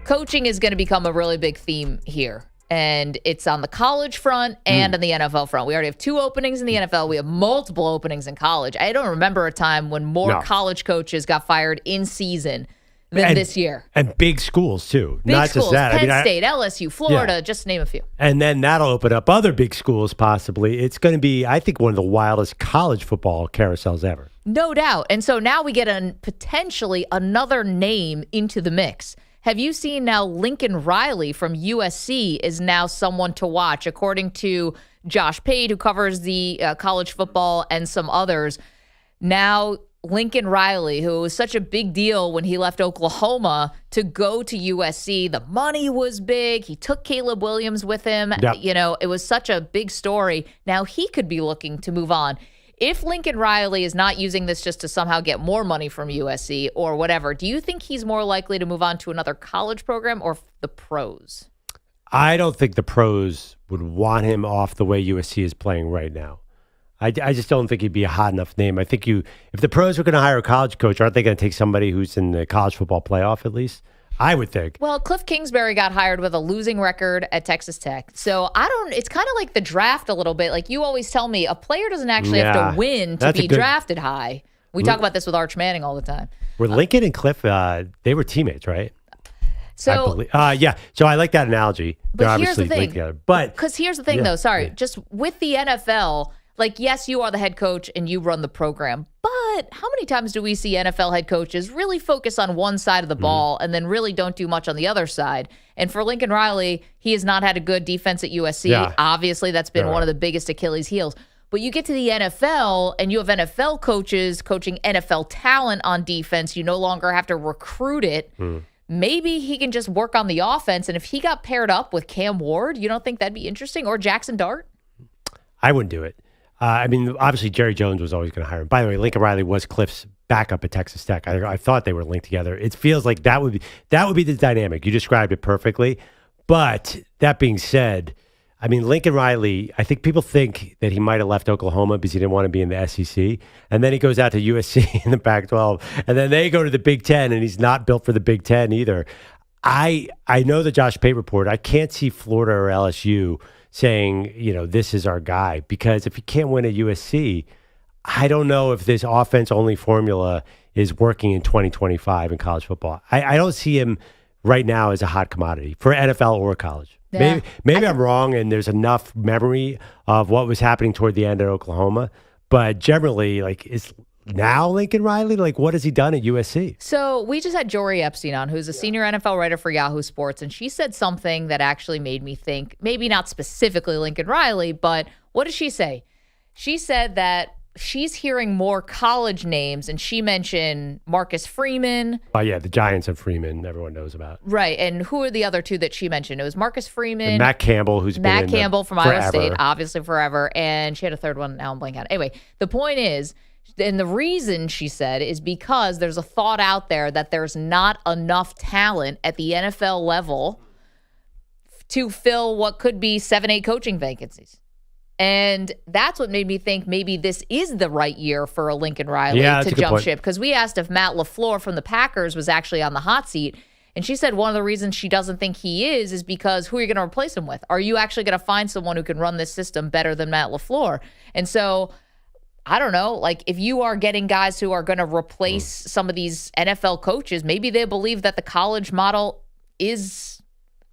Coaching is going to become a really big theme here. And it's on the college front and on the NFL front. We already have 2 openings in the NFL. We have multiple openings in college. I don't remember a time when more college coaches got fired in season than this year. And big schools, too. Big Not schools, just that. Penn State, LSU, Florida, just to name a few. And then that'll open up other big schools, possibly. It's going to be, I think, one of the wildest college football carousels ever. No doubt. And so now we get potentially another name into the mix. Have you seen now Lincoln Riley from USC is now someone to watch, according to Josh Pate, who covers the college football, and some others. Now Lincoln Riley, who was such a big deal when he left Oklahoma to go to USC. The money was big. He took Caleb Williams with him. Yep. You know, it was such a big story. Now he could be looking to move on. If Lincoln Riley is not using this just to somehow get more money from USC or whatever, do you think he's more likely to move on to another college program or the pros? I don't think the pros would want him off the way USC is playing right now. I just don't think he'd be a hot enough name. I think if the pros were going to hire a college coach, aren't they going to take somebody who's in the college football playoff at least? I would think. Well, Cliff Kingsbury got hired with a losing record at Texas Tech. So it's kind of like the draft a little bit. Like you always tell me, a player doesn't actually have to win to be drafted high. We talk about this with Arch Manning all the time. Were Lincoln and Cliff, they were teammates, right? So, yeah. So I like that analogy. They're but here's obviously the thing. linked together. Because here's the thing, though. Sorry. Just with the NFL, like, yes, you are the head coach and you run the program. But how many times do we see NFL head coaches really focus on one side of the ball and then really don't do much on the other side? And for Lincoln Riley, he has not had a good defense at USC. Yeah. Obviously, that's been one of the biggest Achilles heels. But you get to the NFL and you have NFL coaches coaching NFL talent on defense. You no longer have to recruit it. Maybe he can just work on the offense. And if he got paired up with Cam Ward, you don't think that'd be interesting? Or Jackson Dart? I wouldn't do it. I mean, obviously, Jerry Jones was always going to hire him. By the way, Lincoln Riley was Cliff's backup at Texas Tech. I thought they were linked together. It feels like that would be the dynamic. You described it perfectly. But that being said, I mean, Lincoln Riley, I think people think that he might have left Oklahoma because he didn't want to be in the SEC. And then he goes out to USC in the Pac-12. And then they go to the Big Ten, and he's not built for the Big Ten either. I know the Josh Pate report. I can't see Florida or LSU saying, this is our guy. Because if he can't win at USC, I don't know if this offense-only formula is working in 2025 in college football. I don't see him right now as a hot commodity for NFL or college. Yeah. Maybe I'm wrong, and there's enough memory of what was happening toward the end at Oklahoma. But generally, is now Lincoln Riley, what has he done at USC? So we just had Jory Epstein on, who's a senior NFL writer for Yahoo Sports, and she said something that actually made me think, maybe not specifically Lincoln Riley, but what did she say? She said that she's hearing more college names, and she mentioned Marcus Freeman. Oh, yeah, the Giants of Freeman, everyone knows about. Right, and who are the other two that she mentioned? It was Marcus Freeman. And Matt Campbell, who's Matt been Campbell from forever. Iowa State, obviously forever, and she had a third one, now I'm blanking out. Anyway, the point is, and the reason she said is because there's a thought out there that there's not enough talent at the NFL level to fill what could be 7-8 coaching vacancies. And that's what made me think maybe this is the right year for a Lincoln Riley to jump ship. Because we asked if Matt LaFleur from the Packers was actually on the hot seat. And she said one of the reasons she doesn't think he is because who are you going to replace him with? Are you actually going to find someone who can run this system better than Matt LaFleur? And so I don't know, if you are getting guys who are going to replace some of these NFL coaches, maybe they believe that the college model is,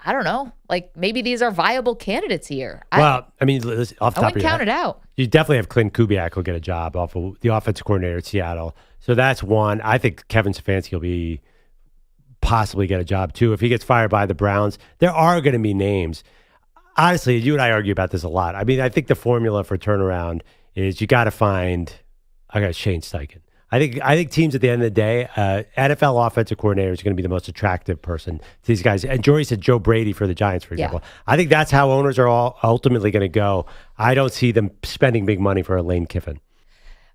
I don't know, maybe these are viable candidates here. Well, I mean, off the top of your count it out. You definitely have Clint Kubiak who'll get a job off of the offensive coordinator at Seattle. So that's one. I think Kevin Stefanski will be possibly get a job too. If he gets fired by the Browns, there are going to be names. Honestly, you and I argue about this a lot. I mean, I think the formula for turnaround is you got to find Shane Steichen. I think teams at the end of the day, NFL offensive coordinator is going to be the most attractive person to these guys. And Jory said Joe Brady for the Giants, for example. Yeah. I think that's how owners are all ultimately going to go. I don't see them spending big money for a Lane Kiffin.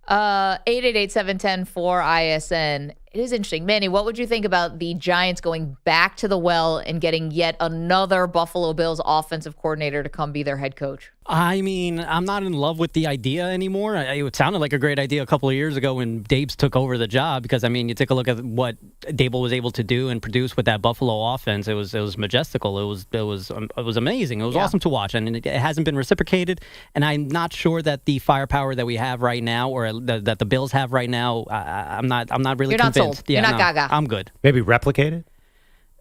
888-710-4ISN. It is interesting. Manny, what would you think about the Giants going back to the well and getting yet another Buffalo Bills offensive coordinator to come be their head coach? I mean, I'm not in love with the idea anymore. It sounded like a great idea a couple of years ago when Dabes took over the job because, I mean, you take a look at what Dable was able to do and produce with that Buffalo offense. It was majestical. It was amazing. It was awesome to watch, and it hasn't been reciprocated. And I'm not sure that the firepower that we have right now, or that the Bills have right now, I'm not really convinced. You're not sold. You're not gaga. I'm good. Maybe replicated?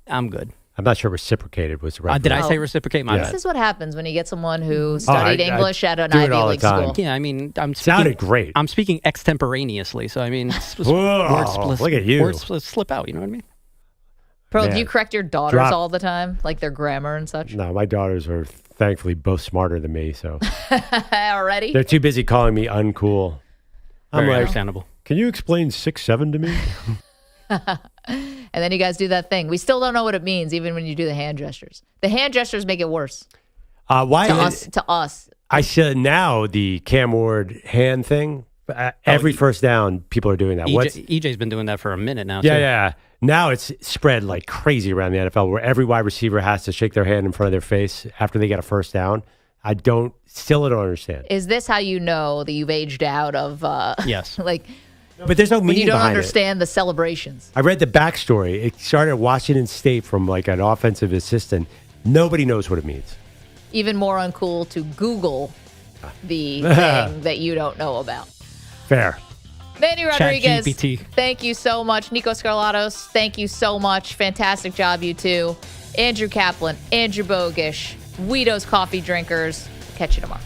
I'm good. I'm not sure reciprocated was the right Did I say reciprocate? My This bad. is what happens when you get someone who studied English at an Ivy League school. Yeah, I mean, Sounded great. I'm speaking extemporaneously, so I mean, Whoa, look at you. Words slip out. You know what I mean? Pearl, Man. do you correct your daughters all the time, like their grammar and such? No, my daughters are thankfully both smarter than me, so Already? they're too busy calling me uncool. I'm Very like, understandable. Can you explain 6'7" to me? And then you guys do that thing. We still don't know what it means, even when you do the hand gestures. The hand gestures make it worse. Why? To us. I said now the Cam Ward hand thing. Every first down, people are doing that. EJ's been doing that for a minute now. Yeah, too. yeah. Now it's spread like crazy around the NFL, where every wide receiver has to shake their hand in front of their face after they get a first down. I still don't understand. Is this how you know that you've aged out of? Yes. Like. But there's no meaning when you don't behind understand the celebrations. I read the backstory. It started at Washington State from like an offensive assistant. Nobody knows what it means. Even more uncool to Google the thing that you don't know about. Fair. Manny Rodriguez, ChatGPT. thank you so much. Nico Scarlatos, thank you so much. Fantastic job, you two. Andrew Kaplan, Andrew Bogish, Guido's Coffee Drinkers. Catch you tomorrow.